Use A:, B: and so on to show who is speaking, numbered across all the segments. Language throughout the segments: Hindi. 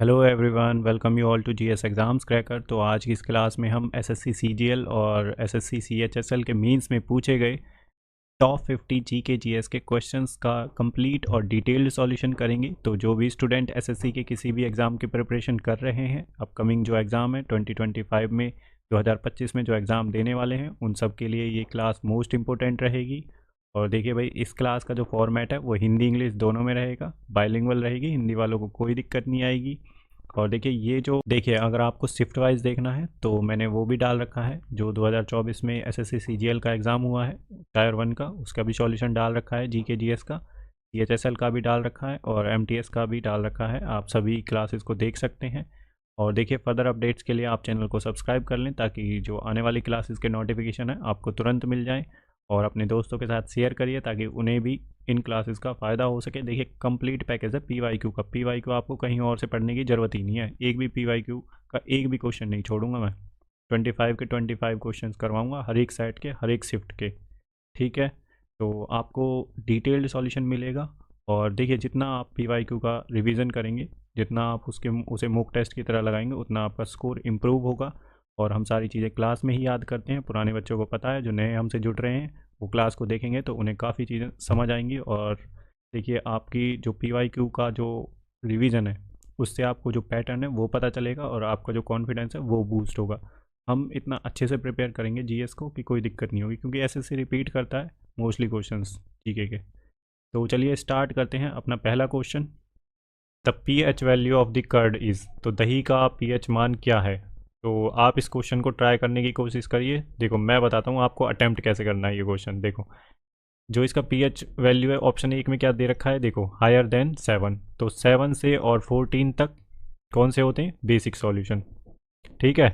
A: Hello everyone, welcome you all to GS exams cracker. तो आज की इस क्लास में हम एसएससी सीजीएल और एसएससी सीएचएसएल के मींस में पूछे गए टॉप 50 जीके जीएस के क्वेश्चंस का कंप्लीट और डिटेल्ड सॉल्यूशन करेंगे। तो जो भी स्टूडेंट एसएससी के किसी भी एग्ज़ाम की प्रिपरेशन कर रहे हैं, अपकमिंग जो एग्ज़ाम है 2025 में 2025 में जो एग्ज़ाम देने वाले हैं, उन सब के लिए ये क्लास मोस्ट इम्पोर्टेंट रहेगी। और देखिए भाई, इस क्लास का जो फॉर्मेट है वो हिंदी इंग्लिश दोनों में रहेगा, बाइलिंगुअल रहेगी, हिंदी वालों को कोई दिक्कत नहीं आएगी। और देखिए ये जो देखिए, अगर आपको शिफ्ट वाइज देखना है तो मैंने वो भी डाल रखा है। जो 2024 में एसएससी सीजीएल का एग्ज़ाम हुआ है टायर 1 का, उसका भी सॉल्यूशन डाल रखा है। जीके जीएस का, सीएचएसएल का भी डाल रखा है और एमटीएस का भी डाल रखा है। आप सभी क्लासेस को देख सकते हैं। और देखिए, फर्दर अपडेट्स के लिए आप चैनल को सब्सक्राइब कर लें ताकि जो आने वाली क्लासेस के नोटिफिकेशन है आपको तुरंत मिल जाए। और अपने दोस्तों के साथ शेयर करिए ताकि उन्हें भी इन क्लासेस का फ़ायदा हो सके। देखिए, कंप्लीट पैकेज है पीवाईक्यू का। पीवाईक्यू आपको कहीं और से पढ़ने की ज़रूरत ही नहीं है। एक भी पीवाईक्यू का एक भी क्वेश्चन नहीं छोड़ूंगा मैं। 25 के 25 क्वेश्चन करवाऊंगा, हर एक सेट के, हर एक शिफ्ट के। ठीक है, तो आपको डिटेल्ड सॉल्यूशन मिलेगा। और देखिए, जितना आप पीवाईक्यू का रिवीजन करेंगे, जितना आप उसे मॉक टेस्ट की तरह लगाएंगे, उतना आपका स्कोर इम्प्रूव होगा। और हम सारी चीज़ें क्लास में ही याद करते हैं, पुराने बच्चों को पता है। जो नए हमसे जुड़ रहे हैं वो क्लास को देखेंगे तो उन्हें काफ़ी चीज़ें समझ आएंगी। और देखिए, आपकी जो पीवाईक्यू का जो रिवीजन है, उससे आपको जो पैटर्न है वो पता चलेगा और आपका जो कॉन्फिडेंस है वो बूस्ट होगा। हम इतना अच्छे से प्रिपेयर करेंगे जीएस को कि कोई दिक्कत नहीं होगी, क्योंकि एसएससी रिपीट करता है मोस्टली क्वेश्चंस जीके के। तो चलिए स्टार्ट करते हैं अपना पहला question. The pH value of the curd is, तो दही का पीएच मान क्या है। तो आप इस क्वेश्चन को ट्राई करने की कोशिश करिए। देखो, मैं बताता हूँ आपको अटेम्प्ट कैसे करना है ये क्वेश्चन। देखो, जो इसका पीएच वैल्यू है ऑप्शन 1 में क्या दे रखा है, देखो हायर देन 7। तो 7 से और 14 तक कौन से होते हैं, बेसिक सॉल्यूशन। ठीक है,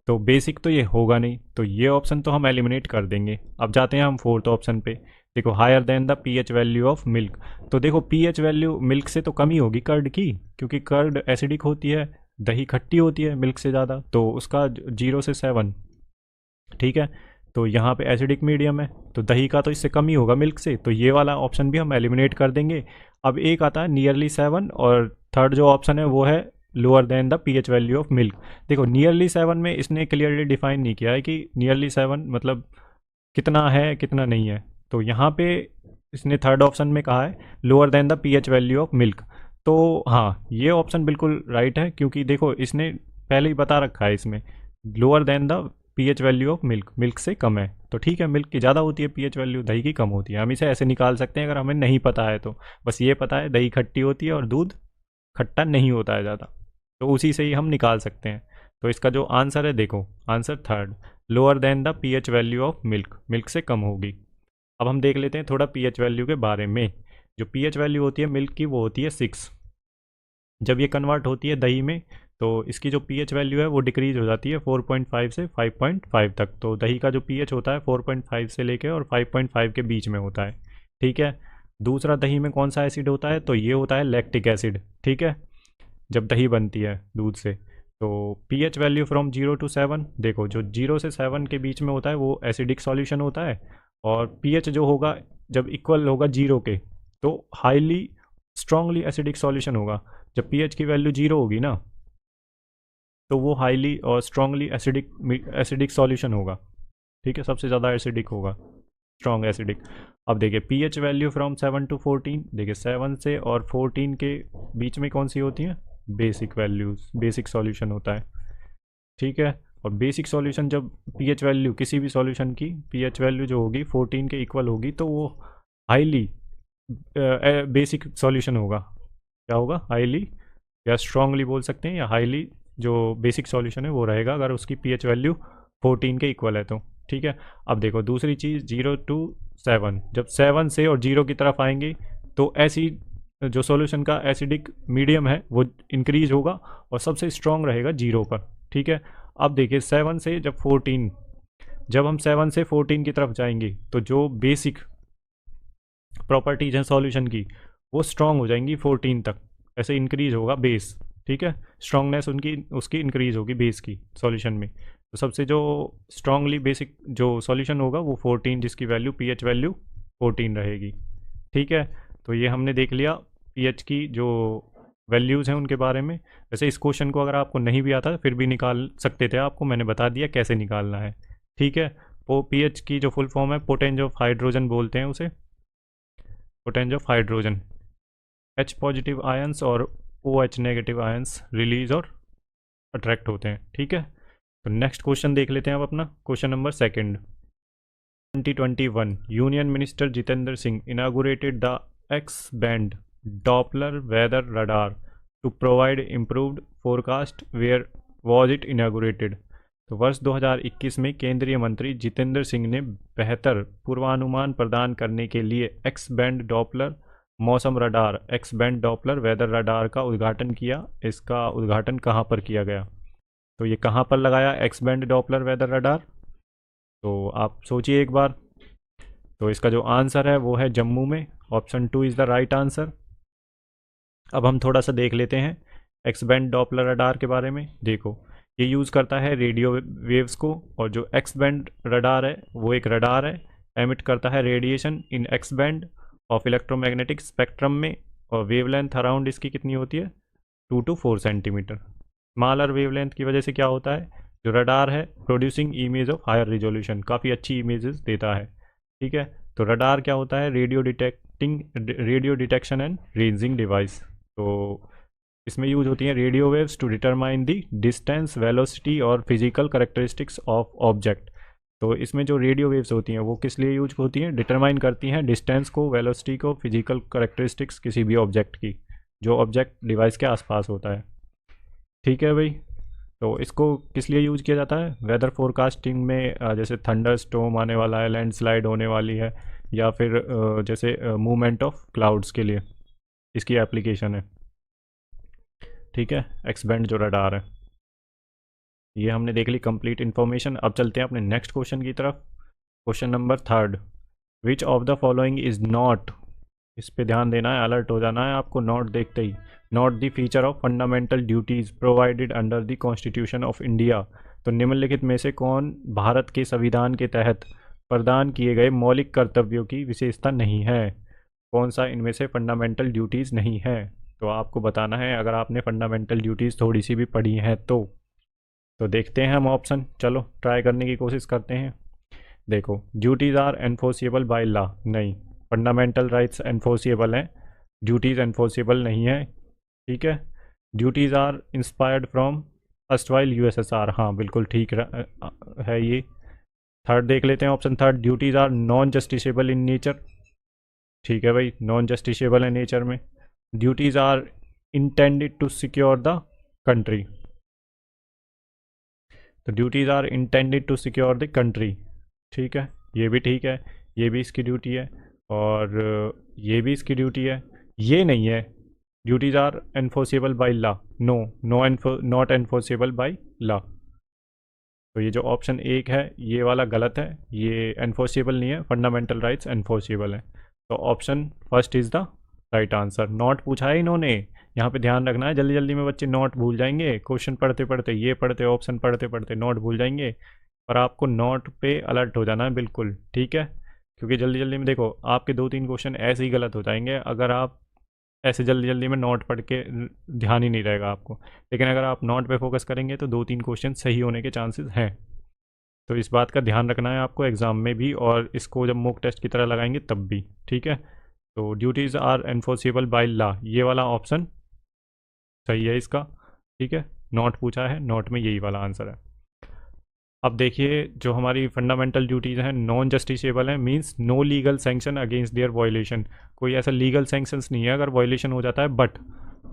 A: तो बेसिक तो ये होगा नहीं, तो ये ऑप्शन तो हम एलिमिनेट कर देंगे। अब जाते हैं हम फोर्थ ऑप्शन पे। देखो, higher than the pH value of milk. तो देखो, पीएच वैल्यू मिल्क से तो कम ही होगी कर्ड की, क्योंकि कर्ड एसिडिक होती है, दही खट्टी होती है मिल्क से ज़्यादा। तो उसका 0 से 7, ठीक है। तो यहाँ पे एसिडिक मीडियम है, तो दही का तो इससे कम ही होगा मिल्क से, तो ये वाला ऑप्शन भी हम एलिमिनेट कर देंगे। अब एक आता है नियरली 7, और थर्ड जो ऑप्शन है वो है lower than the pH value of milk. देखो, नियरली 7 में इसने क्लियरली डिफाइन नहीं किया है कि नियरली 7 मतलब कितना है कितना नहीं है। तो यहाँ पे इसने थर्ड ऑप्शन में कहा है lower than the pH value of milk. तो हाँ, ये ऑप्शन बिल्कुल राइट है, क्योंकि देखो इसने पहले ही बता रखा है इसमें lower than the pH value of milk, milk से कम है। तो ठीक है, मिल्क की ज़्यादा होती है पीएच वैल्यू, दही की कम होती है। हम इसे ऐसे निकाल सकते हैं अगर हमें नहीं पता है तो। बस ये पता है दही खट्टी होती है और दूध खट्टा नहीं होता है ज़्यादा, तो उसी से ही हम निकाल सकते हैं। तो इसका जो आंसर है, देखो answer third, lower than the pH value of milk, milk से कम होगी। अब हम देख लेते हैं थोड़ा पीएच वैल्यू के बारे में। जो पीएच वैल्यू होती है मिल्क की वो होती है 6। जब ये कन्वर्ट होती है दही में, तो इसकी जो पीएच वैल्यू है वो डिक्रीज हो जाती है 4.5 से 5.5 तक। तो दही का जो पीएच होता है 4.5 से लेके और 5.5 के बीच में होता है। ठीक है, दूसरा दही में कौन सा एसिड होता है, तो ये होता है लैक्टिक एसिड। ठीक है, जब दही बनती है दूध से। तो पीएच वैल्यू फ्रॉम 0 to 7, देखो जो 0 से 7 के बीच में होता है वो एसिडिक सॉल्यूशन होता है। और पीएच जो होगा जब इक्वल होगा 0 के, तो हाईली स्ट्रांगली एसिडिक सॉल्यूशन होगा। जब पीएच की वैल्यू 0 होगी ना, तो वो हाईली और स्ट्रांगली एसिडिक सॉल्यूशन होगा। ठीक है, सबसे ज़्यादा एसिडिक होगा, स्ट्रॉन्ग एसिडिक। अब देखिए पीएच वैल्यू फ्रॉम 7 to 14, देखिए 7 से और 14 के बीच में कौन सी होती हैं, बेसिक वैल्यूज, बेसिक सॉल्यूशन होता है। ठीक है, और बेसिक सॉल्यूशन जब पीएच वैल्यू किसी भी सॉल्यूशन की पीएच वैल्यू जो होगी 14 के इक्वल होगी, तो वो हाईली बेसिक सॉल्यूशन होगा। क्या होगा, हाईली, या स्ट्रांगली बोल सकते हैं, या हाईली जो बेसिक सॉल्यूशन है वो रहेगा अगर उसकी पीएच वैल्यू 14 के इक्वल है तो। ठीक है, अब देखो दूसरी चीज़ 0 to 7, जब 7 से और 0 की तरफ आएंगे तो ऐसी जो सॉल्यूशन का एसिडिक मीडियम है वो इंक्रीज होगा और सबसे स्ट्रांग रहेगा 0 पर। ठीक है, अब देखिए 7 से जब 14, जब हम 7 से 14 की तरफ जाएंगे तो जो बेसिक प्रॉपर्टीज हैं सॉल्यूशन की वो स्ट्रांग हो जाएंगी 14 तक, ऐसे इंक्रीज होगा बेस। ठीक है, स्ट्रांगनेस उनकी उसकी इंक्रीज होगी बेस की सॉल्यूशन में। तो सबसे जो स्ट्रांगली बेसिक जो सॉल्यूशन होगा वो 14, जिसकी वैल्यू पीएच वैल्यू 14 रहेगी। ठीक है, तो ये हमने देख लिया पीएच की जो वैल्यूज़ हैं उनके बारे में। वैसे इस क्वेश्चन को अगर आपको नहीं भी आता फिर भी निकाल सकते थे, आपको मैंने बता दिया कैसे निकालना है। ठीक है, वो पीएच की जो फुल फॉर्म है पोटेंज ऑफ हाइड्रोजन बोलते हैं उसे, पोटेंज of hydrogen. H positive ions और OH नेगेटिव आयंस रिलीज और अट्रैक्ट होते हैं। ठीक है, तो नेक्स्ट क्वेश्चन देख लेते हैं अब अपना question number second. 2021 union minister Jitendra Singh inaugurated the X band Doppler weather radar to provide improved forecast, where was it inaugurated. तो वर्ष 2021 में केंद्रीय मंत्री जितेंद्र सिंह ने बेहतर पूर्वानुमान प्रदान करने के लिए एक्स बैंड डॉपलर मौसम radar, X band Doppler weather radar का उद्घाटन किया। इसका उद्घाटन कहाँ पर किया गया? तो ये कहाँ पर लगाया X band Doppler weather radar? तो आप सोचिए एक बार। तो इसका जो आंसर है वो है जम्मू में। Option 2 is the right answer. अब हम थोड़ा सा देख लेते हैं एक्स बैंड डॉपलर रडार के बारे में। देखो, ये यूज़ करता है रेडियो वेव्स को, और जो एक्स बैंड रडार है वो एक रडार है, एमिट करता है radiation in x band of electromagnetic spectrum में, और वेवलेंथ अराउंड इसकी कितनी होती है? 2 to 4 सेंटीमीटर। स्मॉलर वेवलेंथ की वजह से क्या होता है, जो रडार है producing image of higher resolution, काफ़ी अच्छी इमेजेस देता है। ठीक है, तो रडार क्या होता है? Radio detection and ranging device. तो इसमें यूज होती हैं radio waves to determine the distance, velocity और फिजिकल करेक्टरिस्टिक्स ऑफ ऑब्जेक्ट। तो इसमें जो रेडियो वेव्स होती हैं वो किस लिए यूज होती हैं? डिटरमाइन करती हैं डिस्टेंस को, वेलोसिटी को, फिजिकल करेक्टरिस्टिक्स किसी भी ऑब्जेक्ट की, जो ऑब्जेक्ट डिवाइस के आसपास होता है। ठीक है भाई, तो इसको किस लिए यूज किया जाता है? वेदर फोरकास्टिंग में, जैसे थंडर स्टॉर्म आने वाला है, लैंडस्लाइड होने वाली है, या फिर जैसे मूवमेंट ऑफ क्लाउड्स के लिए इसकी एप्लीकेशन है। ठीक है, एक्स बैंड जो रडार है, ये हमने देख ली कंप्लीट इन्फॉर्मेशन। अब चलते हैं अपने नेक्स्ट क्वेश्चन की तरफ। Question number third, which of the following is not, इस पे ध्यान देना है, अलर्ट हो जाना है आपको नॉट देखते ही, not the feature of fundamental duties provided under the constitution of India. तो निम्नलिखित में से कौन भारत के संविधान के तहत प्रदान किए गए मौलिक कर्तव्यों की विशेषता नहीं है? कौन सा इनमें से फंडामेंटल ड्यूटीज़ नहीं है? तो आपको बताना है, अगर आपने फंडामेंटल ड्यूटीज़ थोड़ी सी भी पढ़ी हैं तो देखते हैं हम ऑप्शन। चलो ट्राई करने की कोशिश करते हैं। देखो, duties are enforceable by law, नहीं। फंडामेंटल राइट्स एनफोर्सिएबल हैं, ड्यूटीज़ एनफोर्सिएबल नहीं है। ठीक है, duties are inspired from erstwhile USSR, हाँ बिल्कुल ठीक है ये। थर्ड देख लेते हैं, option third, duties are non justiciable in nature. ठीक है भाई, नॉन जस्टिसेबल है नेचर में। Duties are intended to secure the country, तो duties are intended to secure the country. ठीक है, ये भी ठीक है, ये भी इसकी ड्यूटी है, और ये भी इसकी ड्यूटी है। ये नहीं है, duties are enforceable by law, not enforceable by law. तो ये जो ऑप्शन एक है ये वाला गलत है, ये एनफोर्सेबल नहीं है, फंडामेंटल राइट्स एनफोर्सेबल है। तो option first is the right answer. Not पूछा है इन्होंने, यहाँ पे ध्यान रखना है, जल्दी जल्दी में बच्चे नॉट भूल जाएंगे, क्वेश्चन पढ़ते पढ़ते, ये पढ़ते ऑप्शन पढ़ते पढ़ते नॉट भूल जाएंगे, और आपको नॉट पे अलर्ट हो जाना है बिल्कुल। ठीक है, क्योंकि जल्दी जल्दी में देखो आपके 2-3 क्वेश्चन ऐसे ही गलत हो जाएंगे अगर आप ऐसे जल्दी जल्दी में नोट पढ़ के ध्यान ही नहीं रहेगा आपको। लेकिन अगर आप नोट पे फोकस करेंगे तो 2-3 क्वेश्चन सही होने के चांसेस हैं। तो इस बात का ध्यान रखना है आपको एग्ज़ाम में भी, और इसको जब मॉक टेस्ट की तरह लगाएंगे तब भी। ठीक है, तो duties are enforceable by law, ये वाला ऑप्शन सही है इसका। ठीक है, नोट पूछा है, नोट में यही वाला आंसर है। अब देखिए, जो हमारी फंडामेंटल ड्यूटीज़ हैं नॉन जस्टिसेबल हैं, means no legal sanction against their violation, कोई ऐसा लीगल सैंक्शंस नहीं है अगर वायलेशन हो जाता है, बट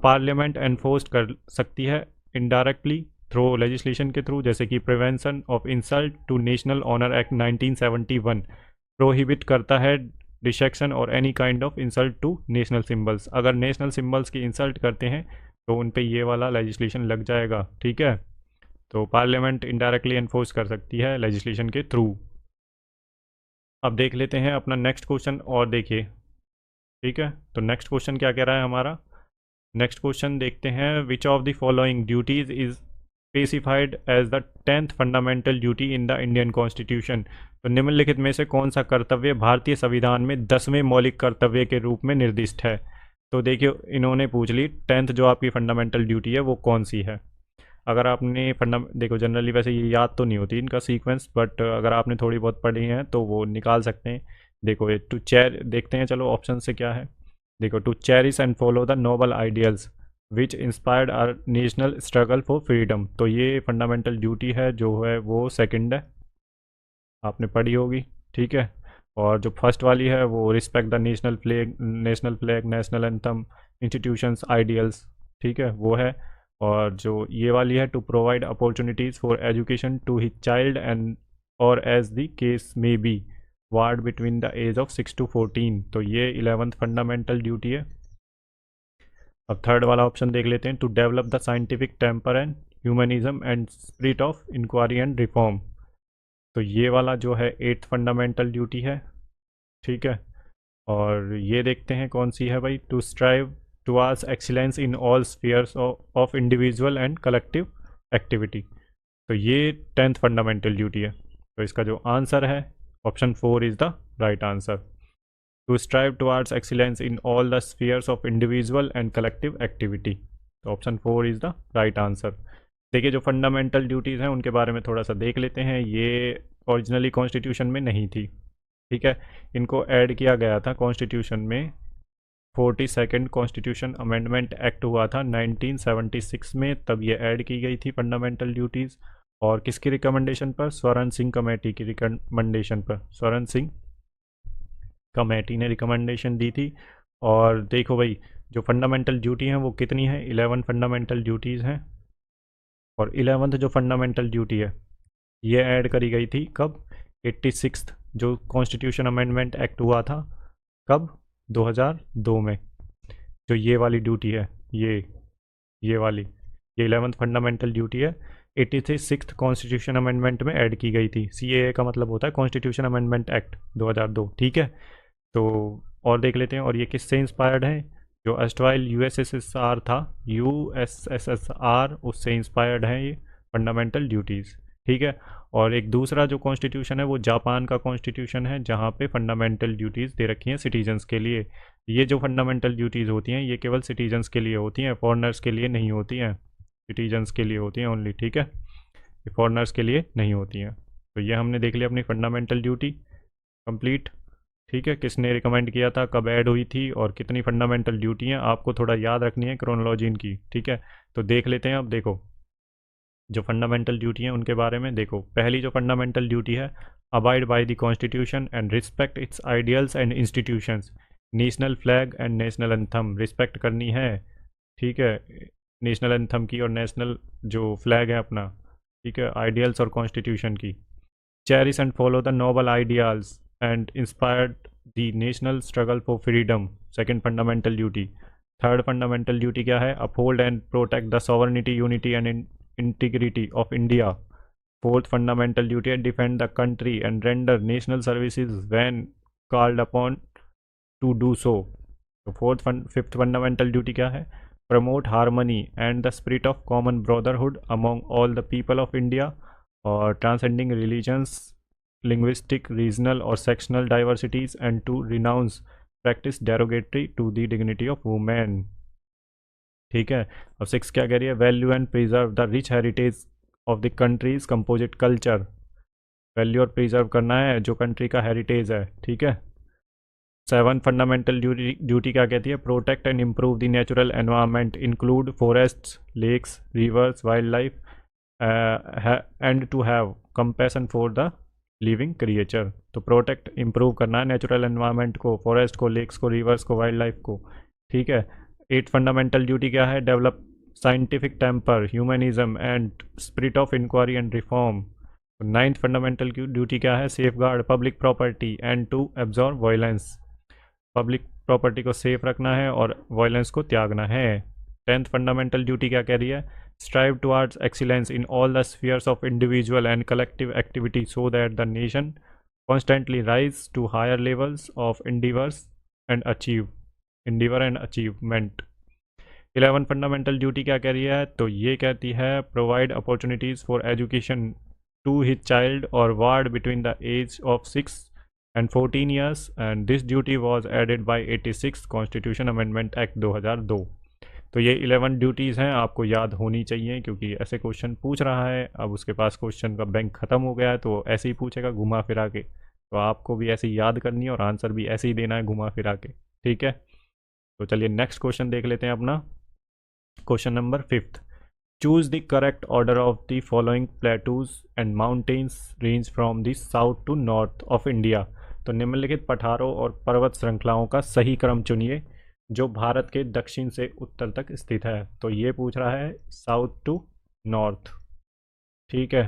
A: पार्लियामेंट एनफोर्स कर सकती है इनडायरेक्टली थ्रू लेजिस्लेशन के थ्रू, जैसे कि prevention of insult to national honour act 1971 prohibit करता है डिसेक्शन और any kind of insult to national symbols. अगर नेशनल सिम्बल्स की इंसल्ट करते हैं तो उन पे ये वाला लेजिस्लेशन लग जाएगा। ठीक है, तो पार्लियामेंट इनडायरेक्टली एनफोर्स कर सकती है लेजिस्लेशन के थ्रू। अब देख लेते हैं अपना नेक्स्ट क्वेश्चन, और देखिए। ठीक है, तो नेक्स्ट क्वेश्चन क्या कह रहा है हमारा? नेक्स्ट क्वेश्चन देखते हैं, which of the following duties is specified as the 10th fundamental duty in the Indian constitution. तो निम्नलिखित में से कौन सा कर्तव्य भारतीय संविधान में 10वें मौलिक कर्तव्य के रूप में निर्दिष्ट है? तो देखिए इन्होंने पूछ ली 10th जो आपकी फंडामेंटल ड्यूटी है वो कौन सी है। अगर आपने देखो जनरली वैसे ये याद तो नहीं होती इनका सीक्वेंस, बट अगर आपने थोड़ी बहुत पढ़ी है तो वो निकाल सकते हैं। देखो ये टू चेयर देखते हैं, चलो ऑप्शन से क्या है। देखो to cherish and follow the noble ideals which inspired our national struggle for freedom, तो ये फंडामेंटल ड्यूटी है जो है वो सेकंड है, आपने पढ़ी होगी। ठीक है। और जो फर्स्ट वाली है वो respect the national flag national anthem institutions ideals, ठीक है वो है। और जो ये वाली है to provide opportunities for education to his child and और as the case may be ward between the age of 6 to 14, तो ये 11th फंडामेंटल ड्यूटी है। अब थर्ड वाला ऑप्शन देख लेते हैं, to develop the scientific temper and humanism and spirit of inquiry and reform, तो ये वाला जो है 8th फंडामेंटल ड्यूटी है। ठीक है। और ये देखते हैं कौन सी है भाई, to strive towards excellence in all spheres of individual and collective activity, तो ये 10th फंडामेंटल ड्यूटी है। तो इसका जो आंसर है option 4 is the right answer, to strive towards excellence in all the spheres of individual and collective activity, तो option 4 is the right answer. देखिए जो फंडामेंटल ड्यूटीज़ हैं उनके बारे में थोड़ा सा देख लेते हैं। ये ओरिजिनली कॉन्स्टिट्यूशन में नहीं थी, ठीक है, इनको ऐड किया गया था कॉन्स्टिट्यूशन में। 42nd कॉन्स्टिट्यूशन अमेंडमेंट एक्ट हुआ था 1976 में, तब ये ऐड की गई थी फंडामेंटल ड्यूटीज़। और किसकी रिकमेंडेशन पर, स्वर्ण सिंह कमेटी की रिकमेंडेशन पर, स्वर्ण सिंह कमेटी ने रिकमेंडेशन दी थी। और देखो भाई जो फंडामेंटल ड्यूटी हैं वो कितनी है, 11 फंडामेंटल ड्यूटीज़ हैं। और 11th जो फंडामेंटल ड्यूटी है ये ऐड करी गई थी कब, 86th जो कॉन्स्टिट्यूशन अमेंडमेंट एक्ट हुआ था, कब, 2002 में। जो ये वाली ड्यूटी है ये वाली, ये 11th फंडामेंटल ड्यूटी है, 86th कॉन्स्टिट्यूशन अमेंडमेंट में ऐड की गई थी। CAA का मतलब होता है कॉन्स्टिट्यूशन अमेंडमेंट एक्ट 2002, ठीक है। तो और देख लेते हैं, और ये किससे इंस्पायर्ड है, जो अस्ट्राइल USSR था, USSR उससे इंस्पायर्ड है ये फंडामेंटल ड्यूटीज़, ठीक है। और एक दूसरा जो कॉन्स्टिट्यूशन है वो जापान का कॉन्स्टिट्यूशन है, जहाँ पे फंडामेंटल ड्यूटीज़ दे रखी हैं सिटीजन्स के लिए। ये जो फंडामेंटल ड्यूटीज़ होती हैं ये केवल सिटीजन्स के लिए होती हैं, फॉरनर्स के लिए नहीं होती हैं, सिटीजन्स के लिए होती हैं ओनली, ठीक है, ये फॉरनर्स के लिए नहीं होती हैं। तो ये हमने देख लिया अपनी फंडामेंटल ड्यूटी कंप्लीट, ठीक है। किसने रिकमेंड किया था, कब ऐड हुई थी, और कितनी फंडामेंटल ड्यूटी हैं आपको थोड़ा याद रखनी है क्रोनोलॉजी इनकी, ठीक है। तो देख लेते हैं अब। देखो जो फंडामेंटल ड्यूटी हैं उनके बारे में देखो, पहली जो फंडामेंटल ड्यूटी है, abide by the constitution and respect it's ideals and institutions, national flag and national anthem respect करनी है, ठीक है, नेशनल एंथम की और नेशनल जो फ्लैग है अपना, ठीक है, आइडियल्स और कॉन्स्टिट्यूशन की। Cherish and follow the noble ideals and inspired the national struggle for freedom, second fundamental duty. Third fundamental duty क्या है, uphold and protect the sovereignty unity and integrity of India. Fourth fundamental duty है defend the country and render national services when called upon to do so. तो fifth fundamental duty क्या है, promote harmony and the spirit of common brotherhood among all the people of India, और transcending religions, linguistic, regional और sectional diversities and to renounce practice derogatory to the dignity of women, ठीक है। अब 6 क्या कह रही है, value and preserve the rich heritage of the countries composite culture, value और प्रिजर्व करना है जो कंट्री का हेरिटेज है, ठीक है। 7 फंडामेंटल ड्यूटी क्या कहती है, protect and improve the natural environment include forests, lakes, rivers, wildlife and to have compassion for the living creature, तो प्रोटेक्ट इम्प्रूव करना है नेचुरल एनवायरनमेंट को, फॉरेस्ट को, लेक्स को, रिवर्स को, वाइल्ड लाइफ को, ठीक है। 8 फंडामेंटल ड्यूटी क्या है, develop scientific temper, humanism and spirit of inquiry and reform. 9th fundamental duty क्या है, safeguard public property and to absorb violence, public property को सेफ रखना है और वायलेंस को त्यागना है। 10th फंडामेंटल ड्यूटी क्या कह रही है, strive towards excellence in all the spheres of individual and collective activity so that the nation constantly rise to higher levels of endeavor and achievement. 11 fundamental duty क्या कह रही है, तो ये कहती है provide opportunities for education to his child और ward between the age of 6 and 14 years, and this duty was added by 86 constitution amendment act 2002। तो ये 11 ड्यूटीज़ हैं, आपको याद होनी चाहिए क्योंकि ऐसे क्वेश्चन पूछ रहा है। अब उसके पास क्वेश्चन का बैंक ख़त्म हो गया है तो ऐसे ही पूछेगा घुमा फिरा के, तो आपको भी ऐसे ही याद करनी है और आंसर भी ऐसे ही देना है घुमा फिरा के, ठीक है। तो चलिए नेक्स्ट क्वेश्चन देख लेते हैं अपना। Question number 5th, choose the correct order of the following plateaus and mountains range from the south to north of India. तो निम्नलिखित पठारों और पर्वत श्रृंखलाओं का सही क्रम चुनिए जो भारत के दक्षिण से उत्तर तक स्थित है। तो ये पूछ रहा है साउथ टू नॉर्थ, ठीक है।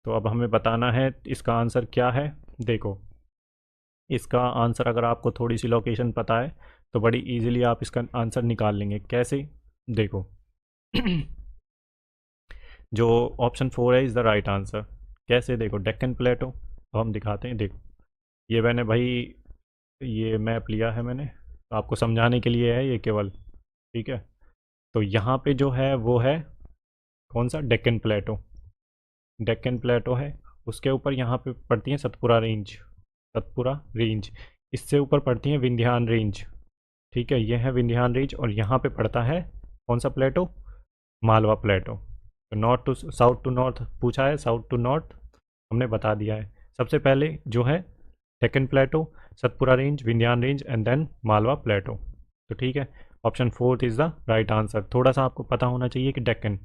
A: तो अब हमें बताना है इसका आंसर क्या है। देखो, इसका आंसर अगर आपको थोड़ी सी लोकेशन पता है तो बड़ी इजीली आप इसका आंसर निकाल लेंगे। कैसे? देखो जो ऑप्शन 4 है इज़ द राइट आंसर। कैसे? देखो, डेक्कन प्लेटो, तो हम दिखाते हैं। देखो, ये मैंने भाई ये मैप लिया है मैंने, तो आपको समझाने के लिए है ये केवल, ठीक है। तो यहाँ पे जो है वो है कौन सा? डेक्कन प्लेटो। डेक्कन प्लेटो है, उसके ऊपर यहाँ पे पड़ती है सतपुरा रेंज, सतपुरा रेंज। इससे ऊपर पड़ती है विंध्यान रेंज, ठीक है। ये है विंध्यान रेंज और यहाँ पे पड़ता है कौन सा प्लेटो? मालवा प्लेटो। तो north to south to north पूछा है, साउथ टू नॉर्थ हमने बता दिया है। सबसे पहले जो है Deccan plateau, Satpura range, Vindhyan range and then Malwa plateau. तो ठीक है, option 4 is the right answer. थोड़ा सा आपको पता होना चाहिए कि डेक्कन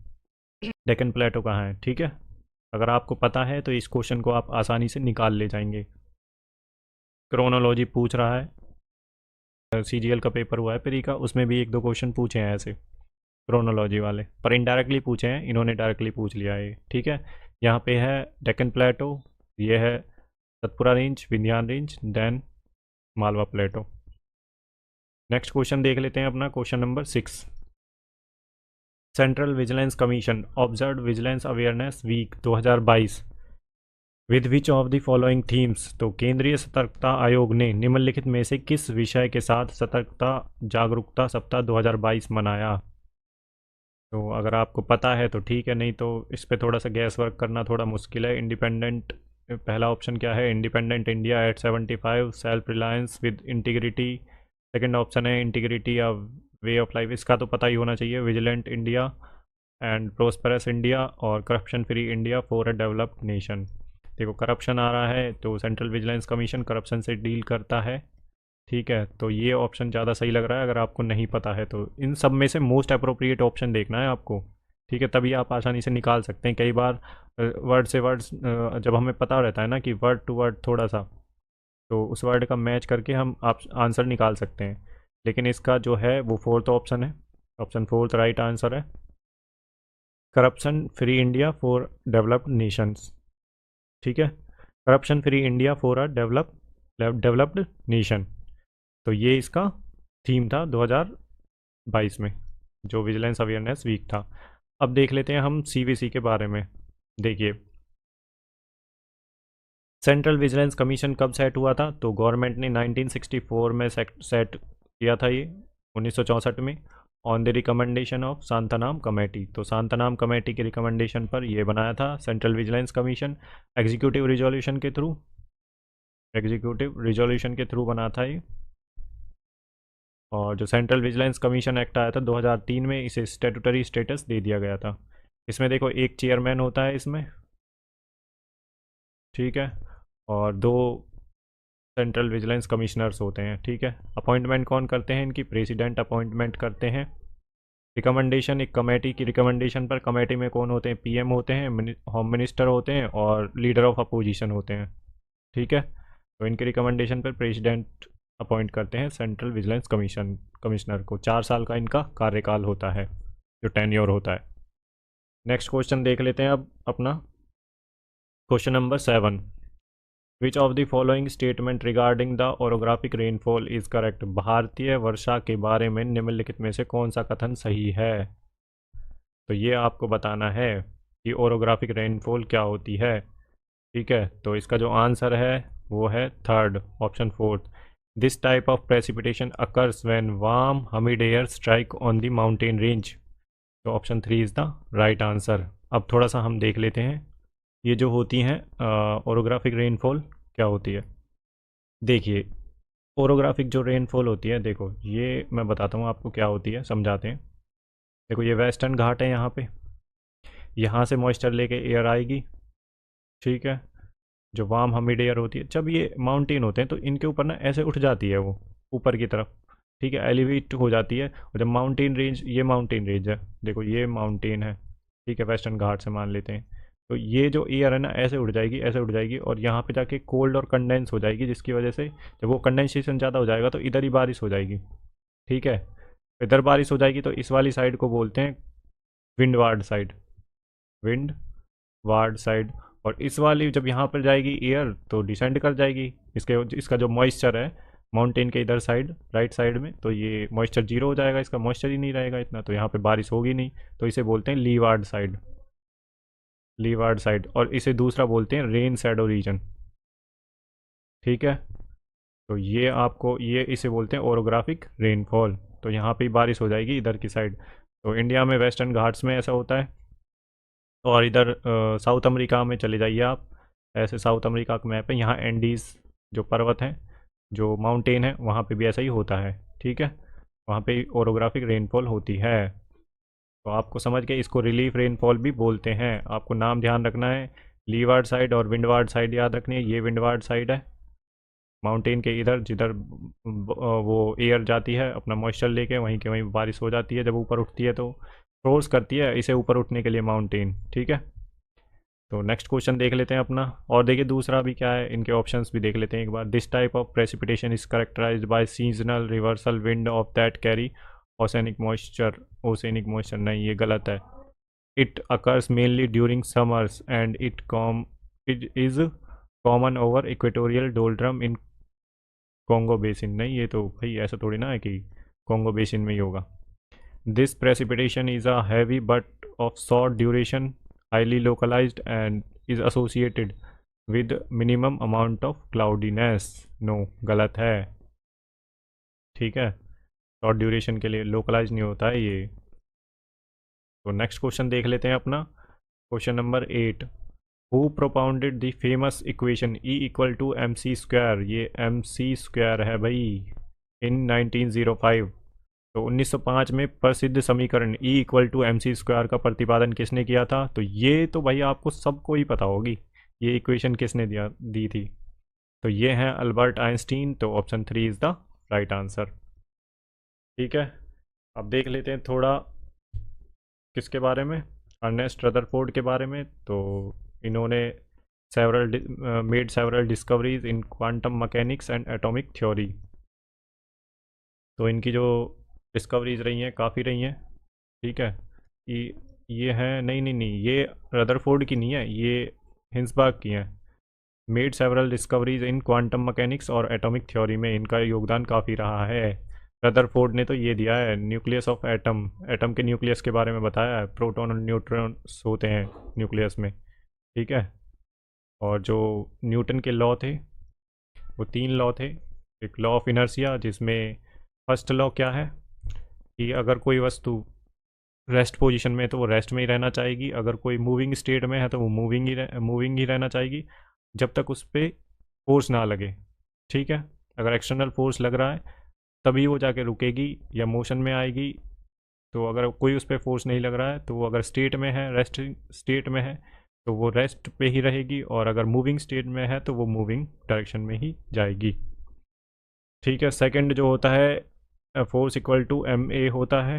A: डेक्कन प्लेटो कहाँ है, ठीक है। अगर आपको पता है तो इस क्वेश्चन को आप आसानी से निकाल ले जाएंगे। क्रोनोलॉजी पूछ रहा है, सीजीएल का पेपर हुआ है प्री का, उसमें भी 1-2 क्वेश्चन पूछे हैं ऐसे क्रोनोलॉजी वाले, पर इनडायरेक्टली पूछे हैं, इन्होंने डायरेक्टली पूछ लिया है, ठीक है। यहाँ पे है डेक्कन प्लेटो, ये है Satpura range, Vindhyan range, then Malwa plateau. Next question देख लेते हैं अपना, question number 6। Central vigilance commission observe vigilance awareness week 2022 with which of the following themes. तो केंद्रीय सतर्कता आयोग ने निम्नलिखित में से किस विषय के साथ सतर्कता जागरूकता सप्ताह 2022 मनाया। तो अगर आपको पता है तो ठीक है, नहीं तो इस पर थोड़ा सा गैस वर्क करना थोड़ा मुश्किल है। इंडिपेंडेंट, पहला ऑप्शन क्या है? Independent India at 75, self reliance with integrity. Second option है integrity of way of life, इसका तो पता ही होना चाहिए। Vigilant India and prosperous India और corruption free India for a developed nation. देखो, करप्शन आ रहा है तो सेंट्रल विजिलेंस कमीशन करप्शन से डील करता है, ठीक है। तो ये ऑप्शन ज़्यादा सही लग रहा है। अगर आपको नहीं पता है तो इन सब में से मोस्ट अप्रोप्रिएट ऑप्शन देखना है आपको, ठीक है, तभी आप आसानी से निकाल सकते हैं। कई बार वर्ड से वर्ड्स जब हमें पता रहता है ना कि वर्ड टू वर्ड थोड़ा सा, तो उस वर्ड का मैच करके हम आप आंसर निकाल सकते हैं। लेकिन इसका जो है वो 4th ऑप्शन है, ऑप्शन 4 राइट आंसर है, corruption free India for developed Nations, ठीक है। Corruption free India for a developed nation. तो ये इसका थीम था 2022 में, जो विजिलेंस अवेयरनेस वीक था। अब देख लेते हैं हम सीवीसी के बारे में। देखिए, सेंट्रल विजिलेंस कमीशन कब सेट हुआ था? तो गवर्नमेंट ने 1964 में सेट किया था ये, 1964 में, on the recommendation of Santhanam committee. तो शांतानाम कमेटी के रिकमेंडेशन पर ये बनाया था central vigilance commission, executive resolution के थ्रू बना था ये। और जो सेंट्रल विजिलेंस कमीशन एक्ट आया था 2003 में, इसे स्टेटूटरी स्टेटस दे दिया गया था। इसमें देखो, एक चेयरमैन होता है इसमें, ठीक है, और 2 सेंट्रल विजिलेंस कमिश्नर्स होते हैं, ठीक है। अपॉइंटमेंट कौन करते हैं इनकी? प्रेसिडेंट अपॉइंटमेंट करते हैं। रिकमेंडेशन एक कमेटी की रिकमेंडेशन पर, कमेटी में कौन होते हैं? पीएम होते हैं, होम मिनिस्टर होते हैं और लीडर ऑफ अपोजिशन होते हैं, ठीक है। तो इनके रिकमेंडेशन पर प्रेसिडेंट अपॉइंट करते हैं सेंट्रल विजिलेंस कमिश्नर को। 4 साल का इनका कार्यकाल होता है, जो टेन्योर होता है। नेक्स्ट क्वेश्चन देख लेते हैं अब अपना, question number 7। Which of the following statement regarding the orographic rainfall is correct. भारतीय वर्षा के बारे में निम्नलिखित में से कौन सा कथन सही है? तो ये आपको बताना है कि ओरोग्राफिक रेनफॉल क्या होती है, ठीक है। तो इसका जो आंसर है वो है 3rd option 4th। This type of precipitation occurs when warm humid air strike on the mountain range. तो option 3 is the right answer. अब थोड़ा सा हम देख लेते हैं ये जो होती हैं ओरोग्राफिक रेनफॉल क्या होती है। देखिए, ओरोग्राफिक जो रेनफॉल होती है, देखो ये मैं बताता हूँ आपको क्या होती है, समझाते हैं। देखो ये वेस्टर्न घाट है, यहाँ से मॉइस्चर लेके एयर आएगी, ठीक है। जो वार्म हमिड एयर होती है, जब ये माउंटेन होते हैं तो इनके ऊपर ना ऐसे उठ जाती है वो ऊपर की तरफ, ठीक है, एलिवेट हो जाती है। और जब माउंटेन रेंज, ये माउंटेन रेंज है, देखो ये माउंटेन है, ठीक है, वेस्टर्न घाट से मान लेते हैं। तो ये जो एयर है ना ऐसे उड़ जाएगी, ऐसे उड़ जाएगी, और यहाँ पे जाके कोल्ड और कंडेंस हो जाएगी, जिसकी वजह से जब वो कंडेंसेशन ज़्यादा हो जाएगा तो इधर ही बारिश हो जाएगी, ठीक है। इधर बारिश हो जाएगी तो इस वाली साइड को बोलते हैं windward side, wind ward side. और इस वाली जब यहाँ पर जाएगी एयर तो डिसेंड कर जाएगी, इसके इसका जो मॉइस्चर है माउंटेन के इधर साइड राइट साइड में, तो ये मॉइस्चर जीरो हो जाएगा, इसका मॉइस्चर ही नहीं रहेगा इतना, तो यहाँ पे बारिश होगी नहीं। तो इसे बोलते हैं लीवार्ड साइड, लीवार्ड साइड। और इसे दूसरा बोलते हैं रेन शैडो रीजन, ठीक है। तो ये आपको, ये इसे बोलते हैं ओरोग्राफिक रेनफॉल। तो यहाँ पे बारिश हो जाएगी इधर की साइड। तो इंडिया में वेस्टर्न घाट्स में ऐसा होता है। और इधर साउथ अमेरिका में चले जाइए आप, ऐसे साउथ अमेरिका का मैप है, यहाँ एंडीज़ जो पर्वत हैं, जो माउंटेन है, वहाँ पे भी ऐसा ही होता है, ठीक है। वहाँ पे ओरोग्राफिक रेनफॉल होती है। तो आपको समझ के इसको रिलीफ रेनफॉल भी बोलते हैं। आपको नाम ध्यान रखना है, लीवार्ड साइड और विंडवार्ड साइड याद रखनी है। ये विंडवार्ड साइड है, माउंटेन के इधर जिधर वो एयर जाती है अपना मॉइस्चर लेके, वहीं के वहीं बारिश हो जाती है, जब ऊपर उठती है तो फोर्स करती है इसे ऊपर उठने के लिए माउंटेन, ठीक है। तो नेक्स्ट क्वेश्चन देख लेते हैं अपना। और देखिए दूसरा भी क्या है, इनके ऑप्शंस भी देख लेते हैं एक बार। This type of precipitation is characterised by seasonal reversal wind of that carry oceanic moisture, oceanic moisture नहीं, ये गलत है। It occurs mainly during summers and it is common over equatorial doldrum in Congo basin, नहीं ये तो भाई ऐसा थोड़ी ना है कि कॉन्गो बेसिन में ही होगा। This precipitation is a heavy but of short duration, highly localized and is associated with minimum amount of cloudiness, no गलत है, ठीक है। शॉर्ट ड्यूरेशन के लिए लोकलाइज नहीं होता है ये। तो नेक्स्ट क्वेश्चन देख लेते हैं अपना, question number 8। Who propounded the famous equation E equal to M C square, ये एम सी स्क्वायर है भाई, इन 1905। तो 1905 में प्रसिद्ध समीकरण E equal to M C square का प्रतिपादन किसने किया था? तो ये तो भाई आपको सबको ही पता होगी, ये इक्वेशन किसने दी थी। तो ये है अल्बर्ट आइंस्टीन। तो option 3 is the right answer, ठीक है। अब देख लेते हैं थोड़ा किसके बारे में, अर्नेस्ट रदरफोर्ड के बारे में। तो इन्होंने made several discoveries in quantum mechanics and atomic theory. तो इनकी जो डिस्कवरीज रही हैं काफ़ी रही हैं, ठीक है। ये है, नहीं नहीं नहीं, ये रदरफोर्ड की नहीं है, ये हिंसबर्ग की हैं। मेड सेवरल डिस्कवरीज इन क्वांटम मैकेनिक्स और एटॉमिक थ्योरी में इनका योगदान काफ़ी रहा है। रदरफोर्ड ने तो ये दिया है न्यूक्लियस ऑफ एटम, एटम के न्यूक्लियस के बारे में बताया है, प्रोटॉन और न्यूट्रॉन्स होते हैं न्यूक्लियस में, ठीक है। और जो न्यूटन के लॉ थे वो 3 लॉ थे। एक लॉ ऑफ इनर्शिया, जिसमें फर्स्ट लॉ क्या है कि अगर कोई वस्तु रेस्ट पोजीशन में है तो वो रेस्ट में ही रहना चाहेगी, अगर कोई मूविंग स्टेट में है तो वो मूविंग ही रहना चाहेगी, जब तक उस पर फोर्स ना लगे, ठीक है। अगर एक्सटर्नल फोर्स लग रहा है तभी वो जाके रुकेगी या मोशन में आएगी। तो अगर कोई उस पर फोर्स नहीं लग रहा है तो वो अगर स्टेट में है, रेस्ट स्टेट में है, तो वो रेस्ट पे ही रहेगी, और अगर मूविंग स्टेट में है तो वो मूविंग डायरेक्शन में ही जाएगी, ठीक है। सेकंड जो होता है force equal to M A होता है,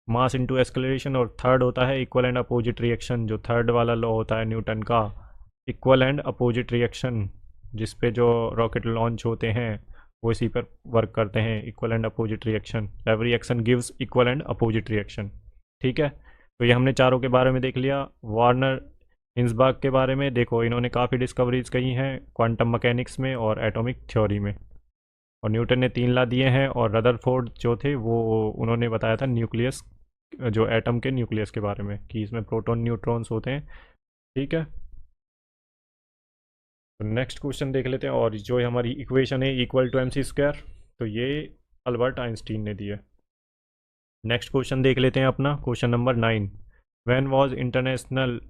A: मास इनटू एक्सेलरेशन। और थर्ड होता है इक्वल एंड अपोजिट रिएक्शन, जो थर्ड वाला लॉ होता है न्यूटन का, इक्वल एंड अपोजिट रिएक्शन, जिस पे जो रॉकेट लॉन्च होते हैं वो इसी पर वर्क करते हैं, equal and opposite reaction. Every action gives equal and opposite reaction, ठीक है। तो ये हमने चारों के बारे में देख लिया। वार्नर हिंसबर्ग के बारे में देखो, इन्होंने काफ़ी डिस्कवरीज की हैं क्वांटम मैकेनिक्स में और एटॉमिक थ्योरी में, और न्यूटन ने 3 लॉ दिए हैं। और रदरफोर्ड जो थे वो उन्होंने बताया था न्यूक्लियस, जो एटम के न्यूक्लियस के बारे में, कि इसमें प्रोटॉन न्यूट्रॉन्स होते हैं, ठीक है। तो नेक्स्ट क्वेश्चन देख लेते हैं। और जो हमारी इक्वेशन है equal to M C square, तो ये अल्बर्ट आइंस्टीन ने दी है। नेक्स्ट क्वेश्चन देख लेते हैं अपना, question number 9। When was international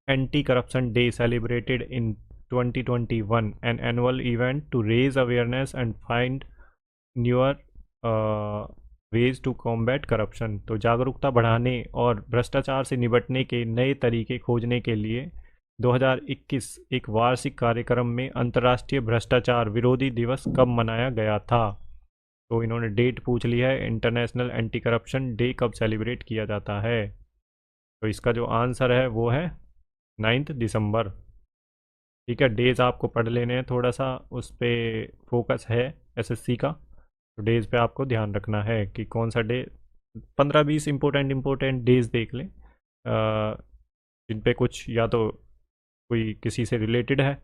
A: anti corruption day celebrated in 2021 an annual event to raise awareness and find newer ways to combat corruption. तो जागरूकता बढ़ाने और भ्रष्टाचार से निपटने के नए तरीके खोजने के लिए 2021 एक वार्षिक कार्यक्रम में अंतर्राष्ट्रीय भ्रष्टाचार विरोधी दिवस कब मनाया गया था। तो इन्होंने डेट पूछ लिया है, इंटरनेशनल एंटी करप्शन डे कब सेलिब्रेट किया जाता है। तो इसका जो आंसर है वो है 9 दिसंबर। ठीक है, डेज आपको पढ़ लेने हैं, थोड़ा सा उस पर फोकस है एसएससी का, तो डेज पे आपको ध्यान रखना है कि कौन सा डे। 15-20 इम्पोर्टेंट डेज देख लें जिन पे कुछ या तो कोई किसी से रिलेटेड है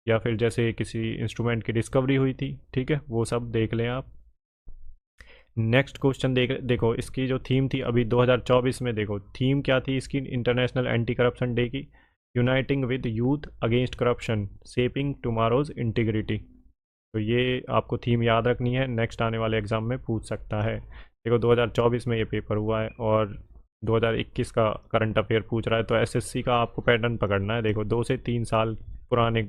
A: या फिर जैसे किसी इंस्ट्रूमेंट की डिस्कवरी हुई थी। ठीक है, वो सब देख लें आप। नेक्स्ट क्वेश्चन देखो इसकी जो थीम थी अभी 2024 में, देखो थीम क्या थी इसकी इंटरनेशनल एंटी करप्शन डे की, uniting with youth against corruption shaping tomorrow's integrity. तो ये आपको थीम याद रखनी है, नेक्स्ट आने वाले एग्जाम में पूछ सकता है। देखो 2024 में ये पेपर हुआ है और 2021 का करंट अफेयर पूछ रहा है, तो एसएससी का आपको पैटर्न पकड़ना है। देखो 2 से 3 साल पुराने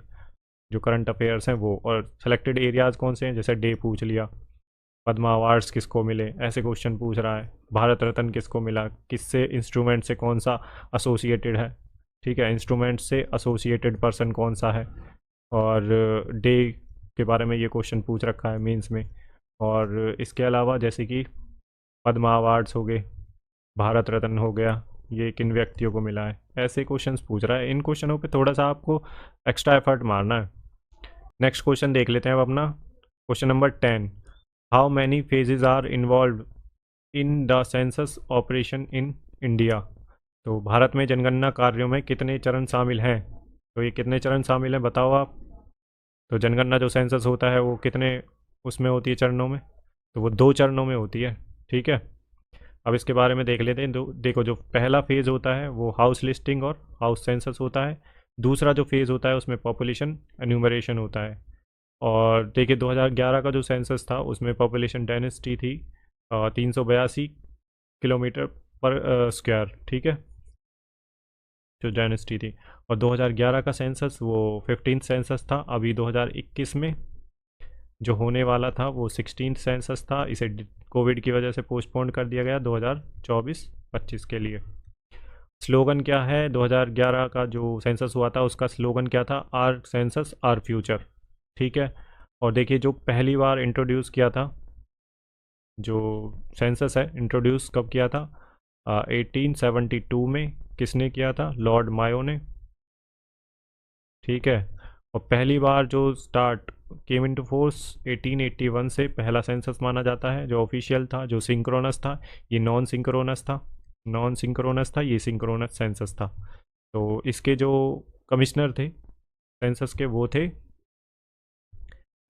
A: जो करंट अफेयर्स हैं वो, और सेलेक्टेड एरियाज़ कौन से हैं, जैसे डे पूछ लिया, पद्मा अवार्ड्स किसको मिले, ऐसे क्वेश्चन पूछ रहा है, भारत रत्न किसको मिला, किससे इंस्ट्रूमेंट से कौन सा एसोसिएटेड है। ठीक है, इंस्ट्रूमेंट से एसोसिएटेड पर्सन कौन सा है, और डे के बारे में ये क्वेश्चन पूछ रखा है मेंस में। और इसके अलावा जैसे कि पद्मा अवार्ड्स हो गए, भारत रत्न हो गया, ये किन व्यक्तियों को मिला है, ऐसे क्वेश्चंस पूछ रहा है। इन क्वेश्चनों पे थोड़ा सा आपको एक्स्ट्रा एफर्ट मारना है। नेक्स्ट क्वेश्चन देख लेते हैं अब अपना, question number 10, how many phases are involve in the census operation in India. तो भारत में जनगणना कार्यों में कितने चरण शामिल हैं। तो ये कितने चरण शामिल हैं बताओ आप। तो जनगणना जो सेंसस होता है वो कितने उसमें होती है चरणों में, तो वो 2 चरणों में होती है। ठीक है, अब इसके बारे में देख लेते हैं। देखो जो पहला फेज़ होता है वो हाउस लिस्टिंग और हाउस सेंसस होता है, दूसरा जो फेज़ होता है उसमें पॉपुलेशन एन्यूमरेशन होता है। और देखिए 2011 का जो सेंसस था उसमें पॉपुलेशन डेंसिटी थी 382 किलोमीटर पर स्क्वायर। ठीक है, जो डेंसिटी थी, और 2011 का सेंसस वो 15th सेंसस था। अभी 2021 में जो होने वाला था वो 16th सेंसस था, इसे कोविड की वजह से पोस्टपोन कर दिया गया 2024-25 के लिए। स्लोगन क्या है, 2011 का जो सेंसस हुआ था उसका स्लोगन क्या था, आर सेंसस आर फ्यूचर। ठीक है, और देखिए जो पहली बार इंट्रोड्यूस किया था जो सेंसस है, इंट्रोड्यूस कब किया था, 1872 में किसने किया था, लॉर्ड मायो ने। ठीक है, और पहली बार जो स्टार्ट केम इनटू फोर्स 1881 से पहला सेंसस माना जाता है जो ऑफिशियल था, जो सिंक्रोनस था, ये नॉन सिंक्रोनस था, ये सिंक्रोनस सेंसस था। तो इसके जो कमिश्नर थे सेंसस के वो थे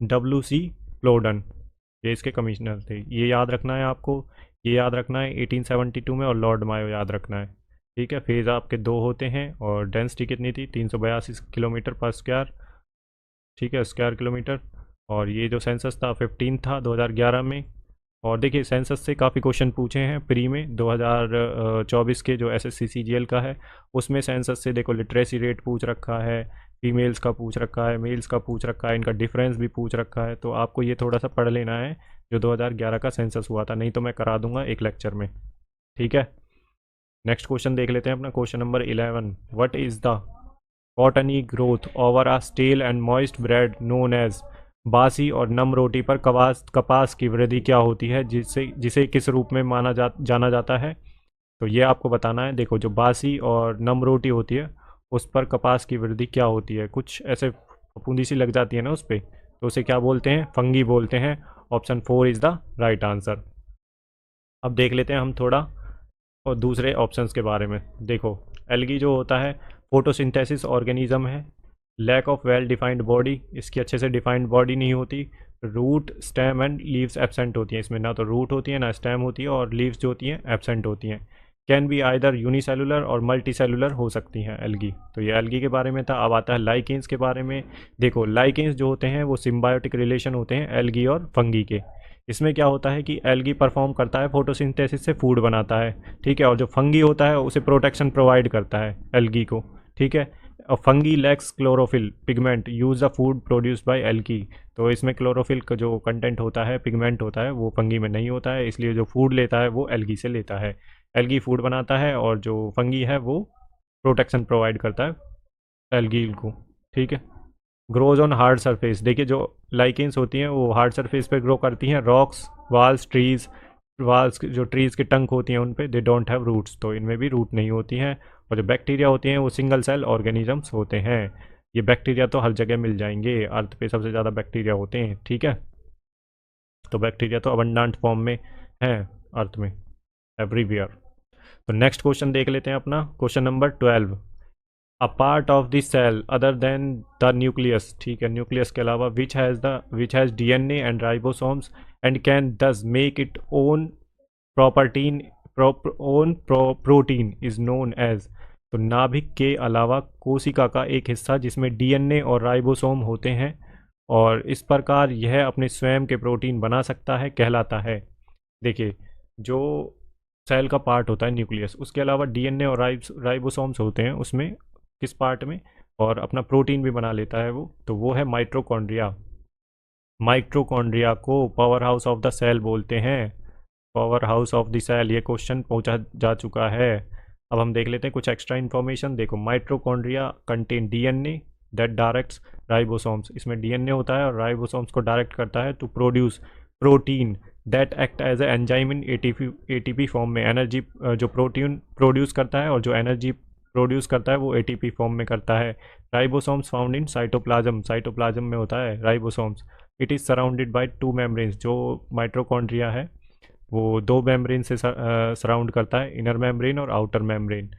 A: WC प्लोडन, ये इसके कमिश्नर थे। ये याद रखना है आपको, ये याद रखना है 1872 में, और लॉर्ड मायो याद रखना है। ठीक है, फेज़ आपके 2 होते हैं, और डेंसिटी कितनी थी, 382 किलोमीटर पर स्क्वायर। ठीक है, स्क्वायर किलोमीटर। और ये जो सेंसस था 15 था 2011 में। और देखिए सेंसस से काफ़ी क्वेश्चन पूछे हैं प्री में 2024 के जो SSC CGL का है उसमें सेंसस से देखो लिटरेसी रेट पूछ रखा है, फीमेल्स का पूछ रखा है, मेल्स का पूछ रखा है, इनका डिफरेंस भी पूछ रखा है। तो आपको ये थोड़ा सा पढ़ लेना है जो 2011 का सेंसस हुआ था, नहीं तो मैं करा दूंगा एक लेक्चर में। ठीक है, नेक्स्ट क्वेश्चन देख लेते हैं अपना, question number 11, what is the cottony growth over a stale and moist bread known as. बासी और नम रोटी पर कपास की वृद्धि क्या होती है, जिसे किस रूप में जाना जाता है। तो ये आपको बताना है। देखो जो बासी और नम रोटी होती है उस पर कपास की वृद्धि क्या होती है, कुछ ऐसे फफूंदी सी लग जाती है ना उस पर, तो उसे क्या बोलते हैं, फंगी बोलते हैं। Option 4 is the right answer. अब देख लेते हैं हम थोड़ा और दूसरे ऑप्शंस के बारे में। देखो एल्गी जो होता है फोटोसिंथेसिस ऑर्गेनिज्म है, lack of well defined body, इसकी अच्छे से डिफाइंड बॉडी नहीं होती, root stem and leaves absent होती हैं, इसमें ना तो रूट होती है ना स्टेम होती है, और लीव्स जो होती हैं एब्सेंट होती हैं। कैन बी आइदर यूनिसेलुलर और मल्टी सेलुलर हो सकती हैं एल्गी। तो ये एल्गी के बारे में था। अब आता है लाइकेंस के बारे में। देखो लाइकेंस जो होते हैं वो सिम्बायोटिक रिलेशन होते हैं एल्गी और फंगी के। इसमें क्या होता है कि एल्गी परफॉर्म करता है फोटोसिंथेसिस से फूड बनाता है। ठीक है, और जो फंगी होता है उसे प्रोटेक्शन प्रोवाइड करता है एल्गी को। ठीक है, fungi lakhs chlorophyll pigment use the food produced by algae. तो इसमें क्लोरोफिल का जो कंटेंट होता है, पिगमेंट होता है, वो फंगी में नहीं होता है, इसलिए जो फूड लेता है वो एल्गी से लेता है। एल्गी फूड बनाता है और जो फंगी है वो प्रोटेक्शन प्रोवाइड करता है एल्गी को। ठीक है। ग्रोज ऑन हार्ड सरफेस, देखिए जो लाइकेंस होती हैं वो हार्ड सरफेस पे ग्रो करती हैं, रॉक्स, वाल्स, ट्रीज, वाल्स जो ट्रीज़ के टंक होती हैं उन पे दे डोंट हैव रूट्स, तो इनमें भी रूट नहीं होती हैं। और जो बैक्टीरिया होती हैं वो सिंगल सेल ऑर्गेनिजम्स होते हैं। ये बैक्टीरिया तो हर जगह मिल जाएंगे, अर्थ पे सबसे ज़्यादा बैक्टीरिया होते हैं। ठीक है। तो बैक्टीरिया तो अबंडांट फॉर्म में है अर्थ में, एवरीवेयर। तो नेक्स्ट क्वेश्चन देख लेते हैं अपना, question number 12। A part of the cell other than the nucleus, ठीक है, न्यूक्लियस के अलावा which has DNA and ribosomes and can thus make it own protein own protein is known as. तो नाभिक के अलावा कोशिका का एक हिस्सा जिसमें डीएनए और राइबोसोम होते हैं और इस प्रकार यह अपने स्वयं के प्रोटीन बना सकता है, कहलाता है। देखिए जो सेल का पार्ट होता है न्यूक्लियस, उसके अलावा डीएनए और राइबोसोम्स होते हैं उसमें, किस पार्ट में, और अपना प्रोटीन भी बना लेता है वो, तो वो है माइटोकॉन्ड्रिया। माइटोकॉन्ड्रिया को powerhouse of the cell बोलते हैं। Powerhouse of the cell, ये क्वेश्चन पूछा जा चुका है। अब हम देख लेते हैं कुछ एक्स्ट्रा इन्फॉर्मेशन। देखो mitochondria contain DNA that directs ribosomes, इसमें डीएनए होता है और राइबोसोम्स को डायरेक्ट करता है to produce protein that act as a enzyme in ATP form में। एनर्जी जो प्रोटीन प्रोड्यूस करता है और जो एनर्जी प्रोड्यूस करता है वो एटीपी फॉर्म में करता है। Ribosomes found in cytoplasm, cytoplasm में होता है ribosomes. It is surrounded by two membranes, जो माइटोकॉन्ड्रिया है वो दो मेम्ब्रेन से सराउंड करता है, इनर मेम्ब्रेन और आउटर मेम्ब्रेन।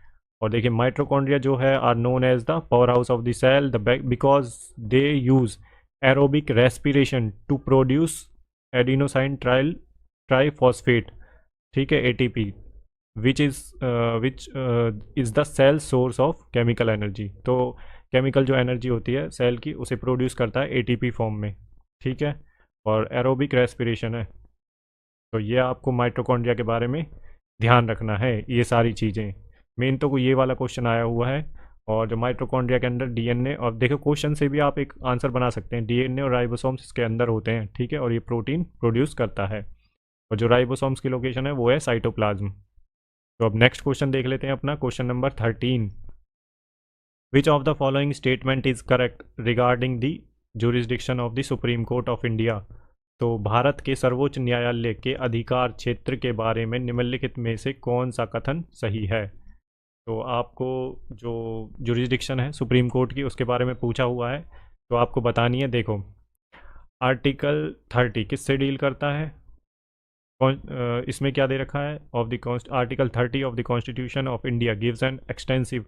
A: और देखिए माइटोकॉन्ड्रिया जो है are known as the powerhouse of the cell because they use aerobic respiration to produce adenosine triphosphate, ठीक है, ATP, which is the cell source of chemical energy. तो केमिकल जो एनर्जी होती है सेल की उसे प्रोड्यूस करता है एटीपी फॉर्म में। ठीक है। और एरोबिक रेस्पिरेशन है। तो ये आपको माइटोकॉन्ड्रिया के बारे में ध्यान रखना है, ये सारी चीज़ें। मेन तो ये वाला क्वेश्चन आया हुआ है। और जो माइटोकॉन्ड्रिया के अंदर डीएनए, और देखो क्वेश्चन से भी आप एक आंसर बना सकते हैं, डीएनए और राइबोसोम्स इसके अंदर होते हैं। ठीक है। और ये प्रोटीन प्रोड्यूस करता है और जो राइबोसोम्स की लोकेशन है वो है साइटोप्लाज्म। तो अब नेक्स्ट क्वेश्चन देख लेते हैं अपना, question number 13। Which of the following statement is correct regarding the jurisdiction of the supreme court of India. तो भारत के सर्वोच्च न्यायालय के अधिकार क्षेत्र के बारे में निम्नलिखित में से कौन सा कथन सही है। तो आपको जो जुरिस्डिक्शन है सुप्रीम कोर्ट की उसके बारे में पूछा हुआ है, तो आपको बतानी है। देखो आर्टिकल 30 किससे डील करता है, इसमें क्या दे रखा है, of the article 30 of the constitution of India gives an extensive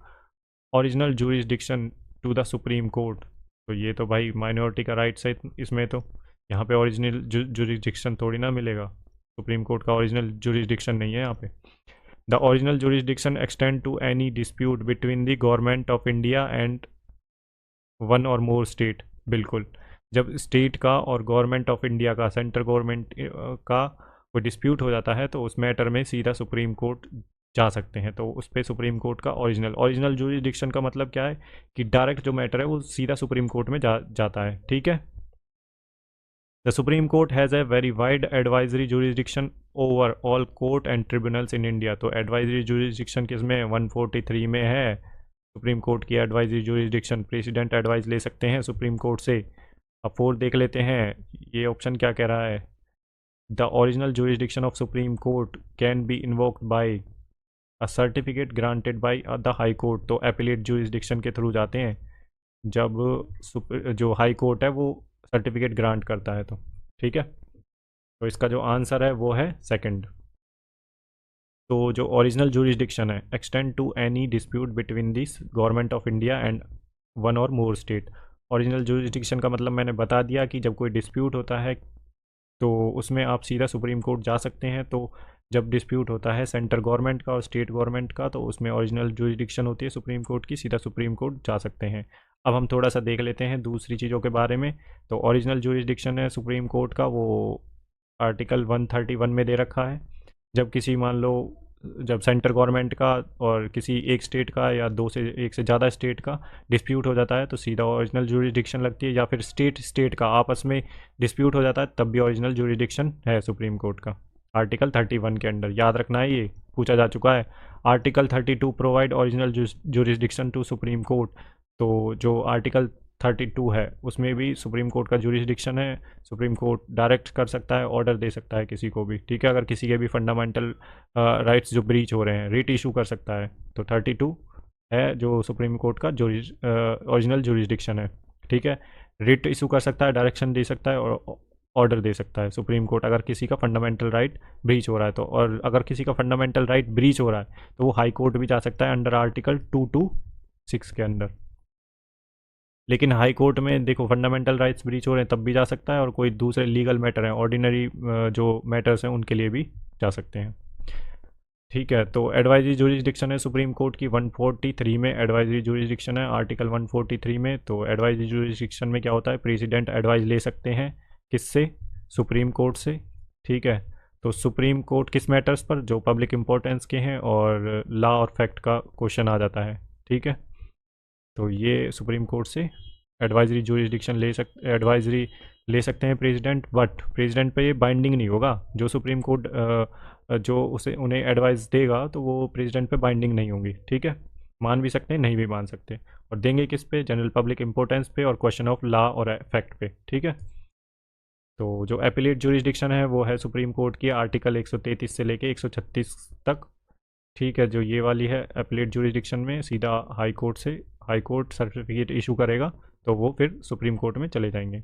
A: original jurisdiction to the supreme court. तो ये तो भाई माइनॉरिटी का राइट्स है इसमें, तो यहाँ पे ओरिजिनल जुरिस्डिक्शन थोड़ी ना मिलेगा, सुप्रीम कोर्ट का ओरिजिनल जुरिस्डिक्शन नहीं है यहाँ पे। The original jurisdiction extend to any dispute between the government of India and one or more state. बिल्कुल, जब स्टेट का और गवर्नमेंट ऑफ इंडिया का, सेंट्रल गवर्नमेंट का कोई डिस्प्यूट हो जाता है तो उस मैटर में सीधा सुप्रीम कोर्ट जा सकते हैं। तो उस पर सुप्रीम कोर्ट का ओरिजिनल जुरिस्डिक्शन का मतलब क्या है कि डायरेक्ट जो मैटर है वो सीधा सुप्रीम कोर्ट में जाता है। ठीक है। The supreme court has a very wide advisory jurisdiction over all court and tribunals in India. तो एडवाइजरी जुरिस्डिक्शन किसमें, 143 में है सुप्रीम कोर्ट की एडवाइजरी जुरिस्डिक्शन। प्रेसिडेंट एडवाइस ले सकते हैं सुप्रीम कोर्ट से। अब 4 देख लेते हैं, ये ऑप्शन क्या कह रहा है, the original jurisdiction of supreme court can be invoked by a certificate granted by the high court. तो एपिलेट जुरिस्डिक्शन के थ्रू जाते हैं जब जो हाई कोर्ट है वो सर्टिफिकेट ग्रांट करता है। तो ठीक है। तो इसका जो आंसर है वो है सेकंड। तो जो ओरिजिनल जुरिस्डिक्शन है, extend to any dispute between this government of India and one or more state. Original jurisdiction का मतलब मैंने बता दिया कि जब कोई डिस्प्यूट होता है तो उसमें आप सीधा सुप्रीम कोर्ट जा सकते हैं। तो जब डिस्प्यूट होता है सेंट्रल गवर्नमेंट का और स्टेट गवर्नमेंट का, तो उसमें ओरिजिनल जुरिस्डिक्शन होती है सुप्रीम कोर्ट की, सीधा सुप्रीम कोर्ट जा सकते हैं। अब हम थोड़ा सा देख लेते हैं दूसरी चीज़ों के बारे में। तो ओरिजिनल जुरिस्डिक्शन है सुप्रीम कोर्ट का, वो आर्टिकल 131 में दे रखा है। जब किसी मान लो जब सेंटर गवर्नमेंट का और किसी एक स्टेट का या एक से ज़्यादा स्टेट का डिस्प्यूट हो जाता है तो सीधा ओरिजिनल जुरिडिक्शन लगती है, या फिर स्टेट का आपस में डिस्प्यूट हो जाता है तब भी ओरिजिनल जुरिडिक्शन है सुप्रीम कोर्ट का। आर्टिकल 31 के अंडर याद रखना है, ये पूछा जा चुका है। Article 32 provide original jurisdiction to supreme court. तो जो आर्टिकल 32 है उसमें भी सुप्रीम कोर्ट का जुरिडिक्शन है। सुप्रीम कोर्ट डायरेक्ट कर सकता है, ऑर्डर दे सकता है किसी को भी, ठीक है। अगर किसी के भी फंडामेंटल राइट्स जो ब्रीच हो रहे हैं, रिट इशू कर सकता है। तो 32 है जो सुप्रीम कोर्ट का ओरिजिनल जुरिडिक्शन है, ठीक है। रिट इशू कर सकता है, डायरेक्शन दे सकता है और ऑर्डर दे सकता है सुप्रीम कोर्ट, अगर किसी का फंडामेंटल राइट ब्रीच हो रहा है तो। और अगर किसी का फंडामेंटल राइट ब्रीच हो रहा है तो वो हाई कोर्ट भी जा सकता है अंडर आर्टिकल 226 के अंदर। लेकिन हाई कोर्ट में देखो फंडामेंटल राइट्स ब्रीच हो रहे हैं तब भी जा सकता है, और कोई दूसरे लीगल मैटर हैं, ऑर्डिनरी जो मैटर्स हैं उनके लिए भी जा सकते हैं, ठीक है। तो एडवाइजरी जुरिस्डिक्शन है सुप्रीम कोर्ट की 143 में, एडवाइजरी जुरिस्डिक्शन है आर्टिकल 143 में। तो एडवाइजरी जुरिस्डिक्शन में क्या होता है, प्रेसिडेंट एडवाइस ले सकते हैं किससे, सुप्रीम कोर्ट से, ठीक है। तो सुप्रीम कोर्ट किस मैटर्स पर, जो पब्लिक इंपॉर्टेंस के हैं और लॉ और फैक्ट का क्वेश्चन आ जाता है, ठीक है। तो ये सुप्रीम कोर्ट से एडवाइजरी जुरिस्डिक्शन एडवाइजरी ले सकते हैं प्रेसिडेंट, बट प्रेसिडेंट पे ये बाइंडिंग नहीं होगा। जो सुप्रीम कोर्ट जो उसे उन्हें एडवाइस देगा तो वो प्रेसिडेंट पे बाइंडिंग नहीं होंगी, ठीक है। मान भी सकते हैं, नहीं भी मान सकते, और देंगे किस पे, जनरल पब्लिक इंपॉर्टेंस पे और क्वेश्चन ऑफ लॉ और फैक्ट पे, ठीक है। तो जो एपिलेट जुरिस्डिक्शन है वो है सुप्रीम कोर्ट की आर्टिकल 133 से लेके 136 तक, ठीक है। जो ये वाली है एपिलेट जुरिस्डिक्शन में सीधा हाई कोर्ट से, हाई कोर्ट सर्टिफिकेट इशू करेगा तो वो फिर सुप्रीम कोर्ट में चले जाएंगे।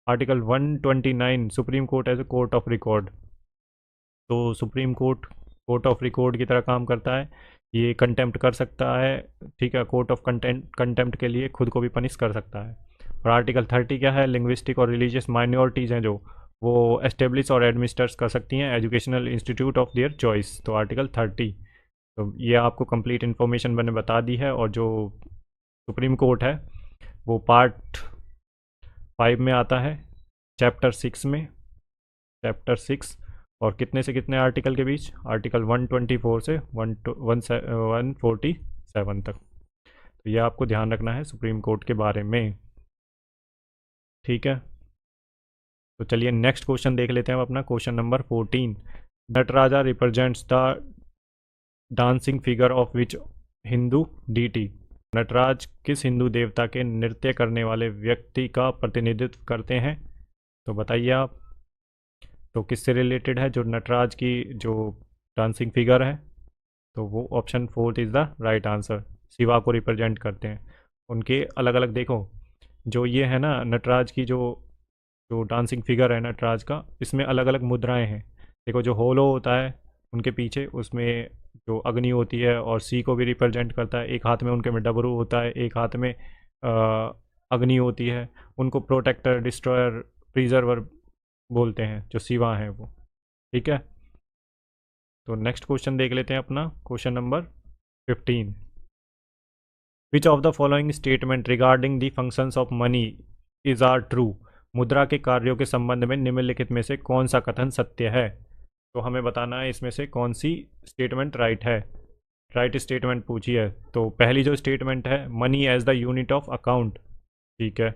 A: Article 129 supreme court as a court of record. तो supreme court court of record की तरह काम करता है, ये कंटेम्प्ट कर सकता है, ठीक है। कोर्ट ऑफ कंटेम्प्ट के लिए खुद को भी पनिश कर सकता है। और आर्टिकल 30 क्या है, लिंग्विस्टिक और रिलीजियस माइनॉरिटीज़ हैं जो वो एस्टेब्लिश और एडमिनिस्टर्स कर सकती हैं educational institute of their choice. तो आर्टिकल 30, तो ये आपको कंप्लीट इन्फॉर्मेशन मैंने बता दी है। और जो सुप्रीम कोर्ट है वो पार्ट 5 में आता है, चैप्टर 6 में, चैप्टर 6, और कितने से कितने आर्टिकल के बीच, आर्टिकल 124 से 147 तक। तो ये आपको ध्यान रखना है सुप्रीम कोर्ट के बारे में, ठीक है। तो चलिए नेक्स्ट क्वेश्चन देख लेते हैं हम अपना, question number 14। Nataraja represents the dancing figure of which Hindu deity. Nataraj किस हिंदू देवता के नृत्य करने वाले व्यक्ति का प्रतिनिधित्व करते हैं, तो बताइए आप। तो किससे रिलेटेड है जो नटराज की जो डांसिंग फिगर है, तो वो option 4 is the right answer, Shiva को रिप्रेजेंट करते हैं। उनके अलग अलग देखो, जो ये है ना नटराज की जो जो डांसिंग फिगर है नटराज का, इसमें अलग अलग मुद्राएं हैं। देखो जो होलो होता है उनके पीछे, उसमें जो अग्नि होती है और सी को भी रिप्रेजेंट करता है, एक हाथ में उनके में डबरू होता है, एक हाथ में अग्नि होती है। उनको प्रोटेक्टर, डिस्ट्रॉयर, प्रिजर्वर बोलते हैं, जो शिवा हैं वो, ठीक है। तो नेक्स्ट क्वेश्चन देख लेते हैं अपना, question number 15। Which of the following statement regarding the functions of money is are true. मुद्रा के कार्यों के संबंध में निम्नलिखित में से कौन सा कथन सत्य है। तो हमें बताना है इसमें से कौन सी स्टेटमेंट राइट है, राइट स्टेटमेंट पूछी है। तो पहली जो स्टेटमेंट है, money as the unit of account, ठीक है,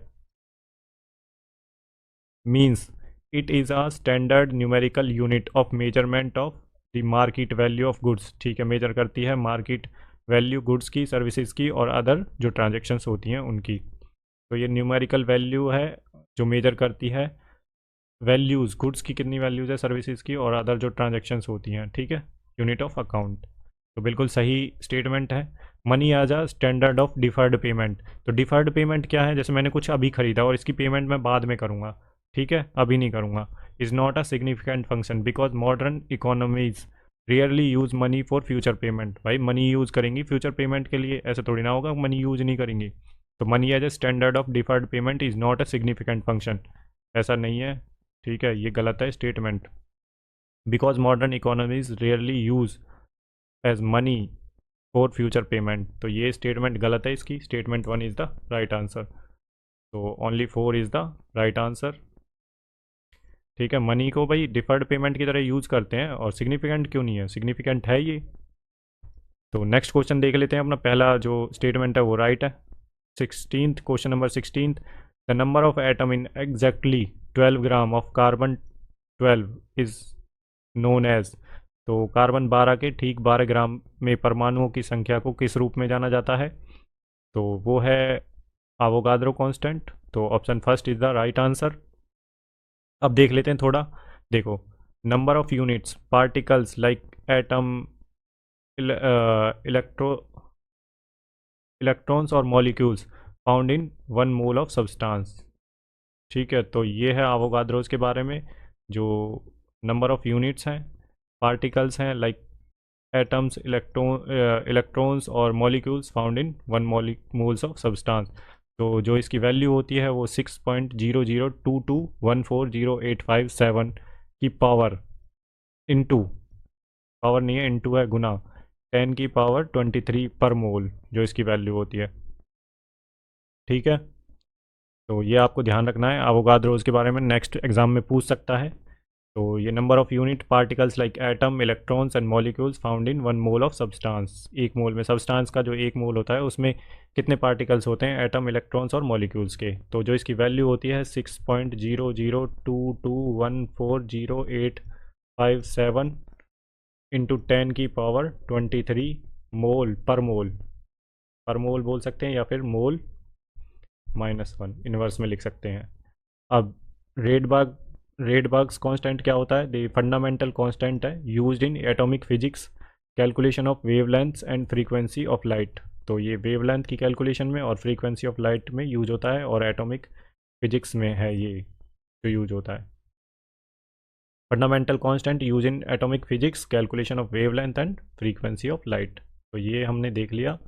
A: means it is a standard numerical unit of measurement of the market value of goods, ठीक है। मेजर करती है मार्केट वैल्यू गुड्स की, सर्विसेज की और अदर जो ट्रांजेक्शन्स होती हैं उनकी। तो ये न्यूमेरिकल वैल्यू है जो मेजर करती है वैल्यूज़, गुड्स की कितनी वैल्यूज़ है, सर्विसेज की और अदर जो ट्रांजेक्शन्स होती हैं, ठीक है, यूनिट ऑफ अकाउंट। तो बिल्कुल सही स्टेटमेंट है। Money as a standard of deferred payment. तो डिफर्ड पेमेंट क्या है, जैसे मैंने कुछ अभी खरीदा और इसकी पेमेंट मैं बाद में करूँगा, ठीक है, अभी नहीं करूँगा। Is not a significant function because modern economies rarely use money for future payment. भाई मनी यूज़ करेंगी फ्यूचर पेमेंट के लिए, ऐसा थोड़ी ना होगा मनी यूज़ नहीं करेंगी। तो money as a standard of deferred payment is not a significant function, ऐसा नहीं है, ठीक है, ये गलत है statement. Because modern economies rarely use as money for future payment. तो ये स्टेटमेंट गलत है, इसकी statement 1 is the right answer. तो only 4 is the right answer. ठीक है, मनी को भाई डिफर्ड पेमेंट की तरह यूज़ करते हैं, और सिग्निफिकेंट क्यों नहीं है, सिग्निफिकेंट है ये। तो नेक्स्ट क्वेश्चन देख लेते हैं, अपना पहला जो स्टेटमेंट है वो राइट है। 16th question number 16th, the number of atom in exactly 12 gram of carbon 12 is known as. तो कार्बन 12 के ठीक 12 ग्राम में परमाणुओं की संख्या को किस रूप में जाना जाता है, तो वो है आवोगाद्रो कांस्टेंट। तो option first is the right answer. अब देख लेते हैं थोड़ा, देखो, number of units particles like atom, electro electrons और molecules found in 1 mole of substance. ठीक है, तो ये है आवोगाद्रोस के बारे में, जो नंबर ऑफ यूनिट्स हैं, पार्टिकल्स हैं लाइक एटम्स, इलेक्ट्रॉन्स और molecules found in 1 moles of substance. तो जो इसकी वैल्यू होती है वो 6.0022140857 की पावर इनटू, पावर नहीं है, इनटू है, गुना 10 की पावर 23 पर मोल जो इसकी वैल्यू होती है। ठीक है, तो ये आपको ध्यान रखना है, अवोगाद्रोस के बारे में नेक्स्ट एग्जाम में पूछ सकता है। तो ये number of unit particles like atom, electrons and molecules found in 1 mole of substance. 1 मोल में, सब्सटेंस का जो 1 मोल होता है उसमें कितने पार्टिकल्स होते हैं, एटम, इलेक्ट्रॉन्स और मॉलिक्यूल्स के। तो जो इसकी वैल्यू होती है 6.0022140857 इंटू 10 की पावर 23 मोल पर मोल, पर मोल बोल सकते हैं या फिर मोल -1 इन्वर्स में लिख सकते हैं। अब रेडबर्ग्स कांस्टेंट क्या होता है, द फंडामेंटल कांस्टेंट है used in atomic physics calculation of wavelengths and frequency of light. तो ये वेवलेंथ की कैलकुलेशन में और फ्रीक्वेंसी ऑफ लाइट में यूज होता है, और एटॉमिक फिजिक्स में है ये जो यूज होता है। Fundamental constant use in atomic physics calculation of wavelength and frequency of light. तो ये हमने देख लिया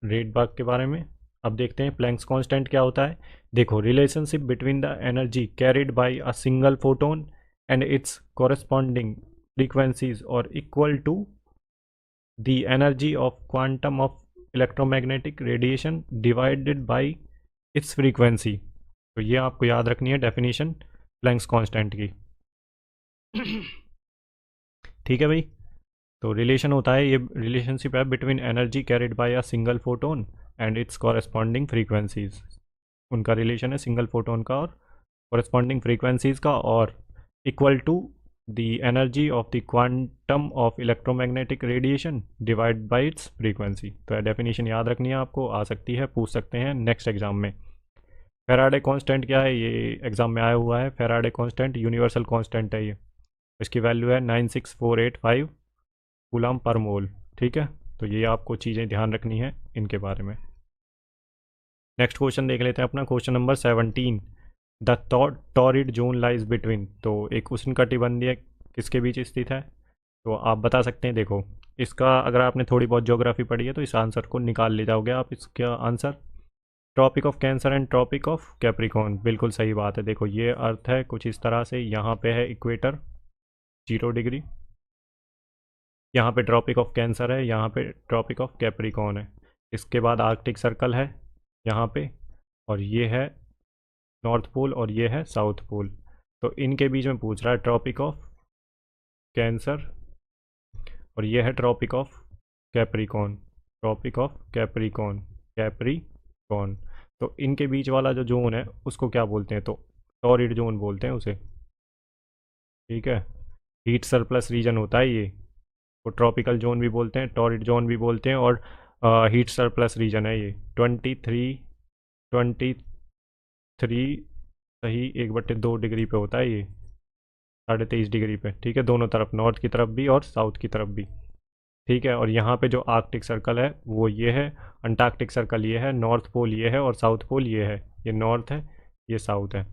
A: रेडबर्ग के बारे में। अब देखते हैं प्लैंक्स कांस्टेंट क्या होता है। देखो, relationship between the energy carried by a single photon and its corresponding frequencies और equal to the energy of quantum of electromagnetic radiation divided by its frequency. तो ये आपको याद रखनी है डेफिनेशन प्लैंक्स कांस्टेंट की। ठीक है भाई, तो रिलेशन होता है, ये रिलेशनशिप है between energy carried by a single photon and its corresponding frequencies. उनका रिलेशन है सिंगल फोटोन का और कॉरेस्पॉन्डिंग फ्रीक्वेंसीज का, और equal to the energy of the quantum of electromagnetic radiation divide by its frequency. तो डेफिनेशन याद रखनी है आपको, आ सकती है, पूछ सकते हैं नेक्स्ट एग्जाम में। फेराडे कांस्टेंट क्या है, ये एग्जाम में आया हुआ है। फेराडे कांस्टेंट यूनिवर्सल कांस्टेंट है ये, इसकी वैल्यू है 96485 कूलम पर मोल। ठीक है, तो ये आपको चीज़ें ध्यान रखनी है इनके बारे में। नेक्स्ट क्वेश्चन देख लेते हैं अपना, question number 17, the torrid zone lies between. तो एक उष्णकटिबंधीय किसके बीच स्थित है, तो आप बता सकते हैं। देखो, इसका अगर आपने थोड़ी बहुत ज्योग्राफी पढ़ी है तो इस आंसर को निकाल ले जाओगे आप। इसका answer Tropic of Cancer and Tropic of Capricorn, बिल्कुल सही बात है। देखो, ये अर्थ है कुछ इस तरह से, यहाँ पे है इक्वेटर 0 डिग्री, यहाँ पे ट्रॉपिक ऑफ कैंसर है, यहाँ पे ट्रॉपिक ऑफ कैप्रिकॉर्न है, इसके बाद आर्कटिक सर्कल है यहाँ पे, और ये है नॉर्थ पोल और ये है साउथ पोल। तो इनके बीच में पूछ रहा है ट्रॉपिक ऑफ कैंसर, और ये है Tropic of Capricorn, Tropic of Capricorn, Capricorn. तो इनके बीच वाला जो जोन है उसको क्या बोलते हैं, तो टॉरिड जोन बोलते हैं उसे। ठीक है, हीट सरप्लस रीजन होता है ये, वो ट्रॉपिकल जोन भी बोलते हैं, टॉरिड जोन भी बोलते हैं, और हीट सरप्लस रीजन है ये। 23 सही 1/2 डिग्री पे होता है ये, 23.5 डिग्री पे। ठीक है, दोनों तरफ, नॉर्थ की तरफ भी और साउथ की तरफ भी। ठीक है, और यहाँ पे जो आर्कटिक सर्कल है वो ये है, अंटार्कटिक सर्कल ये है, नॉर्थ पोल ये है और साउथ पोल ये है। ये नॉर्थ है, ये साउथ है।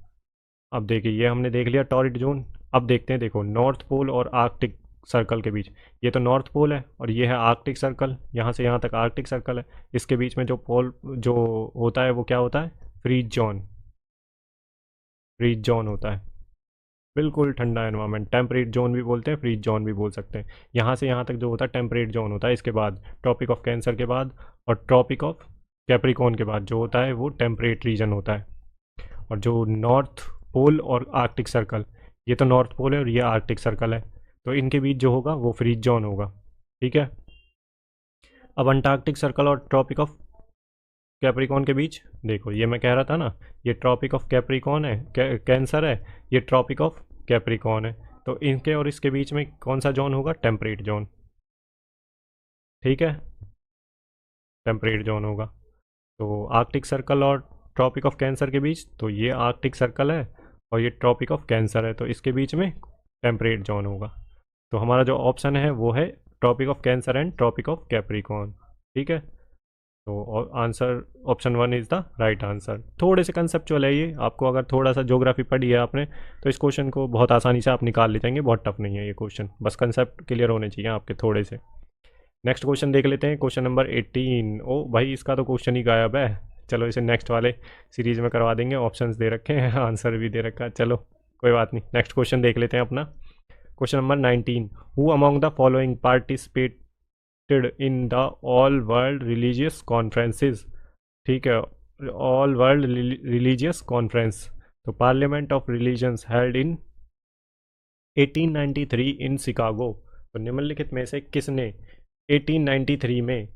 A: अब देखिए, ये हमने देख लिया टॉरिड जोन। अब देखते हैं, देखो, नॉर्थ पोल और आर्कटिक सर्कल के बीच, ये तो नॉर्थ पोल है और ये है आर्कटिक सर्कल, यहाँ से यहाँ तक आर्कटिक सर्कल है। इसके बीच में जो पोल जो होता है वो क्या होता है, फ्रीज जोन, फ्रीज जोन होता है, बिल्कुल ठंडा एनवायरनमेंट। टेम्परेट जोन भी बोलते हैं, फ्रीज जोन भी बोल सकते हैं। यहाँ से यहाँ तक जो होता है टेम्परेट जोन होता है, इसके बाद ट्रॉपिक ऑफ कैंसर के बाद और ट्रॉपिक ऑफ कैप्रिकॉर्न के बाद जो होता है वो टेम्परेट रीजन होता है। और जो नॉर्थ पोल और आर्कटिक सर्कल,
B: ये तो नॉर्थ पोल है और ये आर्कटिक सर्कल है, तो इनके बीच जो होगा वो फ्रीज जोन होगा। ठीक है। अब अंटार्कटिक सर्कल और ट्रॉपिक ऑफ कैप्रिकॉन के बीच देखो, ये मैं कह रहा था ना, ये ट्रॉपिक ऑफ कैप्रिकॉन है, कैंसर है, ये ट्रॉपिक ऑफ कैप्रिकॉन है, तो इनके और इसके बीच में कौन सा जोन होगा? Temperate zone. ठीक है, टेम्परेट जोन होगा। तो आर्कटिक सर्कल और ट्रॉपिक ऑफ कैंसर के बीच, तो ये आर्कटिक सर्कल है और ये ट्रॉपिक ऑफ कैंसर है, तो इसके बीच में टेम्परेट जोन होगा। तो हमारा जो ऑप्शन है वो है Tropic of Cancer and Tropic of Capricorn. ठीक है, तो answer option 1 is the right answer. थोड़े से कंसेप्चुअल है ये, आपको अगर थोड़ा सा ज्योग्राफी पढ़ी है आपने तो इस क्वेश्चन को बहुत आसानी से आप निकाल ले जाएंगे, बहुत टफ नहीं है ये क्वेश्चन, बस कंसेप्ट क्लियर होने चाहिए आपके थोड़े से। नेक्स्ट क्वेश्चन देख लेते हैं, क्वेश्चन नंबर 18। ओ भाई, इसका तो क्वेश्चन ही गायब है। चलो इसे नेक्स्ट वाले सीरीज में करवा देंगे, ऑप्शंस दे रखे हैं आंसर भी दे रखा है, चलो कोई बात नहीं। नेक्स्ट क्वेश्चन देख लेते हैं अपना, question number 19। Who among the following participated in the all world religious conferences? ठीक है, ऑल वर्ल्ड रिलीजियस कॉन्फ्रेंस, तो parliament of religions held in 1893 in Chicago. तो निम्नलिखित में से किसने 1893 में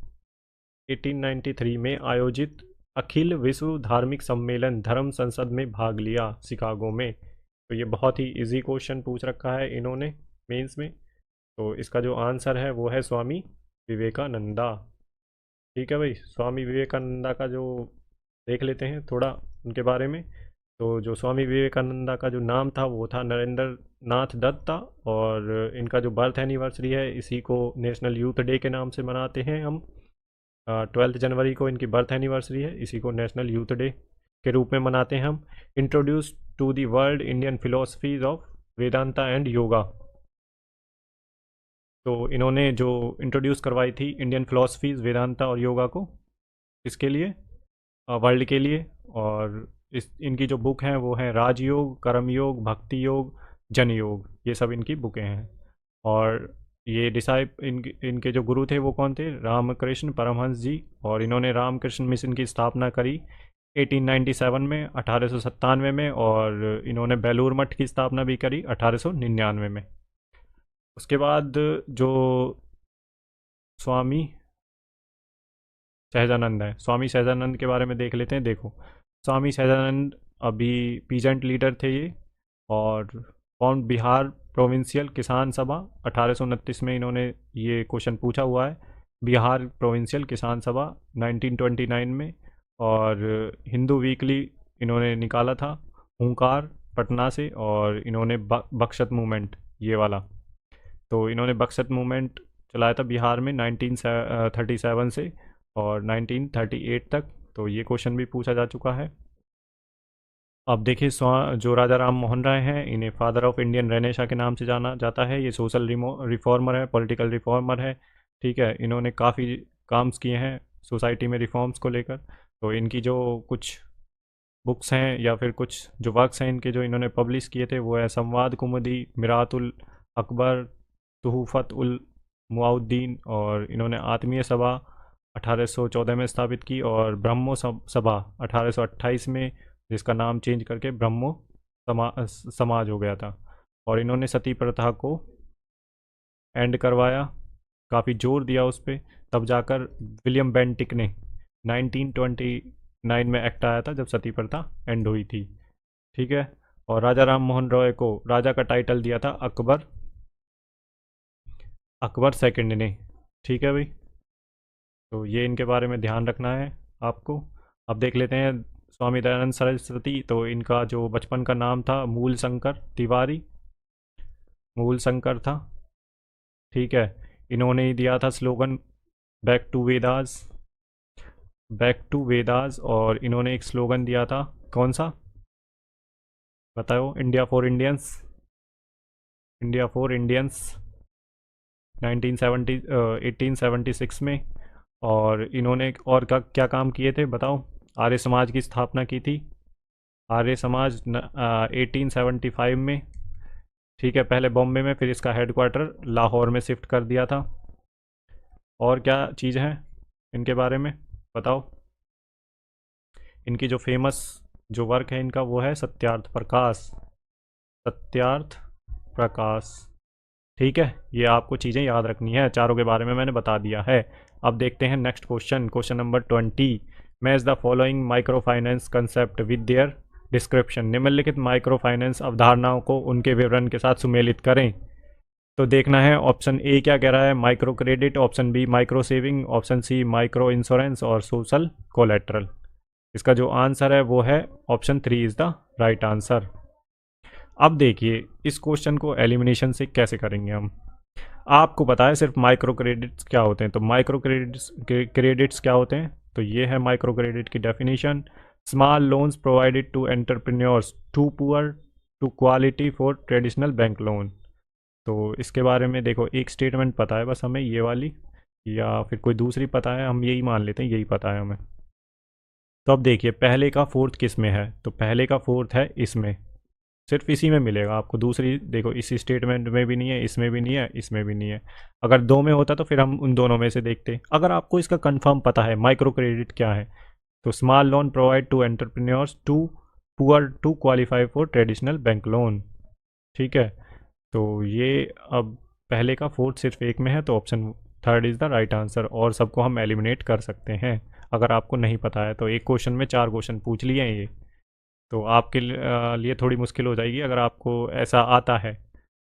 B: 1893 में आयोजित अखिल विश्व धार्मिक सम्मेलन धर्म संसद में भाग लिया शिकागो में? तो ये बहुत ही इजी क्वेश्चन पूछ रखा है इन्होंने मेंस में, तो इसका जो आंसर है वो है स्वामी विवेकानंदा। ठीक है भाई, स्वामी विवेकानंदा का जो देख लेते हैं थोड़ा उनके बारे में। तो जो स्वामी विवेकानंदा का जो नाम था वो था नरेंद्र नाथ दत्त था, और इनका जो बर्थ एनिवर्सरी है इसी को नेशनल यूथ डे के नाम से मनाते हैं हम। 12 जनवरी को इनकी बर्थ एनिवर्सरी है, इसी को नेशनल यूथ डे के रूप में मनाते हैं हम। Introduce to the world Indian philosophies of Vedanta and yoga, तो इन्होंने जो इंट्रोड्यूस करवाई थी इंडियन फिलोसफीज वेदांता और योगा को, इसके लिए वर्ल्ड के लिए। और इस इनकी जो बुक हैं वो हैं राजयोग, कर्मयोग, भक्ति योग, जन योग, ये सब इनकी बुकें हैं। और ये इनके जो गुरु थे वो कौन थे? रामकृष्ण परमहंस जी, और इन्होंने रामकृष्ण मिशन की स्थापना करी 1897 में, 1897 में, और इन्होंने बेलूर मठ की स्थापना भी करी 1899 में। उसके बाद जो स्वामी सहजानंद है, स्वामी सहजानंद के बारे में देख लेते हैं। देखो, स्वामी सहजानंद अभी पीजेंट लीडर थे ये, और फॉर्म बिहार प्रोविंशियल किसान सभा 1829 में इन्होंने, ये क्वेश्चन पूछा हुआ है, बिहार प्रोविंशियल किसान सभा 1929 में। और हिंदू वीकली इन्होंने निकाला था, हुंकार पटना से, और इन्होंने बक्सत मूवमेंट ये वाला, तो इन्होंने बक्सत मूवमेंट चलाया था बिहार में 1937 से और 1938 तक, तो ये क्वेश्चन भी पूछा जा चुका है। अब देखिए, जो राजा राम मोहन राय हैं इन्हें फादर ऑफ इंडियन रेनेसा के नाम से जाना जाता है। ये सोशल रिफॉर्मर है, पॉलिटिकल रिफॉर्मर है। ठीक है, इन्होंने काफ़ी काम्स किए हैं सोसाइटी में रिफॉर्म्स को लेकर। तो इनकी जो कुछ बुक्स हैं या फिर कुछ जो वर्क्स हैं इनके जो इन्होंने पब्लिश किए थे वो है संवाद कुमुदी, मिरातुल अकबर, तुहफत उल मुआउद्दीन, और इन्होंने आत्मीय सभा 1814 में स्थापित की, और ब्रह्मो सभा 1828 में, जिसका नाम चेंज करके ब्रह्मो समाज हो गया था। और इन्होंने सती प्रथा को एंड करवाया, काफ़ी जोर दिया उस पर, तब जाकर विलियम बेंटिक ने 1929 में एक्ट आया था जब सती प्रथा एंड हुई थी। ठीक है, और राजा राम मोहन रॉय को राजा का टाइटल दिया था अकबर, अकबर सेकंड ने। ठीक है भाई, तो ये इनके बारे में ध्यान रखना है आपको। अब देख लेते हैं स्वामी दयानंद सरस्वती, तो इनका जो बचपन का नाम था मूल शंकर तिवारी, मूल शंकर था। ठीक है, इन्होंने ही दिया था slogan back to Vedas, back to Vedas, और इन्होंने एक स्लोगन दिया था, कौन सा बताओ? India for Indians, India for Indians 1970 1876 में। और इन्होंने और क्या काम किए थे बताओ? आर्य समाज की स्थापना की थी, आर्य समाज 1875 में। ठीक है, पहले बॉम्बे में, फिर इसका हेडक्वार्टर लाहौर में शिफ्ट कर दिया था। और क्या चीज़ है इनके बारे में बताओ? इनकी जो फेमस जो वर्क है इनका वो है सत्यार्थ प्रकाश, सत्यार्थ प्रकाश। ठीक है, ये आपको चीज़ें याद रखनी है, चारों के बारे में मैंने बता दिया है। अब देखते हैं next question, question number 20। Match the following micro finance concept with their description. निम्नलिखित माइक्रो फाइनेंस अवधारणाओं को उनके विवरण के साथ सुमेलित करें। तो देखना है ऑप्शन ए क्या कह रहा है, micro credit, option B micro saving, option C micro insurance और सोशल कोलेट्रल। इसका जो आंसर है वो है option 3 is the right answer. अब देखिए इस क्वेश्चन को एलिमिनेशन से कैसे करेंगे हम। आपको पता है सिर्फ माइक्रो क्रेडिट्स क्या होते हैं, तो माइक्रो क्रेडिट्स क्या होते हैं, तो ये है माइक्रो क्रेडिट की definition. Small loans provided to entrepreneurs too poor to quality for traditional bank loan. तो इसके बारे में देखो एक स्टेटमेंट पता है बस हमें, ये वाली, या फिर कोई दूसरी पता है, हम यही मान लेते हैं यही पता है हमें। तो अब देखिए पहले का फोर्थ किस में है, तो पहले का फोर्थ है इसमें, सिर्फ इसी में मिलेगा आपको। दूसरी देखो इसी स्टेटमेंट में भी नहीं है, इसमें भी नहीं है, इसमें भी नहीं है। अगर दो में होता तो फिर हम उन दोनों में से देखते। अगर आपको इसका कंफर्म पता है माइक्रो क्रेडिट क्या है, तो small loan provide to entrepreneurs too poor to qualify for traditional bank loan. ठीक है, तो ये अब पहले का फोर्थ सिर्फ एक में है, तो option third is the right answer, और सबको हम एलिमिनेट कर सकते हैं अगर आपको नहीं पता है। तो एक क्वेश्चन में 4 क्वेश्चन पूछ लिए हैं ये, तो आपके लिए थोड़ी मुश्किल हो जाएगी अगर आपको ऐसा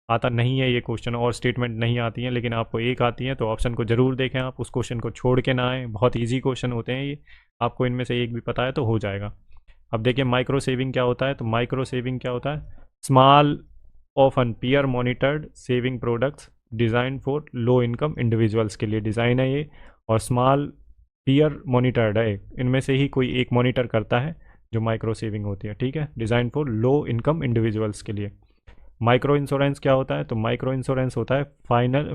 B: आता नहीं है ये क्वेश्चन और स्टेटमेंट नहीं आती हैं, लेकिन आपको एक आती है, तो ऑप्शन को ज़रूर देखें, आप उस क्वेश्चन को छोड़ के ना आए। बहुत इजी क्वेश्चन होते हैं ये, आपको इनमें से एक भी पता है तो हो जाएगा। अब देखिए माइक्रो सेविंग क्या होता है, तो माइक्रो सेविंग क्या होता है, small often peer monitored saving products design for low income individuals के लिए डिज़ाइन है ये, और स्मॉल पीयर मॉनिटर्ड है, इनमें से ही कोई एक मॉनिटर करता है जो माइक्रो सेविंग होती है। ठीक है, design for low income individuals के लिए। माइक्रो इंश्योरेंस क्या होता है, तो माइक्रो इंश्योरेंस होता है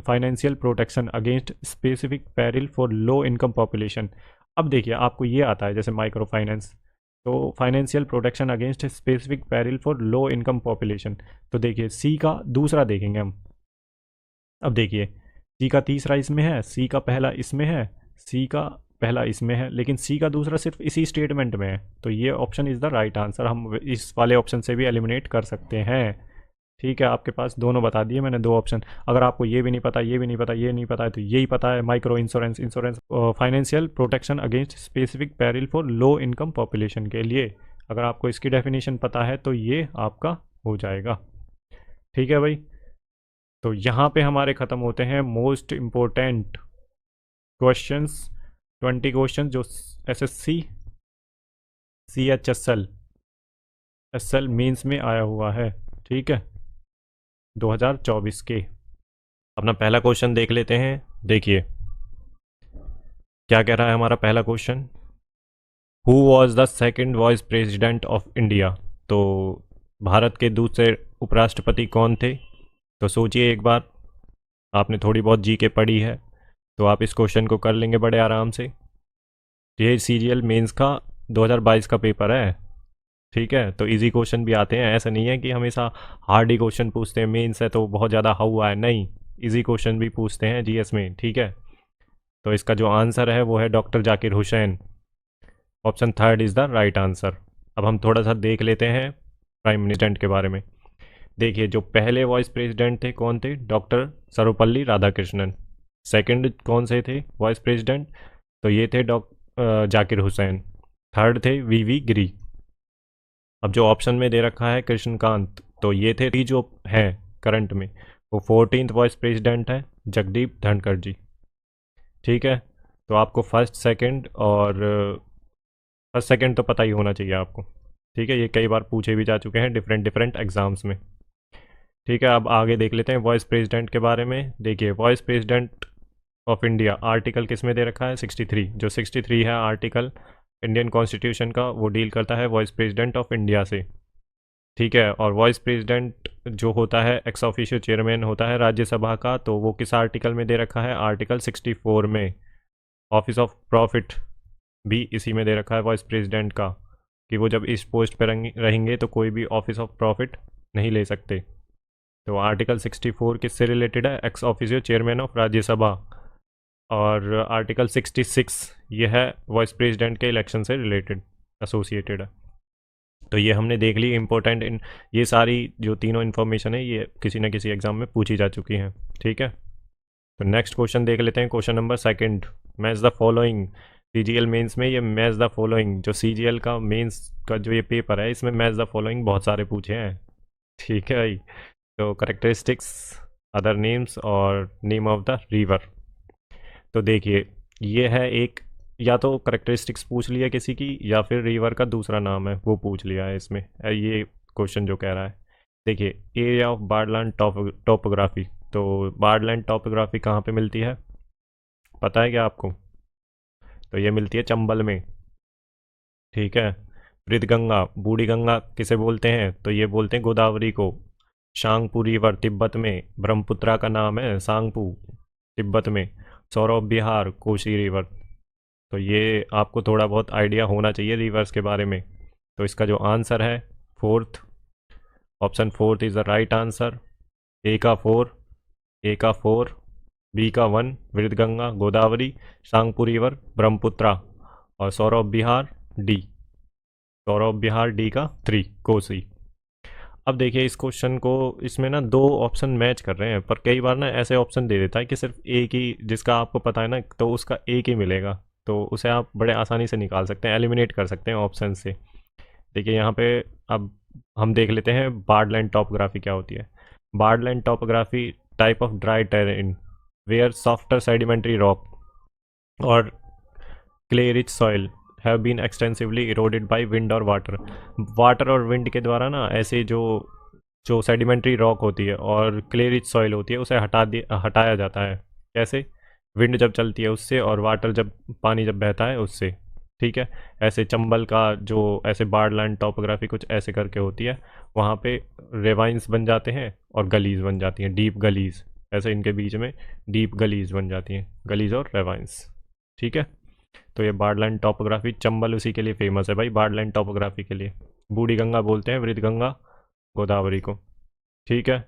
B: financial protection against specific peril for low income population. अब देखिए आपको ये आता है जैसे माइक्रो फाइनेंस, तो financial protection against specific peril for low income population. तो देखिए सी का दूसरा देखेंगे हम। अब देखिए सी का तीसरा इसमें है, सी का पहला इसमें है, सी का पहला इसमें है, लेकिन सी का दूसरा सिर्फ इसी स्टेटमेंट में है, तो ये option is the right answer. हम इस वाले ऑप्शन से भी एलिमिनेट कर सकते हैं। ठीक है, आपके पास दोनों बता दिए मैंने, 2 ऑप्शन। अगर आपको ये भी नहीं पता, ये भी नहीं पता, ये नहीं पता है, तो यही पता है micro insurance, financial protection against specific peril for low income population के लिए। अगर आपको इसकी डेफिनेशन पता है तो ये आपका हो जाएगा। ठीक है भाई, तो यहाँ पे हमारे ख़त्म होते हैं मोस्ट इम्पोर्टेंट क्वेश्चंस, 20 क्वेश्चन जो एसएससी सीएचएसएल एसएल मीन्स में आया हुआ है। ठीक है, 2024 के। अपना पहला क्वेश्चन देख लेते हैं। देखिए क्या कह रहा है हमारा पहला question, who was the second vice president of India. तो भारत के दूसरे उपराष्ट्रपति कौन थे, तो सोचिए एक बार, आपने थोड़ी बहुत जीके पढ़ी है तो आप इस क्वेश्चन को कर लेंगे बड़े आराम से। ये सीरियल मेंस का 2022 का पेपर है। ठीक है, तो इजी क्वेश्चन भी आते हैं, ऐसा नहीं है कि हमेशा हार्ड ही क्वेश्चन पूछते हैं, मेंस है तो बहुत ज़्यादा हुआ है, नहीं, इजी क्वेश्चन भी पूछते हैं जीएस में। ठीक है, तो इसका जो आंसर है वो है doctor Zakir Hussain, option third is the right answer. अब हम थोड़ा सा देख लेते हैं प्राइम मिनिस्टर के बारे में। देखिए जो पहले वाइस प्रेसिडेंट थे कौन थे, डॉक्टर सर्वपल्ली राधाकृष्णन। सेकंड कौन से थे वाइस प्रेसिडेंट, तो ये थे जाकिर हुसैन। थर्ड थे वीवी गिरी। अब जो ऑप्शन में दे रखा है कृष्णकांत, तो ये थे जो हैं करंट में, वो 14th वाइस प्रेसिडेंट है जगदीप धनखड़ जी। ठीक है, तो आपको फर्स्ट सेकंड तो पता ही होना चाहिए आपको। ठीक है, ये कई बार पूछे भी जा चुके हैं डिफरेंट एग्ज़ाम्स में। ठीक है, अब आगे देख लेते हैं वाइस प्रेसिडेंट के बारे में। देखिए vice president of India article किस में दे रखा है, 63। जो 63 है आर्टिकल इंडियन कॉन्स्टिट्यूशन का, वो डील करता है वाइस प्रेसिडेंट ऑफ इंडिया से। ठीक है, और वाइस प्रेसिडेंट जो होता है एक्स ऑफिशियो चेयरमैन होता है राज्यसभा का, तो वो किस आर्टिकल में दे रखा है, आर्टिकल 64 में। ऑफिस ऑफ प्रॉफिट भी इसी में दे रखा है वाइस प्रेसिडेंट का, कि वो जब इस पोस्ट पर रहेंगे तो कोई भी ऑफिस ऑफ प्रॉफिट नहीं ले सकते। तो आर्टिकल 64 किससे रिलेटेड है, ex officio chairman of Rajya Sabha. और आर्टिकल 66 ये है वाइस प्रेसिडेंट के इलेक्शन से रिलेटेड एसोसिएटेड है। तो ये हमने देख ली इम्पोर्टेंट ये सारी जो तीनों इन्फॉर्मेशन है ये किसी न किसी एग्जाम में पूछी जा चुकी हैं। ठीक है, तो नेक्स्ट क्वेश्चन देख लेते हैं। Question number second, match the following. CGL mains में ये मैच द फॉलोइंग, जो सीजीएल का मेंस का जो ये पेपर है इसमें मैच द फॉलोइंग बहुत सारे पूछे हैं। ठीक है भाई, तो करेक्टरिस्टिक्स, अदर नेम्स और नेम ऑफ द रिवर। तो देखिए ये है एक, या तो करेक्टरिस्टिक्स पूछ लिया किसी की या फिर रिवर का दूसरा नाम है वो पूछ लिया है इसमें। ये क्वेश्चन जो कह रहा है, देखिए एरिया ऑफ बार्डलैंड टॉपोग्राफी। तो बार्डलैंड टॉपोग्राफी कहाँ पे मिलती है, पता है क्या आपको? तो ये मिलती है चंबल में। ठीक है, वृद्धगंगा, बूढ़ी गंगा किसे बोलते हैं? तो ये बोलते हैं गोदावरी को। शांगपू रिवर तिब्बत में, ब्रह्मपुत्रा का नाम है सांगपू तिब्बत में। सौरभ विहार कोशी रिवर। तो ये आपको थोड़ा बहुत आइडिया होना चाहिए रिवर्स के बारे में। तो इसका जो आंसर है fourth, option fourth is the right answer. A का 4, ए का 4, बी का 1 वृद्धगंगा गोदावरी, सांगपू रिवर ब्रह्मपुत्रा, और सौरभ विहार डी, सौरभ विहार डी का 3 कोसी। अब देखिए इस क्वेश्चन को, इसमें ना दो ऑप्शन मैच कर रहे हैं, पर कई बार ना ऐसे ऑप्शन दे देता है कि सिर्फ एक ही, जिसका आपको पता है ना तो उसका एक ही मिलेगा, तो उसे आप बड़े आसानी से निकाल सकते हैं, एलिमिनेट कर सकते हैं ऑप्शन से। देखिए यहाँ पे अब हम देख लेते हैं बार्डलैंड टॉपोग्राफी क्या होती है। Badland topography type of dry terrain where softer sedimentary rock और clay rich soil have been extensively eroded by wind और वाटर। वाटर और विंड के द्वारा ना ऐसे जो जो सेडिमेंट्री रॉक होती है और क्ले रिच सॉइल होती है उसे हटाया जाता है। कैसे? विंड जब चलती है उससे, और वाटर जब पानी जब बहता है उससे। ठीक है, ऐसे चंबल का जो ऐसे बार्डलैंड टॉपोग्राफी कुछ ऐसे करके होती है, वहाँ पे रेवाइंस बन जाते हैं और गलीज बन जाती हैं, डीप गलीज, ऐसे इनके बीच में डीप गलीज बन जाती हैं, गलीज और रेवाइंस। ठीक है, तो ये बार्डलैंड टॉपोग्राफी, चंबल उसी के लिए फेमस है भाई, बार्डलैंड टॉपोग्राफी के लिए। बूढ़ी गंगा बोलते हैं वृद्धगंगा गोदावरी को। ठीक है,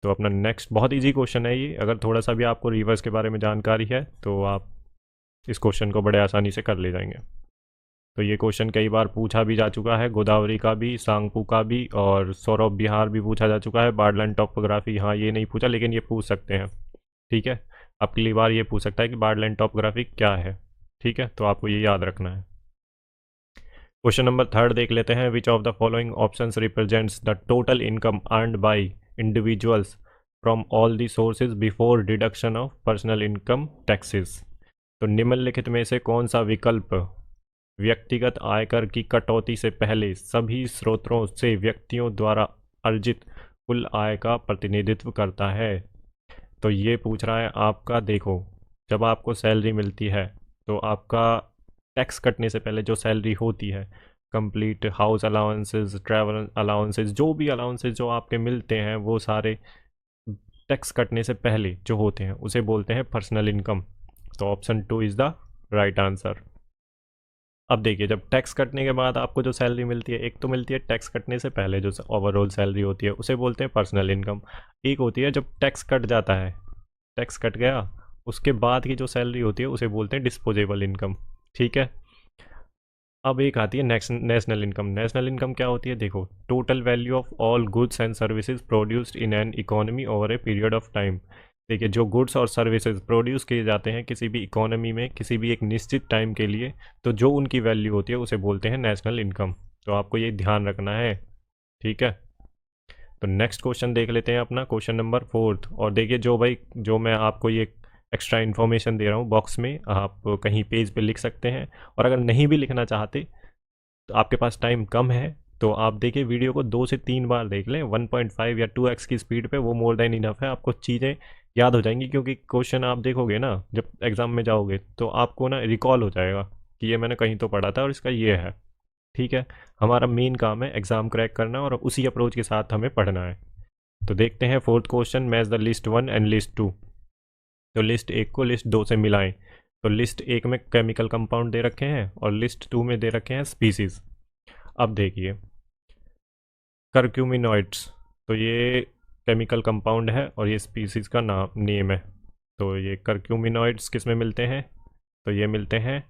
B: तो अपना नेक्स्ट बहुत इजी क्वेश्चन है ये, अगर थोड़ा सा भी आपको रिवर्स के बारे में जानकारी है तो आप इस क्वेश्चन को बड़े आसानी से कर ले जाएंगे। तो ये क्वेश्चन कई बार पूछा भी जा चुका है, गोदावरी का भी, सांगपू का भी, और सौरभ विहार भी पूछा जा चुका है। बार्डलैंड टॉपोग्राफी हाँ ये नहीं पूछा, लेकिन ये पूछ सकते हैं। ठीक है, अगली बार ये पूछ सकता है कि बार्डलैंड टॉपोग्राफी क्या है। ठीक है, तो आपको ये याद रखना है। क्वेश्चन नंबर थर्ड देख लेते हैं। Which of the following options represents the total income earned bye individuals from all the sources before deduction of personal income taxes. तो निम्नलिखित में से कौन सा विकल्प व्यक्तिगत आयकर की कटौती से पहले सभी स्रोतों से व्यक्तियों द्वारा अर्जित कुल आय का प्रतिनिधित्व करता है? तो ये पूछ रहा है आपका, देखो जब आपको सैलरी मिलती है तो आपका टैक्स कटने से पहले जो सैलरी होती है, complete house allowances, travel allowances, जो भी अलाउंसेस जो आपके मिलते हैं वो सारे टैक्स कटने से पहले जो होते हैं उसे बोलते हैं पर्सनल इनकम। तो option 2 is the right answer. अब देखिए जब टैक्स कटने के बाद आपको जो सैलरी मिलती है, एक तो मिलती है टैक्स कटने से पहले जो ओवरऑल सैलरी होती है उसे बोलते हैं पर्सनल इनकम। एक होती है जब टैक्स कट जाता है, टैक्स कट गया उसके बाद की जो सैलरी होती है उसे बोलते हैं डिस्पोजेबल इनकम। ठीक है, अब एक आती है नेशनल इनकम। नेशनल इनकम क्या होती है? देखो, total value of all goods and services produced in an economy over a period of time. देखिए जो गुड्स और सर्विसेज प्रोड्यूस किए जाते हैं किसी भी इकोनॉमी में किसी भी एक निश्चित टाइम के लिए, तो जो उनकी वैल्यू होती है उसे बोलते हैं नेशनल इनकम। तो आपको ये ध्यान रखना है। ठीक है, तो नेक्स्ट क्वेश्चन देख लेते हैं अपना, क्वेश्चन नंबर फोर्थ। और देखिए जो भाई जो मैं आपको ये एक्स्ट्रा इन्फॉर्मेशन दे रहा हूँ बॉक्स में, आप कहीं पेज पे लिख सकते हैं, और अगर नहीं भी लिखना चाहते तो आपके पास टाइम कम है तो आप देखिए वीडियो को 2 से 3 बार देख लें 1.5 या 2x की स्पीड पे, वो मोर देन इनफ है, आपको चीज़ें याद हो जाएंगी। क्योंकि क्वेश्चन आप देखोगे ना जब एग्ज़ाम में जाओगे तो आपको ना रिकॉल हो जाएगा कि ये मैंने कहीं तो पढ़ा था और इसका ये है। ठीक है, हमारा मेन काम है एग्ज़ाम क्रैक करना और उसी अप्रोच के साथ हमें पढ़ना है। तो देखते हैं fourth question, match the list 1 and list 2। तो लिस्ट 1 को लिस्ट 2 से मिलाएं। तो लिस्ट 1 में केमिकल कंपाउंड दे रखे हैं और लिस्ट 2 में दे रखे हैं स्पीसीज़। अब देखिए कर्क्यूमिनॉइड्स, तो ये केमिकल कंपाउंड है और ये स्पीसीज़ का नेम है। तो ये कर्क्यूमिनॉइड्स किस में मिलते हैं? तो ये मिलते हैं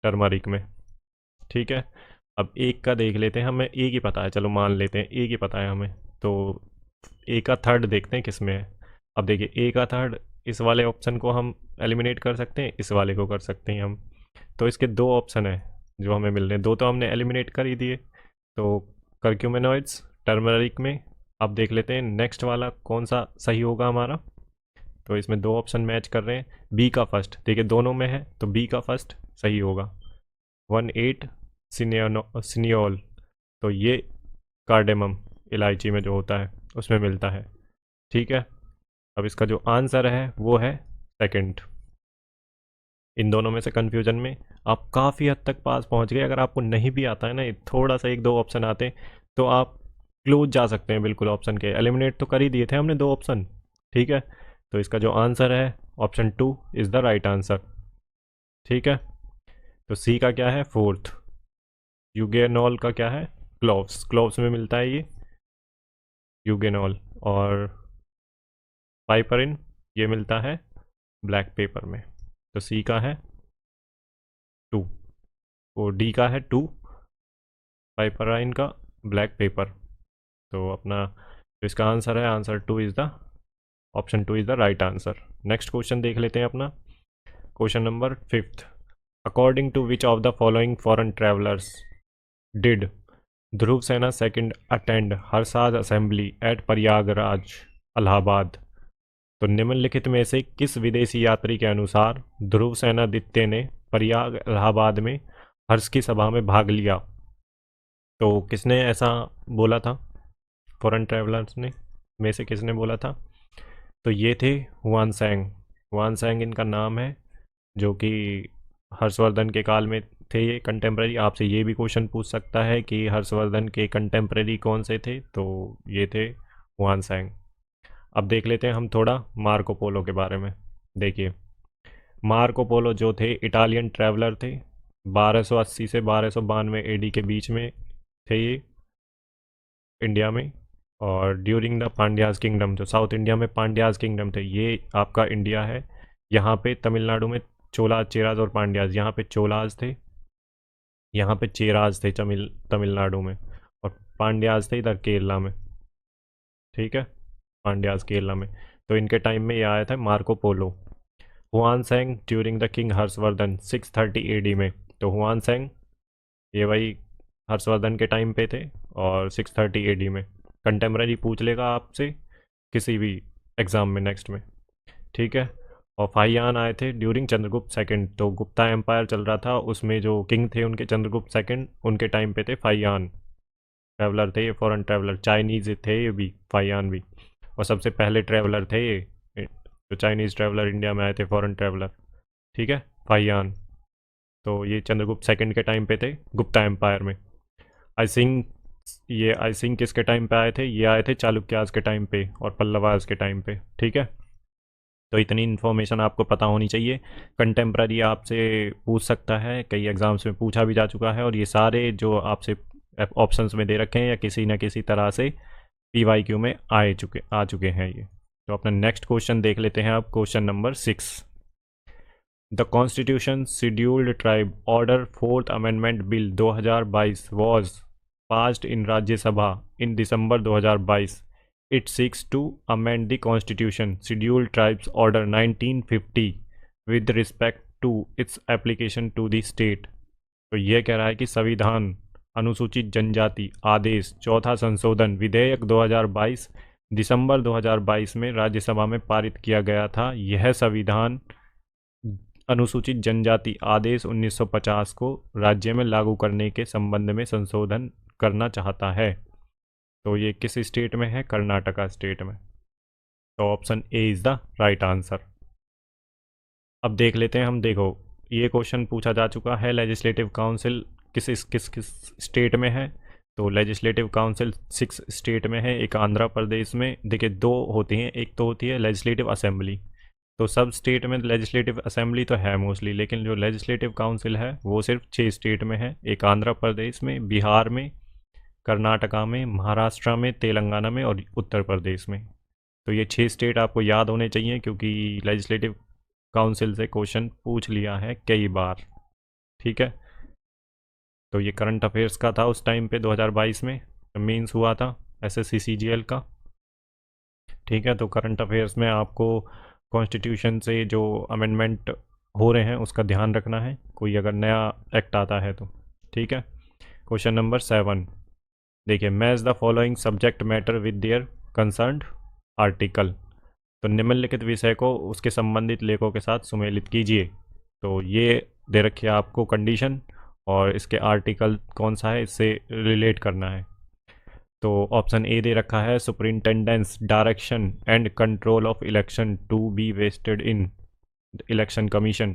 B: टर्मरिक में। ठीक है, अब एक का देख लेते हैं, हमें एक ही पता है, चलो मान लेते हैं एक ही पता है हमें, तो ए का थर्ड देखते हैं किस में है। अब देखिए ए का थर्ड, इस वाले ऑप्शन को हम एलिमिनेट कर सकते हैं, इस वाले को कर सकते हैं हम। तो इसके दो ऑप्शन है जो हमें मिल रहे हैं, दो तो हमने एलिमिनेट कर ही दिए। तो करक्यूमेनॉइड्स टर्मरिक में अब देख लेते हैं नेक्स्ट वाला कौन सा सही होगा हमारा। तो इसमें दो ऑप्शन मैच कर रहे हैं, बी का फर्स्ट, देखिए दोनों में है तो बी का फर्स्ट सही होगा। 1,8 सिनियोल, तो ये कार्डेमम इलायची में जो होता है उसमें मिलता है। ठीक है, अब इसका जो आंसर है वो है सेकंड। इन दोनों में से कन्फ्यूजन में आप काफ़ी हद तक पास पहुंच गए। अगर आपको नहीं भी आता है ना, थोड़ा सा एक दो ऑप्शन आते तो आप क्लोज जा सकते हैं बिल्कुल ऑप्शन के। एलिमिनेट तो कर ही दिए थे हमने दो ऑप्शन। ठीक है, तो इसका जो आंसर है option 2 is the right answer. ठीक है, तो सी का क्या है फोर्थ, यूगेनॉल का क्या है क्लोव्स, क्लोव्स में मिलता है ये यूगेनॉल। और पाइपरिन ये मिलता है ब्लैक पेपर में। तो सी का है 2 और डी का है 2 पाइपराइन का ब्लैक पेपर। तो अपना जो इसका आंसर है answer 2 is the option 2 is the right answer. Next question देख लेते हैं अपना, question number 5th। According to which of the following foreign travellers did Dhruva Sena second attend हरसाद असेंबली एट प्रयागराज इलाहाबाद। तो निम्नलिखित में से किस विदेशी यात्री के अनुसार ध्रुव सेनादित्य ने प्रयाग इलाहाबाद में हर्ष की सभा में भाग लिया। तो किसने ऐसा बोला था, फॉरेन ट्रैवलर्स ने में से किसने बोला था? तो ये थे हुआनसैंग, हुआनसैंग इनका नाम है, जो कि हर्षवर्धन के काल में थे ये कंटेम्प्रेरी। आपसे ये भी क्वेश्चन पूछ सकता है कि हर्षवर्धन के कंटेम्प्रेरी कौन से थे, तो ये थे हुआनसैंग। अब देख लेते हैं हम थोड़ा मार्को पोलो के बारे में। देखिए मार्को पोलो जो थे इटालियन ट्रैवलर थे, 1280 से 1292 एडी के बीच में थे ये इंडिया में। और ड्यूरिंग द पांड्याज किंगडम, जो साउथ इंडिया में पांड्याज किंगडम थे, ये आपका इंडिया है। यहाँ पे तमिलनाडु में चोला चेराज और पांड्याज, यहाँ पे चोलाज थे, यहाँ पे चेराज थे तमिलनाडु में, और पांड्याज थे इधर केरला में। ठीक है, पांड्याज केरला में। तो इनके टाइम में ये आया था Marco Polo. Hiuen Tsang during the king Harshavardhan 630 AD में। तो हुआन सेंग ये वही हर्षवर्धन के टाइम पे थे और 630 एडी में। कंटेम्प्रेरी पूछ लेगा आपसे किसी भी एग्ज़ाम में नेक्स्ट में। ठीक है, और फाहियान आए थे ड्यूरिंग चंद्रगुप्त सेकंड। तो गुप्ता एम्पायर चल रहा था, उसमें जो किंग थे उनके चंद्रगुप्त सेकंड, उनके टाइम पे थे फाहियान। ट्रैवलर थे ये, फॉरेन ट्रैवलर, चाइनीज़ थे ये भी, फाहियान भी। और सबसे पहले ट्रैवलर थे ये, जो चाइनीज़ ट्रैवलर इंडिया में आए थे, फॉरेन ट्रैवलर। ठीक है, फाहियान। तो ये चंद्रगुप्त सेकंड के टाइम पे थे गुप्ता एम्पायर में। आई थिंक किसके टाइम पे आए थे, ये आए थे चालुक्याज के टाइम पे और पल्लवाज के टाइम पे। ठीक है, तो इतनी इन्फॉर्मेशन आपको पता होनी चाहिए। कंटेम्प्रेरी आपसे पूछ सकता है, कई एग्ज़ाम्स में पूछा भी जा चुका है, और ये सारे जो आपसे ऑप्शंस में दे रखे हैं या किसी न किसी तरह से PYQ में आ चुके हैं ये। तो अपना नेक्स्ट क्वेश्चन देख लेते हैं आप, question number 6। The constitution scheduled tribe order 4th amendment bill 2022 was passed in Rajya Sabha in December 2022। It seeks to amend the constitution scheduled tribes order 1950 with respect to its application to the state. तो ये कह रहा है कि संविधान अनुसूचित जनजाति आदेश चौथा संशोधन विधेयक 2022 दिसंबर 2022 में राज्यसभा में पारित किया गया था। यह संविधान अनुसूचित जनजाति आदेश 1950 को राज्य में लागू करने के संबंध में संशोधन करना चाहता है। तो ये किस स्टेट में है, कर्नाटका स्टेट में। तो option A is the right answer. अब देख लेते हैं हम, देखो ये क्वेश्चन पूछा जा चुका है, लेजिस्लेटिव काउंसिल किस किस स्टेट में है। तो लेजिस्लेटिव काउंसिल 6 स्टेट में है। एक आंध्र प्रदेश में, देखिए दो होती हैं, एक तो होती है लेजिस्लेटिव असेंबली, तो सब स्टेट में लेजिस्लेटिव असेंबली तो है मोस्टली, लेकिन जो लेजिस्लेटिव काउंसिल है वो सिर्फ 6 स्टेट में है। एक आंध्र प्रदेश में, बिहार में, कर्नाटका में, महाराष्ट्र में, तेलंगाना में और उत्तर प्रदेश में। तो ये 6 स्टेट आपको याद होने चाहिए, क्योंकि लेजिस्लेटिव काउंसिल से क्वेश्चन पूछ लिया है कई बार। ठीक है, तो ये करंट अफेयर्स का था उस टाइम पे 2022 में मीन्स हुआ था एसएससी सीजीएल का। ठीक है, तो करंट अफेयर्स में आपको कॉन्स्टिट्यूशन से जो अमेंडमेंट हो रहे हैं उसका ध्यान रखना है, कोई अगर नया एक्ट आता है तो। ठीक है, क्वेश्चन नंबर 7 देखिए, match the following subject matter with their concerned article. तो निम्नलिखित विषय को उसके संबंधित लेखों के साथ सुमेलित कीजिए। तो ये दे रखी है आपको कंडीशन, और इसके आर्टिकल कौन सा है इससे रिलेट करना है। तो ऑप्शन ए दे रखा है, superintendence direction and control of election to be vested in election commission.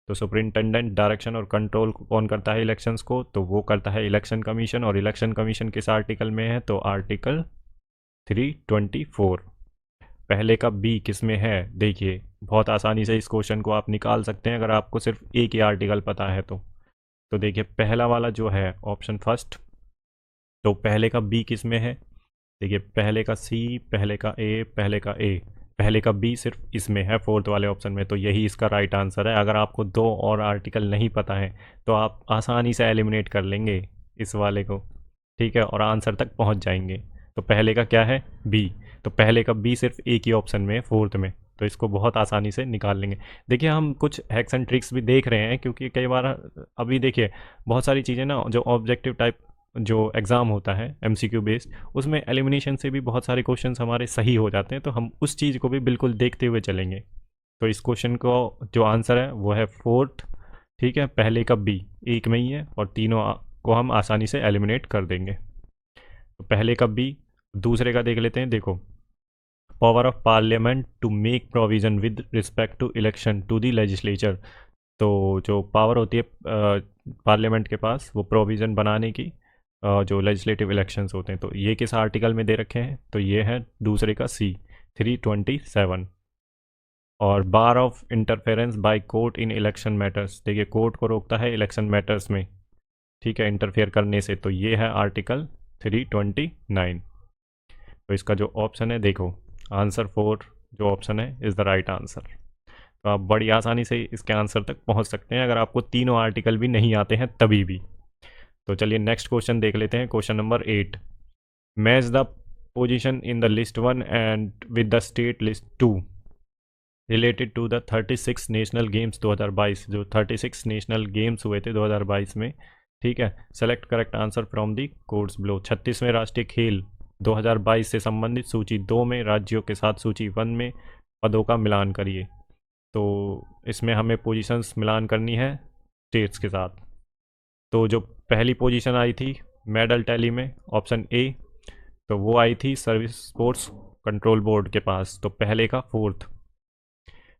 B: तो सुपरिंटेंडेंट डायरेक्शन और कंट्रोल कौन करता है इलेक्शंस को, तो वो करता है इलेक्शन कमीशन। और इलेक्शन कमीशन किस आर्टिकल में है, तो आर्टिकल 324। पहले का बी किस में है, देखिए बहुत आसानी से इस क्वेश्चन को आप निकाल सकते हैं अगर आपको सिर्फ एक ही आर्टिकल पता है तो देखिए पहला वाला जो है ऑप्शन फर्स्ट, तो पहले का बी किस में है, देखिए पहले का सी, पहले का ए, पहले का ए, पहले का बी सिर्फ इसमें है फोर्थ वाले ऑप्शन में, तो यही इसका राइट आंसर है। अगर आपको दो और आर्टिकल नहीं पता है तो आप आसानी से एलिमिनेट कर लेंगे इस वाले को। ठीक है, और आंसर तक पहुंच जाएंगे। तो पहले का क्या है, बी, तो पहले का बी सिर्फ एक ही ऑप्शन में है फोर्थ में, तो इसको बहुत आसानी से निकाल लेंगे। देखिए हम कुछ हैक्स एंड ट्रिक्स भी देख रहे हैं, क्योंकि कई बार अभी देखिए बहुत सारी चीज़ें ना जो ऑब्जेक्टिव टाइप जो एग्ज़ाम होता है एमसीक्यू बेस्ड, उसमें एलिमिनेशन से भी बहुत सारे क्वेश्चंस हमारे सही हो जाते हैं, तो हम उस चीज़ को भी बिल्कुल देखते हुए चलेंगे। तो इस क्वेश्चन को जो आंसर है वो है फोर्थ। ठीक है, पहले का बी एक में ही है और तीनों को हम आसानी से एलिमिनेट कर देंगे। तो पहले का बी। दूसरे का देख लेते हैं, देखो power of parliament to make provision with respect to election to the legislature. तो जो पावर होती है पार्लियामेंट के पास वो प्रोविज़न बनाने की जो लेजिस्लेटिव इलेक्शंस होते हैं, तो ये किस आर्टिकल में दे रखे हैं, तो ये है दूसरे का सी 327। और bar of interference by court in election matters, देखिए कोर्ट को रोकता है इलेक्शन मैटर्स में, ठीक है, इंटरफेयर करने से, तो ये है आर्टिकल 329। तो इसका जो ऑप्शन है देखो आंसर 4 जो ऑप्शन है इज़ द राइट आंसर। तो आप बड़ी आसानी से इसके आंसर तक पहुंच सकते हैं अगर आपको तीनों आर्टिकल भी नहीं आते हैं तभी भी। तो चलिए नेक्स्ट क्वेश्चन देख लेते हैं, question number 8। Match the position in the list 1 and with the state list 2 related to the 36 national games 2022, जो 36 नेशनल गेम्स हुए थे 2022 में। ठीक है, select correct answer from the codes below. 36वें राष्ट्रीय खेल 2022 से संबंधित सूची 2 में राज्यों के साथ सूची 1 में पदों का मिलान करिए। तो इसमें हमें पोजीशंस मिलान करनी है स्टेट्स के साथ। तो जो पहली पोजीशन आई थी मेडल टैली में ऑप्शन ए, तो वो आई थी सर्विस स्पोर्ट्स कंट्रोल बोर्ड के पास, तो पहले का फोर्थ।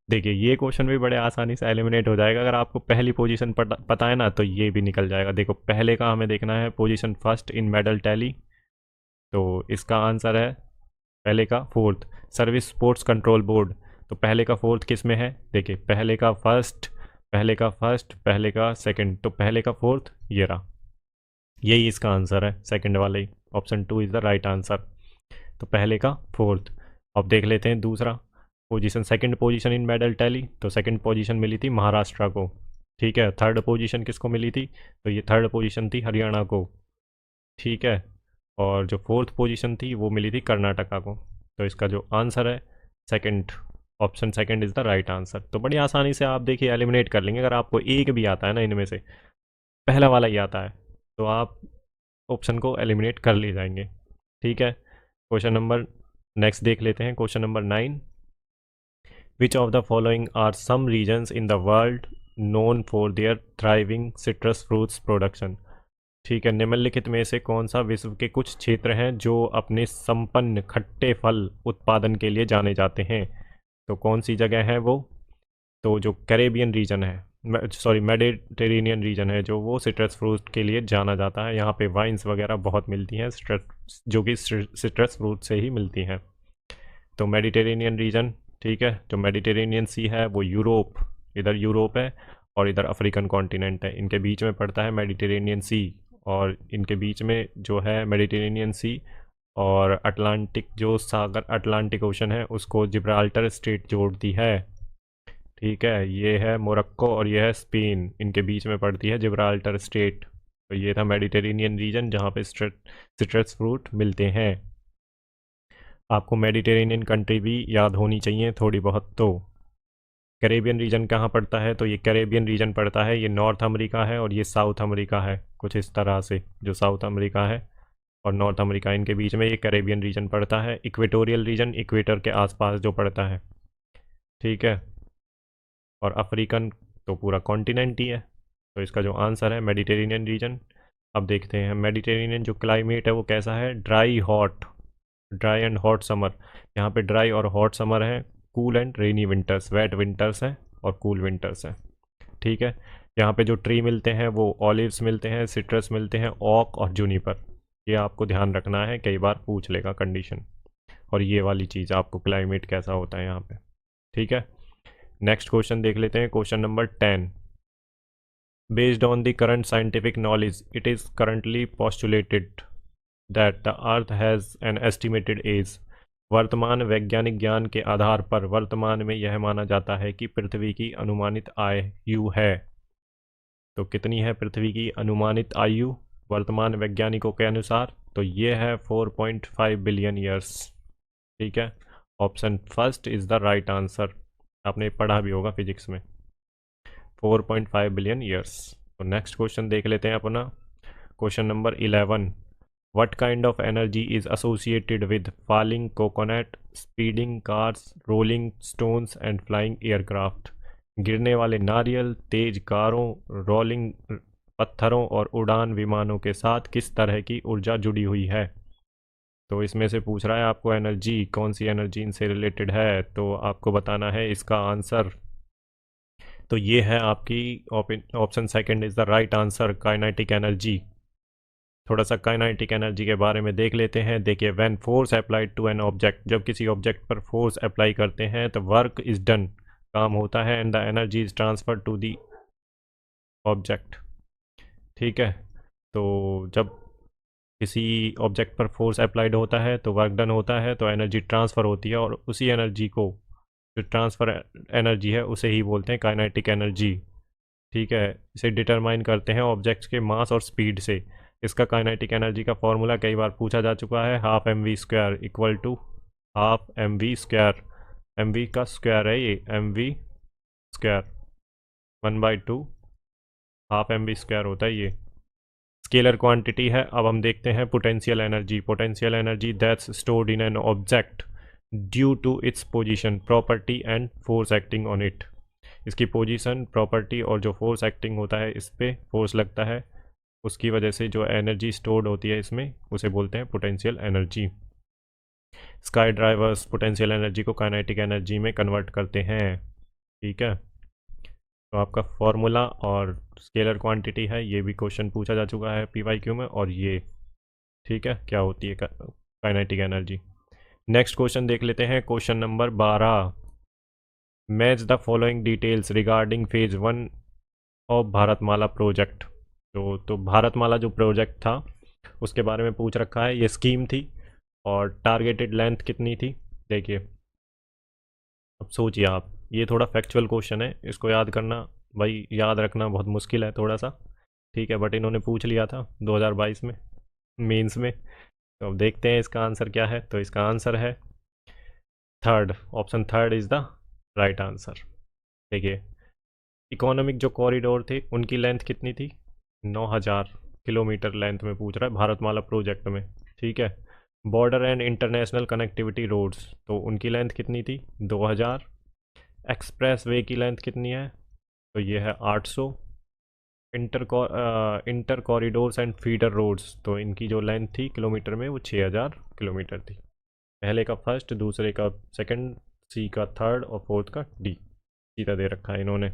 B: देखिए ये क्वेश्चन भी बड़े आसानी से एलिमिनेट हो जाएगा, अगर आपको पहली पोजीशन पता है ना तो ये भी निकल जाएगा। देखो पहले का हमें देखना है position first in medal tally, तो इसका आंसर है पहले का fourth service sports control board. तो पहले का फोर्थ किस में है, देखिए पहले का फर्स्ट, पहले का फर्स्ट, पहले का सेकंड, तो पहले का फोर्थ ये रहा, यही इसका आंसर है, सेकंड वाला ही, option 2 is the right answer. तो पहले का फोर्थ। अब देख लेते हैं दूसरा position, second position in medal tally, तो सेकंड पोजीशन मिली थी महाराष्ट्र को। ठीक है, थर्ड पोजीशन किसको मिली थी, तो ये थर्ड पोजीशन थी हरियाणा को। ठीक है, और जो फोर्थ पोजीशन थी वो मिली थी कर्नाटका को। तो इसका जो आंसर है second, option second is the right answer. तो बड़ी आसानी से आप देखिए एलिमिनेट कर लेंगे, अगर आपको एक भी आता है ना इनमें से, पहला वाला ही आता है, तो आप ऑप्शन को एलिमिनेट कर ले जाएंगे। ठीक है, क्वेश्चन नंबर नेक्स्ट देख लेते हैं, question number 9। Which of the following are some regions in the world known for their thriving citrus fruits production. ठीक है, निम्नलिखित में से कौन सा विश्व के कुछ क्षेत्र हैं जो अपने संपन्न खट्टे फल उत्पादन के लिए जाने जाते हैं, तो कौन सी जगह है वो, तो जो कैरेबियन रीजन है, सॉरी मेडिटेरेनियन रीजन है, जो वो सिट्रस फ्रूट के लिए जाना जाता है। यहाँ पे वाइन्स वगैरह बहुत मिलती हैं सिट्रस, जो कि सिट्रस फ्रूट से ही मिलती हैं। तो मेडिटेरेनियन रीजन, ठीक है, जो मेडिटेरेनियन सी है वो यूरोप, इधर यूरोप है और इधर अफ्रीकन कॉन्टिनेंट है, इनके बीच में पड़ता है मेडिटेरेनियन सी, और इनके बीच में जो है मेडिटेरेनियन सी और अटलांटिक जो सागर अटलांटिक ओशन है उसको जिब्राल्टर स्ट्रेट जोड़ती है। ठीक है, ये है मोरक्को और ये है स्पेन, इनके बीच में पड़ती है जिब्राल्टर स्ट्रेट। तो ये था मेडिटेरेनियन रीजन जहाँ पे सिट्रस फ्रूट मिलते हैं। आपको मेडिटेरेनियन कंट्री भी याद होनी चाहिए थोड़ी बहुत। तो कैरेबियन रीजन कहाँ पड़ता है, तो ये कैरेबियन रीजन पड़ता है, ये नॉर्थ अमेरिका है और ये साउथ अमेरिका है, कुछ इस तरह से। जो साउथ अमेरिका है और नॉर्थ अमेरिका, इनके बीच में ये कैरेबियन रीजन पड़ता है। इक्वेटोरियल रीजन इक्वेटर के आसपास जो पड़ता है, ठीक है। और अफ्रीकन तो पूरा कॉन्टिनेंट ही है। तो इसका जो आंसर है मेडिटेरेनियन रीजन। अब देखते हैं मेडिटेरेनियन जो क्लाइमेट है वो कैसा है। Dry hot, dry and hot summer. यहाँ पे ड्राई और हॉट समर है। Cool and rainy winters, wet winters हैं और कूल विंटर्स हैं, ठीक है। यहाँ पे जो ट्री मिलते हैं वो ऑलिव्स मिलते हैं, सिट्रस मिलते हैं, ओक और जूनिपर। ये आपको ध्यान रखना है, कई बार पूछ लेगा कंडीशन। और ये वाली चीज़ आपको क्लाइमेट कैसा होता है यहाँ पे, ठीक है। नेक्स्ट क्वेश्चन देख लेते हैं, question number 10। Based on the current scientific knowledge it is currently postulated that the earth has an estimated age. वर्तमान वैज्ञानिक ज्ञान के आधार पर वर्तमान में यह माना जाता है कि पृथ्वी की अनुमानित आयु है। तो कितनी है पृथ्वी की अनुमानित आयु वर्तमान वैज्ञानिकों के अनुसार? तो ये है 4.5 बिलियन ईयर्स, ठीक है। Option first is the right answer. आपने पढ़ा भी होगा फिजिक्स में, 4.5 बिलियन ईयर्स। तो नेक्स्ट क्वेश्चन देख लेते हैं अपना, question number 11। What kind of energy is associated with falling coconut, speeding cars, rolling stones and flying aircraft? गिरने वाले नारियल, तेज कारों, रोलिंग पत्थरों और उड़ान विमानों के साथ किस तरह की ऊर्जा जुड़ी हुई है? तो इसमें से पूछ रहा है आपको एनर्जी, कौन सी एनर्जी इनसे रिलेटेड है, तो आपको बताना है इसका आंसर। तो ये है आपकी option second is the right answer, kinetic energy. थोड़ा सा काइनेटिक एनर्जी के बारे में देख लेते हैं। देखिए, when force applied to an object, जब किसी ऑब्जेक्ट पर फोर्स अप्लाई करते हैं तो वर्क इज़ डन, काम होता है, and the energy is transfer to the object, ठीक है। तो जब किसी ऑब्जेक्ट पर फोर्स अप्लाइड होता है तो वर्क डन होता है, तो एनर्जी ट्रांसफ़र होती है, और उसी एनर्जी को, जो ट्रांसफ़र एनर्जी है, उसे ही बोलते हैं काइनेटिक एनर्जी, ठीक है। इसे डिटरमाइन करते हैं ऑब्जेक्ट्स के मास और स्पीड से। इसका काइनेटिक एनर्जी का फॉर्मूला कई बार पूछा जा चुका है, half M V square equal to half M V square. M V का स्क्वायर है ये, M V square 1/2 half M V square होता है ये। स्केलर क्वांटिटी है। अब हम देखते हैं potential energy. Potential energy that's stored in an object due to its position, property and force acting on it. इसकी पोजीशन, प्रॉपर्टी और जो फोर्स एक्टिंग होता है, इस पर फोर्स लगता है, उसकी वजह से जो एनर्जी स्टोर्ड होती है इसमें, उसे बोलते हैं potential energy. Sky drivers potential energy को काइनेटिक एनर्जी में कन्वर्ट करते हैं, ठीक है। तो आपका फॉर्मूला और स्केलर क्वांटिटी है, ये भी क्वेश्चन पूछा जा चुका है पीवाईक्यू में, और ये, ठीक है, क्या होती है काइनेटिक एनर्जी। नेक्स्ट क्वेश्चन देख लेते हैं, question number 12। Match the following details regarding phase 1 of Bharatmala project. तो भारतमाला जो प्रोजेक्ट था उसके बारे में पूछ रखा है। ये स्कीम थी और टारगेटेड लेंथ कितनी थी, देखिए। अब सोचिए आप, ये थोड़ा फैक्चुअल क्वेश्चन है, इसको याद करना, भाई याद रखना बहुत मुश्किल है थोड़ा सा, ठीक है, बट इन्होंने पूछ लिया था 2022 में मेंस में। तो अब देखते हैं इसका आंसर क्या है। तो इसका आंसर है third, option third is the right answer. देखिए, इकोनॉमिक जो कॉरिडोर थे उनकी लेंथ कितनी थी, 9000 किलोमीटर लेंथ में पूछ रहा है भारतमाला प्रोजेक्ट में, ठीक है। Border and international connectivity roads, तो उनकी लेंथ कितनी थी, 2000। एक्सप्रेस वे की लेंथ कितनी है, तो ये है 800। Inter corridors and feeder roads, तो इनकी जो लेंथ थी किलोमीटर में वो 6000 किलोमीटर थी। पहले का फर्स्ट, दूसरे का सेकंड, सी का थर्ड और फोर्थ का डी, सीधा दे रखा है इन्होंने,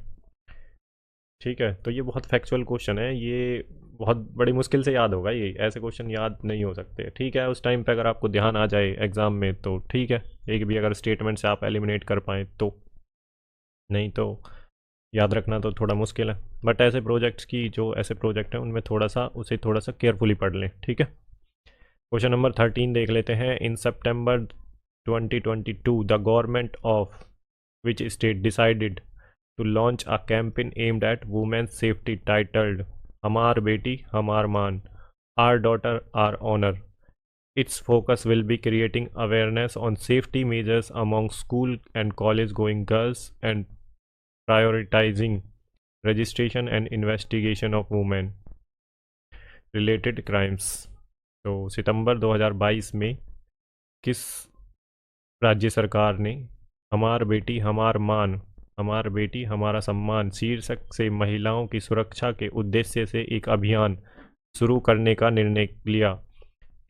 B: ठीक है। तो ये बहुत फैक्चुअल क्वेश्चन है, ये बहुत बड़ी मुश्किल से याद होगा, ये ऐसे क्वेश्चन याद नहीं हो सकते, ठीक है। उस टाइम पे अगर आपको ध्यान आ जाए एग्ज़ाम में तो ठीक है, एक भी अगर स्टेटमेंट से आप एलिमिनेट कर पाएँ तो, नहीं तो याद रखना तो थोड़ा मुश्किल है। बट ऐसे प्रोजेक्ट्स की, जो ऐसे प्रोजेक्ट हैं उनमें थोड़ा सा उसे थोड़ा सा केयरफुली पढ़ लें, ठीक है। क्वेश्चन नंबर 13 देख लेते हैं। इन September 2022 the government of which state decided to launch a campaign aimed at women's safety titled हमार बेटी हमार मान, our daughter our honour. Its focus will be creating awareness on safety measures among school and college going girls and prioritizing registration and investigation of women related crimes. तो सितंबर 2022 में किस राज्य सरकार ने हमार बेटी हमार मान, हमार बेटी हमारा सम्मान शीर्षक से महिलाओं की सुरक्षा के उद्देश्य से एक अभियान शुरू करने का निर्णय लिया?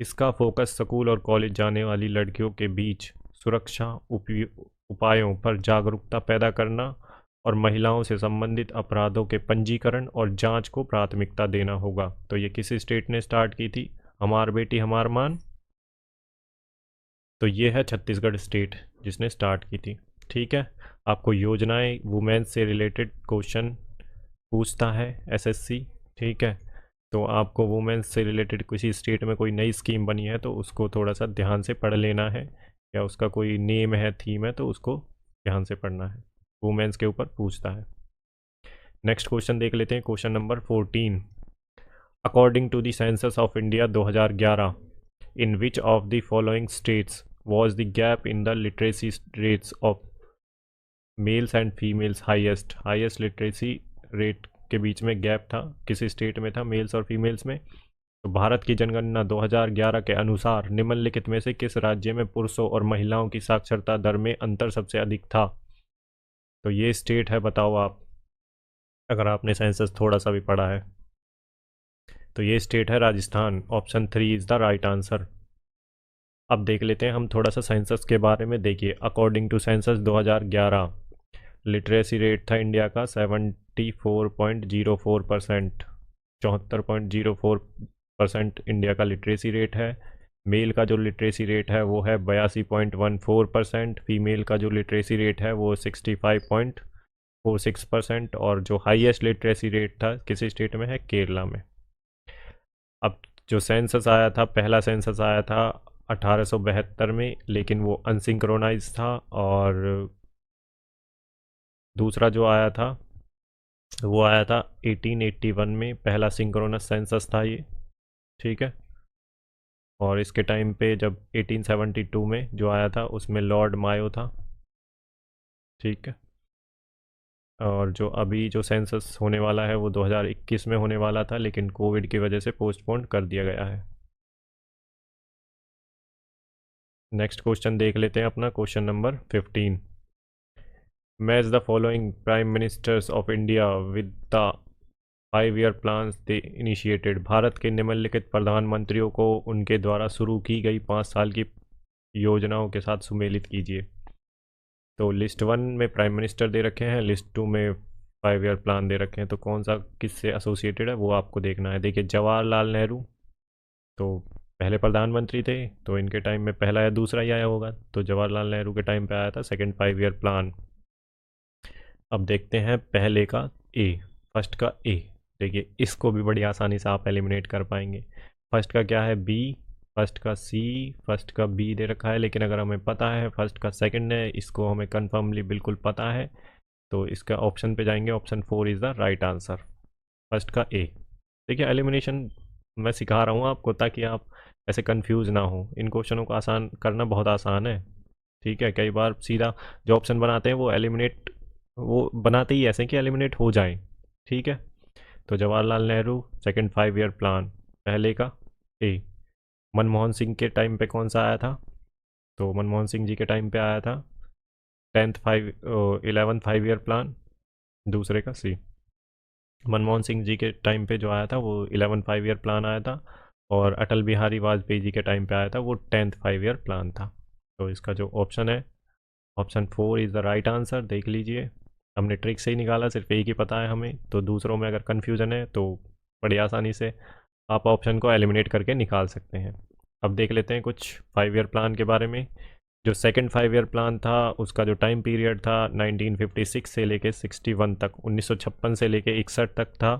B: इसका फोकस स्कूल और कॉलेज जाने वाली लड़कियों के बीच सुरक्षा उपायों पर जागरूकता पैदा करना और महिलाओं से संबंधित अपराधों के पंजीकरण और जांच को प्राथमिकता देना होगा. तो ये किस स्टेट ने स्टार्ट की थी, हमार बेटी हमार मान? तो ये है छत्तीसगढ़ स्टेट जिसने स्टार्ट की थी. ठीक है, आपको योजनाएं वुमेन्स से रिलेटेड क्वेश्चन पूछता है एसएससी. ठीक है, तो आपको वुमेन्स से रिलेटेड किसी स्टेट में कोई नई स्कीम बनी है तो उसको थोड़ा सा ध्यान से पढ़ लेना है, या उसका कोई नेम है, थीम है, तो उसको ध्यान से पढ़ना है. वुमेन्स के ऊपर पूछता है. नेक्स्ट क्वेश्चन देख लेते हैं, question number 14. According to the census of India 2011, in which of the following states was the gap in the literacy rates of males and females highest? Highest literacy rate के बीच में गैप था, किस स्टेट में था मेल्स और फीमेल्स में? तो भारत की जनगणना 2011 के अनुसार निम्नलिखित में से किस राज्य में पुरुषों और महिलाओं की साक्षरता दर में अंतर सबसे अधिक था? तो ये स्टेट है, बताओ आप, अगर आपने सेंसस थोड़ा सा भी पढ़ा है तो ये स्टेट है Rajasthan. Option 3 is the right answer. अब देख लेते हैं हम थोड़ा सा सेंसस के बारे में. देखिए, according to census 2011 literacy rate था इंडिया का 74.04%. 74.04% इंडिया का लिटरेसी रेट है. मेल का जो लिटरेसी रेट है वो है 82.14%. फीमेल का जो लिटरेसी रेट है वो 65.46%. और जो हाईएस्ट लिटरेसी रेट था किस स्टेट में है, केरला में. अब जो सेंसस आया था, पहला सेंसस आया था 1872 में, लेकिन वो अनसिंक्रोनाइज था. और दूसरा जो आया था वो आया था 1881 में, पहला सिंक्रोनस सेंसस था ये. ठीक है, और इसके टाइम पे जब 1872 में जो आया था उसमें लॉर्ड मायो था. ठीक है, और जो अभी जो सेंसस होने वाला है वो 2021 में होने वाला था, लेकिन कोविड की वजह से पोस्टपोन कर दिया गया है. नेक्स्ट क्वेश्चन देख लेते हैं अपना, question number 15. Match the following prime ministers of India with the 5 year plans they initiated. Bharat के निम्नलिखित प्रधानमंत्रियों को उनके द्वारा शुरू की गई 5 साल की योजनाओं के साथ सुमेलित कीजिए. तो लिस्ट 1 में प्राइम मिनिस्टर दे रखे हैं, लिस्ट 2 में 5 ईयर प्लान दे रखे हैं. तो कौन सा किससे एसोसिएटेड है वो आपको देखना है. देखिए, जवाहरलाल नेहरू तो पहले प्रधानमंत्री थे, तो इनके टाइम में पहला या दूसरा ही आया होगा. तो जवाहरलाल नेहरू के टाइम पे आया था सेकंड 5 ईयर प्लान. अब देखते हैं पहले का ए, फर्स्ट का ए. देखिए, इसको भी बड़ी आसानी से आप एलिमिनेट कर पाएंगे. फर्स्ट का क्या है, बी. फर्स्ट का सी. फर्स्ट का बी दे रखा है, लेकिन अगर हमें पता है फर्स्ट का सेकंड है, इसको हमें कन्फर्मली बिल्कुल पता है, तो इसका ऑप्शन पे जाएंगे. Option 4 is the right answer, first का ए. देखिए, एलिमिनेशन मैं सिखा रहा हूँ आपको ताकि आप ऐसे कंफ्यूज ना हो. इन क्वेश्चनों को आसान करना बहुत आसान है. ठीक है, कई बार सीधा जो ऑप्शन बनाते हैं वो एलिमिनेट, वो बनाते ही ऐसे कि एलिमिनेट हो जाए. ठीक है, तो Jawaharlal Nehru second 5 year plan, पहले का ए. मनमोहन सिंह के टाइम पे कौन सा आया था, तो मनमोहन सिंह जी के टाइम पे आया था 11th 5 ईयर प्लान, दूसरे का सी. मनमोहन सिंह जी के टाइम पे जो आया था वो 11th 5 ईयर प्लान आया था, और अटल बिहारी वाजपेयी जी के टाइम पे आया था वो 10th 5 ईयर प्लान था. तो इसका जो ऑप्शन है, option 4 is the right answer. देख लीजिए, हमने ट्रिक से ही निकाला, सिर्फ एक ही पता है हमें, तो दूसरों में अगर कन्फ्यूज़न है तो बड़ी आसानी से आप ऑप्शन को एलिमिनेट करके निकाल सकते हैं. अब देख लेते हैं कुछ 5 ईयर प्लान के बारे में. जो सेकंड 5 ईयर प्लान था उसका जो टाइम पीरियड था 1956 से लेके 61 तक, 1956 से लेके 61 तक था.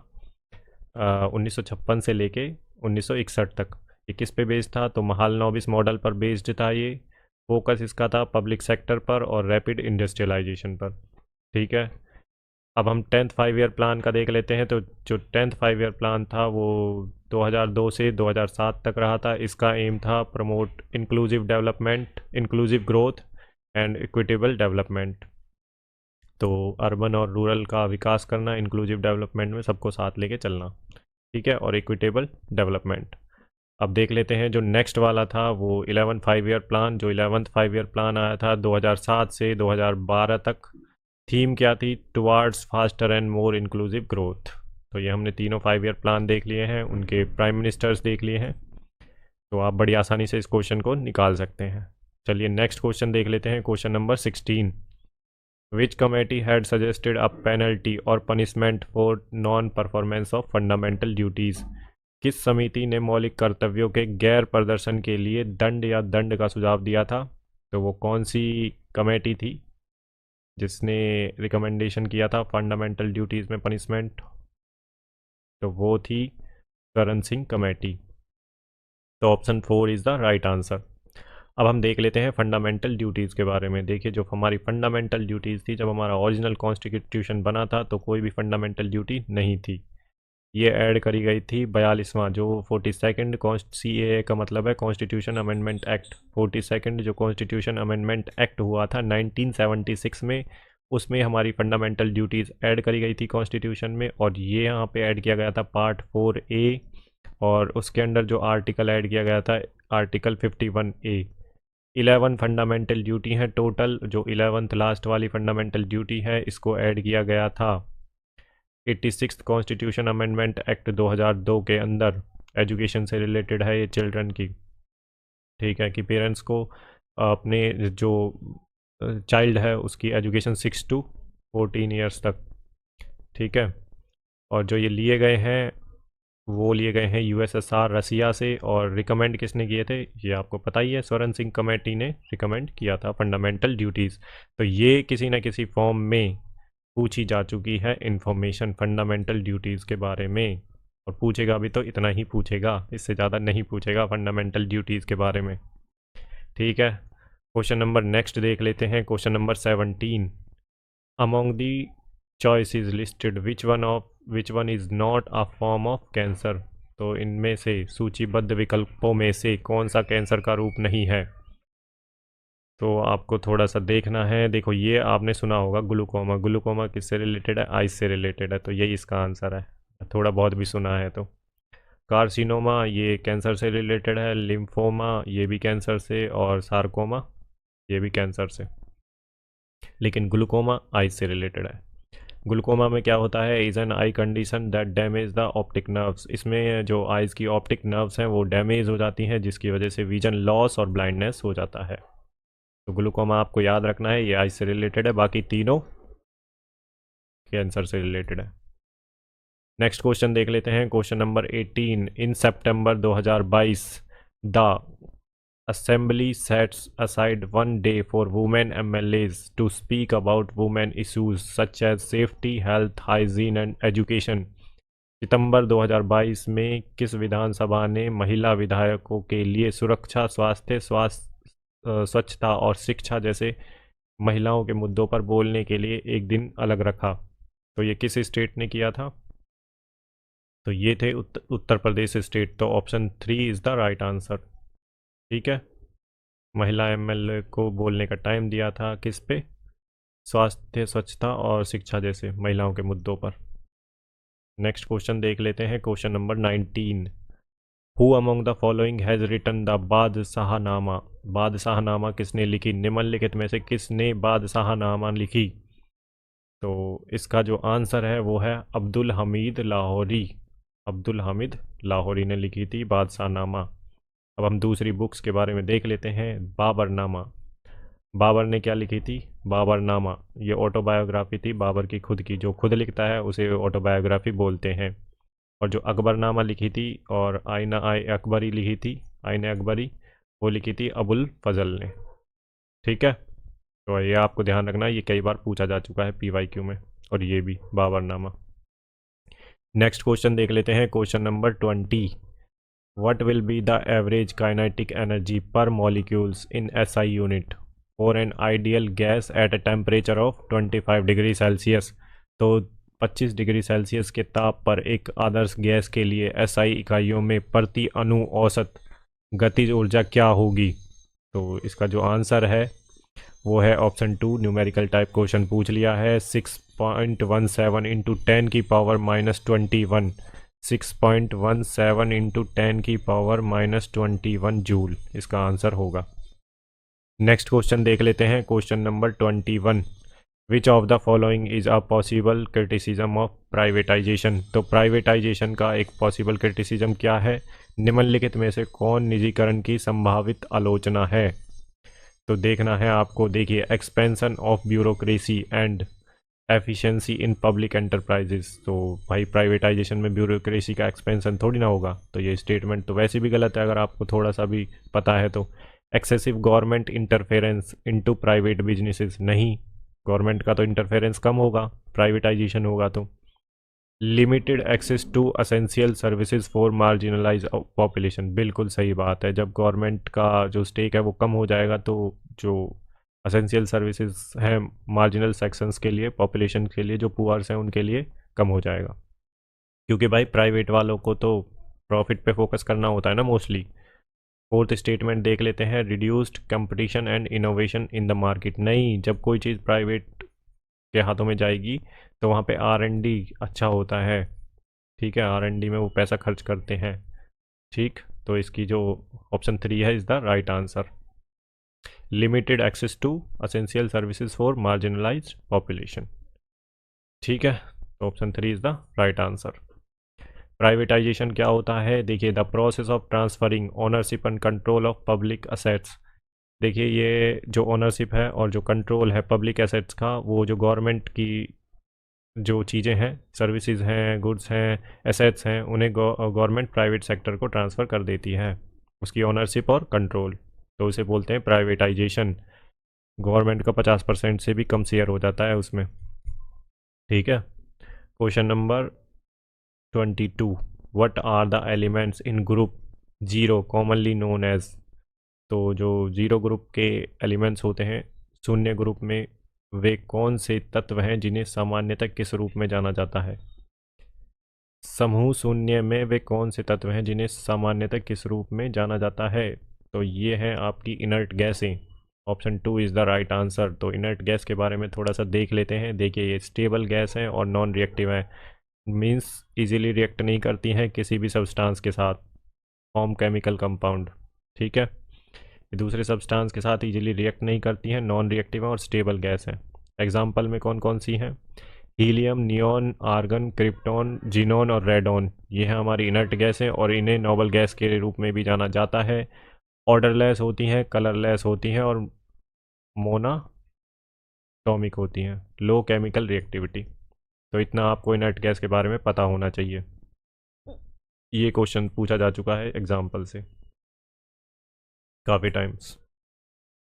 B: 1956 से लेके 1961 तक. ये किस पे बेस्ड था, तो महालनोबिस मॉडल पर बेस्ड था. ये फोकस इसका था पब्लिक सेक्टर पर और रैपिड इंडस्ट्रियलाइजेशन पर. ठीक है, अब हम 10th 5 ईयर प्लान का देख लेते हैं। तो जो 10th 5 ईयर प्लान था वो 2002 से 2007 तक रहा था। इसका एम था promote inclusive development, inclusive growth and equitable development. तो अर्बन और रूरल का विकास करना, इंक्लूसिव डेवलपमेंट में सबको साथ लेके चलना, ठीक है, और इक्विटेबल डेवलपमेंट। अब देख लेते हैं जो नेक्स्ट वाला था वो 11th 5 ईयर प्लान। जो 11th 5 ईयर प्लान आया था 2007 से 2012 तक, थीम क्या थी? Towards faster and more inclusive growth. तो ये हमने तीनों 5 ईयर प्लान देख लिए हैं, उनके प्राइम मिनिस्टर्स देख लिए हैं। तो आप बड़ी आसानी से इस क्वेश्चन को निकाल सकते हैं। चलिए नेक्स्ट क्वेश्चन देख लेते हैं, question number 16। Which committee had suggested a penalty और punishment for non performance of fundamental duties? किस समिति ने मौलिक कर्तव्यों के गैर प्रदर्शन के लिए दंड या दंड का सुझाव दिया था? तो वो कौन सी कमेटी थी जिसने रिकमेंडेशन किया था फंडामेंटल ड्यूटीज़ में पनिशमेंट? तो वो थी स्वरण सिंह कमेटी। तो option 4 is the right answer. अब हम देख लेते हैं फंडामेंटल ड्यूटीज़ के बारे में। देखिए जो हमारी फंडामेंटल ड्यूटीज़ थी, जब हमारा ओरिजिनल कॉन्स्टिट्यूशन बना था तो कोई भी फंडामेंटल ड्यूटी नहीं थी। ये ऐड करी गई थी 42वां, जो 42nd CAA का मतलब है कॉन्स्टिट्यूशन अमेंडमेंट एक्ट। 42nd जो कॉन्स्टिट्यूशन अमेंडमेंट एक्ट हुआ था 1976 में, उसमें हमारी फंडामेंटल ड्यूटीज़ ऐड करी गई थी कॉन्स्टिट्यूशन में। और ये यहाँ पे ऐड किया गया था पार्ट 4A, और उसके अंदर जो आर्टिकल ऐड किया गया था आर्टिकल 51A। 11 फंडामेंटल ड्यूटी हैं टोटल। जो 11th लास्ट वाली फंडामेंटल ड्यूटी है इसको ऐड किया गया था 86th कॉन्स्टिट्यूशन अमेंडमेंट एक्ट 2002 के अंदर। एजुकेशन से रिलेटेड है ये चिल्ड्रन की, ठीक है, कि पेरेंट्स को अपने जो चाइल्ड है उसकी एजुकेशन 6 to 14 ईयर्स तक, ठीक है। और जो ये लिए गए हैं वो लिए गए हैं USSR रसिया से, और रिकमेंड किसने किए थे ये आपको पता ही है, स्वरण सिंह कमेटी ने रिकमेंड किया था फंडामेंटल ड्यूटीज़। तो ये किसी न किसी फॉर्म में पूछी जा चुकी है इन्फॉर्मेशन फंडामेंटल ड्यूटीज़ के बारे में, और पूछेगा भी तो इतना ही पूछेगा, इससे ज़्यादा नहीं पूछेगा फंडामेंटल ड्यूटीज़ के बारे में, ठीक है। क्वेश्चन नंबर नेक्स्ट देख लेते हैं, question number 17। Among the choices listed which one is not a form of cancer? तो इनमें से सूचीबद्ध विकल्पों में से कौन सा कैंसर का रूप नहीं है? तो आपको थोड़ा सा देखना है। देखो ये आपने सुना होगा ग्लूकोमा। ग्लूकोमा किससे रिलेटेड है? आइस से रिलेटेड है, तो यही इसका आंसर है। थोड़ा बहुत भी सुना है तो। कार्सिनोमा ये कैंसर से रिलेटेड है, लिम्फोमा ये भी कैंसर से, और सार्कोमा ये भी कैंसर से, लेकिन ग्लूकोमा आइस से रिलेटेड है। ग्लूकोमा में क्या होता है? Is an I condition that damage the optic nerves. इसमें जो आइज़ की ऑप्टिक नर्व्स हैं वो डैमेज हो जाती हैं, जिसकी वजह से विजन लॉस और ब्लाइंडनेस हो जाता है। तो ग्लूकोमा आपको याद रखना है, ये आइस से रिलेटेड है, बाकी तीनों कैंसर से रिलेटेड है। नेक्स्ट क्वेश्चन देख लेते हैं, question number 18। In September 2022 the assembly sets aside 1 day for women MLAs to speak about women issues such as safety, health, hygiene and education. सितंबर 2022 में किस विधानसभा ने महिला विधायकों के लिए सुरक्षा, स्वास्थ्य, स्वच्छता और शिक्षा जैसे महिलाओं के मुद्दों पर बोलने के लिए एक दिन अलग रखा? तो ये किस स्टेट ने किया था? तो ये थे उत्तर प्रदेश स्टेट। तो option 3 is the right answer, ठीक है। महिला MLA को बोलने का टाइम दिया था किस पे? स्वास्थ्य, स्वच्छता और शिक्षा जैसे महिलाओं के मुद्दों पर। नेक्स्ट क्वेश्चन देख लेते हैं, question number 19। Who among the following has written the Badshahnama? Badshahnama किसने लिखी? निम्नलिखित में से किसने बादशाहनामा लिखी? तो इसका जो आंसर है वो है अब्दुल हमीद लाहौरी। अब्दुल हमीद लाहौरी ने लिखी थी बादशाहनामा। अब हम दूसरी बुक्स के बारे में देख लेते हैं। बाबरनामा, बाबर ने क्या लिखी थी? बाबरनामा ये ऑटोबायोग्राफी थी बाबर की खुद की, जो खुद लिखता है उसे ऑटोबायोग्राफी बोलते हैं। और जो अकबरनामा लिखी थी और आईना अकबरी लिखी थी, आईना अकबरी, वो लिखी थी अबुल फजल ने, ठीक है। तो ये आपको ध्यान रखना, ये कई बार पूछा जा चुका है PYQ में, और ये भी बाबरनामा। नेक्स्ट क्वेश्चन देख लेते हैं, question number 20। What will be the average kinetic energy per molecules in SI unit for an ideal gas at a temperature of 25 degree Celsius? तो 25 डिग्री सेल्सियस के ताप पर एक आदर्श गैस के लिए एसआई इकाइयों में प्रति अणु औसत गतिज ऊर्जा क्या होगी? तो इसका जो आंसर है वो है ऑप्शन 2। न्यूमेरिकल टाइप क्वेश्चन पूछ लिया है। 6.17 इंटू 10 की पावर -21, 6.17 इंटू 10 की पावर -21 जूल इसका आंसर होगा। नेक्स्ट क्वेश्चन देख लेते हैं, question number 21। Which of the following is a possible criticism of privatisation? तो प्राइवेटाइजेशन का एक पॉसिबल क्रिटिसिज्म क्या है? निम्नलिखित में से कौन निजीकरण की संभावित आलोचना है? तो देखना है आपको। देखिए, expansion of bureaucracy and efficiency in public enterprises. तो भाई प्राइवेटाइजेशन में ब्यूरोक्रेसी का एक्सपेंशन थोड़ी ना होगा, तो ये स्टेटमेंट तो वैसे भी गलत है अगर आपको थोड़ा सा भी पता है तो। Excessive government interference into private businesses, नहीं, गवर्नमेंट का तो इंटरफेरेंस कम होगा, प्राइवेटाइजेशन होगा तो। Limited access to essential services for marginalise population, बिल्कुल सही बात है। जब गवर्नमेंट का जो स्टेक है वो कम हो जाएगा तो जो असेंशियल सर्विसेज हैं मार्जिनल सेक्शंस के लिए, पॉपुलेशन के लिए, जो पुअर्स हैं उनके लिए कम हो जाएगा, क्योंकि भाई प्राइवेट वालों को तो प्रॉफिट पे फोकस करना होता है ना मोस्टली। फोर्थ स्टेटमेंट देख लेते हैं, reduced competition and innovation in the market. नहीं, जब कोई चीज़ प्राइवेट के हाथों में जाएगी तो वहाँ पे R&D अच्छा होता है, ठीक है, R&D में वो पैसा खर्च करते हैं, ठीक। तो इसकी जो ऑप्शन 3 है is the right answer. Limited access to essential services for marginalised population, ठीक है, तो option 3 is the right answer. Privatisation क्या होता है? देखिए, the process of transferring ownership and control of public assets. देखिए, ये जो ओनरशिप है और जो कंट्रोल है पब्लिक एसेट्स का, वो जो गवर्नमेंट की जो चीज़ें हैं, सर्विसेज हैं, गुड्स हैं, एसेट्स हैं, उन्हें गवर्नमेंट प्राइवेट सेक्टर को ट्रांसफ़र कर देती है, उसकी ओनरशिप और कंट्रोल, तो उसे बोलते हैं प्राइवेटाइजेशन। गवर्नमेंट का 50% से भी कम शेयर हो जाता है उसमें, ठीक है। Question number 22। What are the elements in group zero commonly known as? तो जो जीरो ग्रुप के एलिमेंट्स होते हैं शून्य ग्रुप में, वे कौन से तत्व हैं जिन्हें सामान्यतः किस रूप में जाना जाता है? समूह शून्य में वे कौन से तत्व हैं जिन्हें सामान्यतः किस रूप में जाना जाता है? तो ये हैं आपकी इनर्ट गैसें। Option 2 is the right answer. तो इनर्ट गैस के बारे में थोड़ा सा देख लेते हैं। देखिए, ये स्टेबल गैस हैं और नॉन रिएक्टिव हैं, मीन्स इजीली रिएक्ट नहीं करती हैं किसी भी सब्सटेंस के साथ, फॉर्म केमिकल कंपाउंड, ठीक है। ये दूसरे सब्सटेंस के साथ इजीली रिएक्ट नहीं करती हैं, नॉन रिएक्टिव हैं और स्टेबल गैस हैं। एग्जांपल में कौन कौन सी हैं? Helium, neon, argon, krypton, xenon और रेडॉन, ये हैं हमारी इनर्ट गैस हैं और इन्हें नोबल गैस के रूप में भी जाना जाता है। ऑर्डरलेस होती हैं, कलरलेस होती हैं और मोनाटॉमिक होती हैं, लो केमिकल रिएक्टिविटी। तो इतना आपको इनर्ट गैस के बारे में पता होना चाहिए, ये क्वेश्चन पूछा जा चुका है एग्जाम्पल से काफ़ी टाइम्स।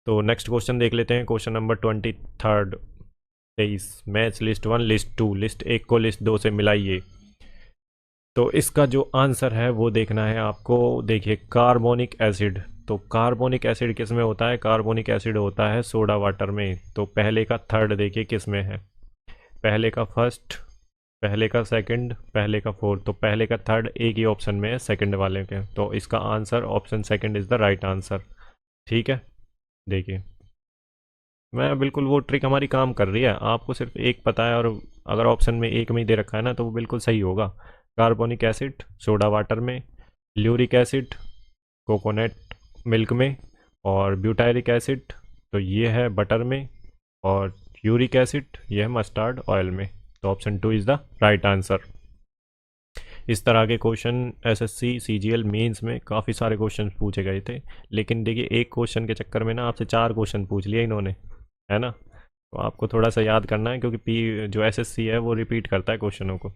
B: तो नेक्स्ट क्वेश्चन देख लेते हैं, question number 23। Match list 1 list 2, list 1 को लिस्ट 2 से मिलाइए। तो इसका जो आंसर है वो देखना है आपको। देखिए, कार्बोनिक एसिड, तो कार्बोनिक एसिड किस में होता है? कार्बोनिक एसिड होता है सोडा वाटर में। तो पहले का थर्ड देखिए किस में है, पहले का फर्स्ट, पहले का सेकंड, पहले का फोर्थ। तो पहले का थर्ड एक ही ऑप्शन में है, सेकंड वाले के, तो इसका answer option second is the right answer, ठीक है। देखिए, मैं बिल्कुल, वो ट्रिक हमारी काम कर रही है, आपको सिर्फ एक पता है और अगर ऑप्शन में एक में ही दे रखा है ना तो वो बिल्कुल सही होगा। कार्बोनिक एसिड सोडा वाटर में, ल्यूरिक एसिड कोकोनट मिल्क में, और ब्यूटायरिक एसिड तो ये है बटर में, और यूरिक एसिड ये है मस्टर्ड ऑयल में। तो option 2 is the right answer. इस तरह के क्वेश्चन एसएससी सीजीएल मेंस में काफ़ी सारे क्वेश्चन पूछे गए थे, लेकिन देखिए एक क्वेश्चन के चक्कर में ना आपसे 4 क्वेश्चन पूछ लिए इन्होंने, है ना। तो आपको थोड़ा सा याद करना है, क्योंकि पी जो एसएससी है वो रिपीट करता है क्वेश्चनों को।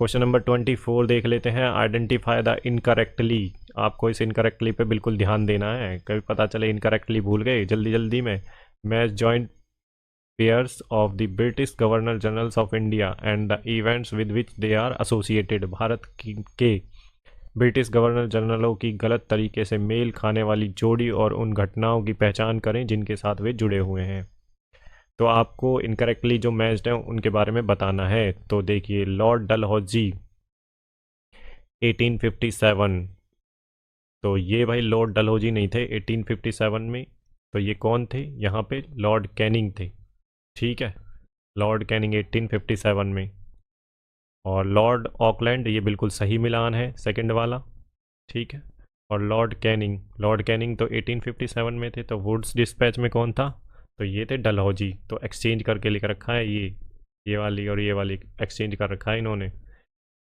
B: क्वेश्चन नंबर 24 देख लेते हैं, आइडेंटिफाई द इनकरेक्टली। आपको इस इनकरेक्टली पे बिल्कुल ध्यान देना है, कभी पता चले इनकरेक्टली भूल गए जल्दी जल्दी में। Match joint pairs of the British governor generals of India and the events with which they are associated. Bharat के ब्रिटिश गवर्नर जनरलों की गलत तरीके से मेल खाने वाली जोड़ी और उन घटनाओं की पहचान करें जिनके साथ वे जुड़े हुए हैं। तो आपको इनकरेक्टली जो मैच्ड हैं उनके बारे में बताना है। तो देखिए, लॉर्ड डलहौजी 1857, तो ये भाई लॉर्ड डलहौजी नहीं थे 1857 में। तो ये कौन थे? यहाँ पे लॉर्ड कैनिंग थे। ठीक है, लॉर्ड कैनिंग 1857 में। और लॉर्ड ऑकलैंड, ये बिल्कुल सही मिलान है सेकंड वाला। ठीक है, और लॉर्ड कैनिंग तो 1857 में थे। तो वुड्स डिस्पैच में कौन था? तो ये थे डलहौजी। तो एक्सचेंज करके लिख रखा है, ये वाली और ये वाली एक्सचेंज कर रखा है इन्होंने।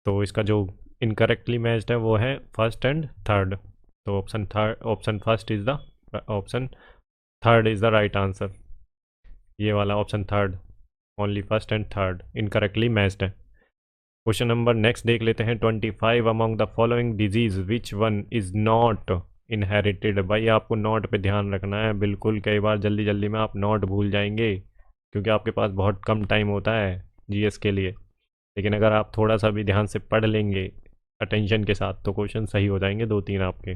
B: तो इसका जो इनकरेक्टली मैच्ड है वो है फर्स्ट एंड थर्ड। तो option third is the right answer. ये वाला option third, only first and third incorrectly matched है। क्वेश्चन नंबर नेक्स्ट देख लेते हैं। 25 among the following disease which one is not inherited. भाई आपको नॉट पे ध्यान रखना है बिल्कुल, कई बार जल्दी जल्दी में आप नॉट भूल जाएंगे क्योंकि आपके पास बहुत कम टाइम होता है जीएस के लिए। लेकिन अगर आप थोड़ा सा भी ध्यान से पढ़ लेंगे अटेंशन के साथ तो क्वेश्चन सही हो जाएंगे 2-3 आपके।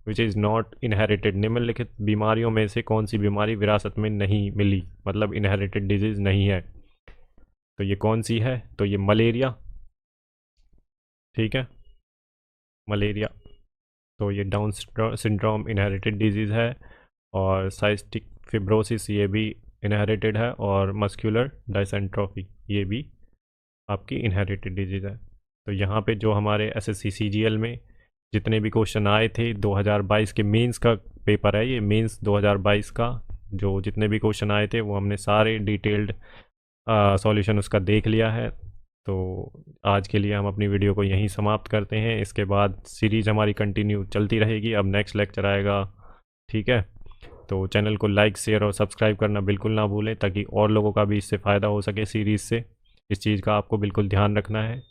B: विच इज़ नॉट इनहेरिटेड, निम्नलिखित बीमारियों में से कौन सी बीमारी विरासत में नहीं मिली, मतलब इनहेरिटेड डिजीज़ नहीं है। तो ये कौन सी है? तो ये मलेरिया। ठीक है, मलेरिया। तो ये डाउन सिंड्रोम इनहेरिटेड डिजीज़ है। और साइस्टिक फिब्रोसिस ये भी इनहेरिटेड है। और मस्कुलर डायसेंट्रोफी ये भी आपकी इनहेरिटेड डिजीज़ है। तो यहाँ पे जो हमारे एसएससी सीजीएल में जितने भी क्वेश्चन आए थे 2022 के मेंस का पेपर है ये, मेंस 2022 का जो जितने भी क्वेश्चन आए थे वो हमने सारे डिटेल्ड सॉल्यूशन उसका देख लिया है। तो आज के लिए हम अपनी वीडियो को यहीं समाप्त करते हैं। इसके बाद सीरीज़ हमारी कंटिन्यू चलती रहेगी। अब नेक्स्ट लेक्चर आएगा। ठीक है, तो चैनल को लाइक शेयर और सब्सक्राइब करना बिल्कुल ना भूलें ताकि और लोगों का भी इससे फ़ायदा हो सके सीरीज़ से। इस चीज़ का आपको बिल्कुल ध्यान रखना है।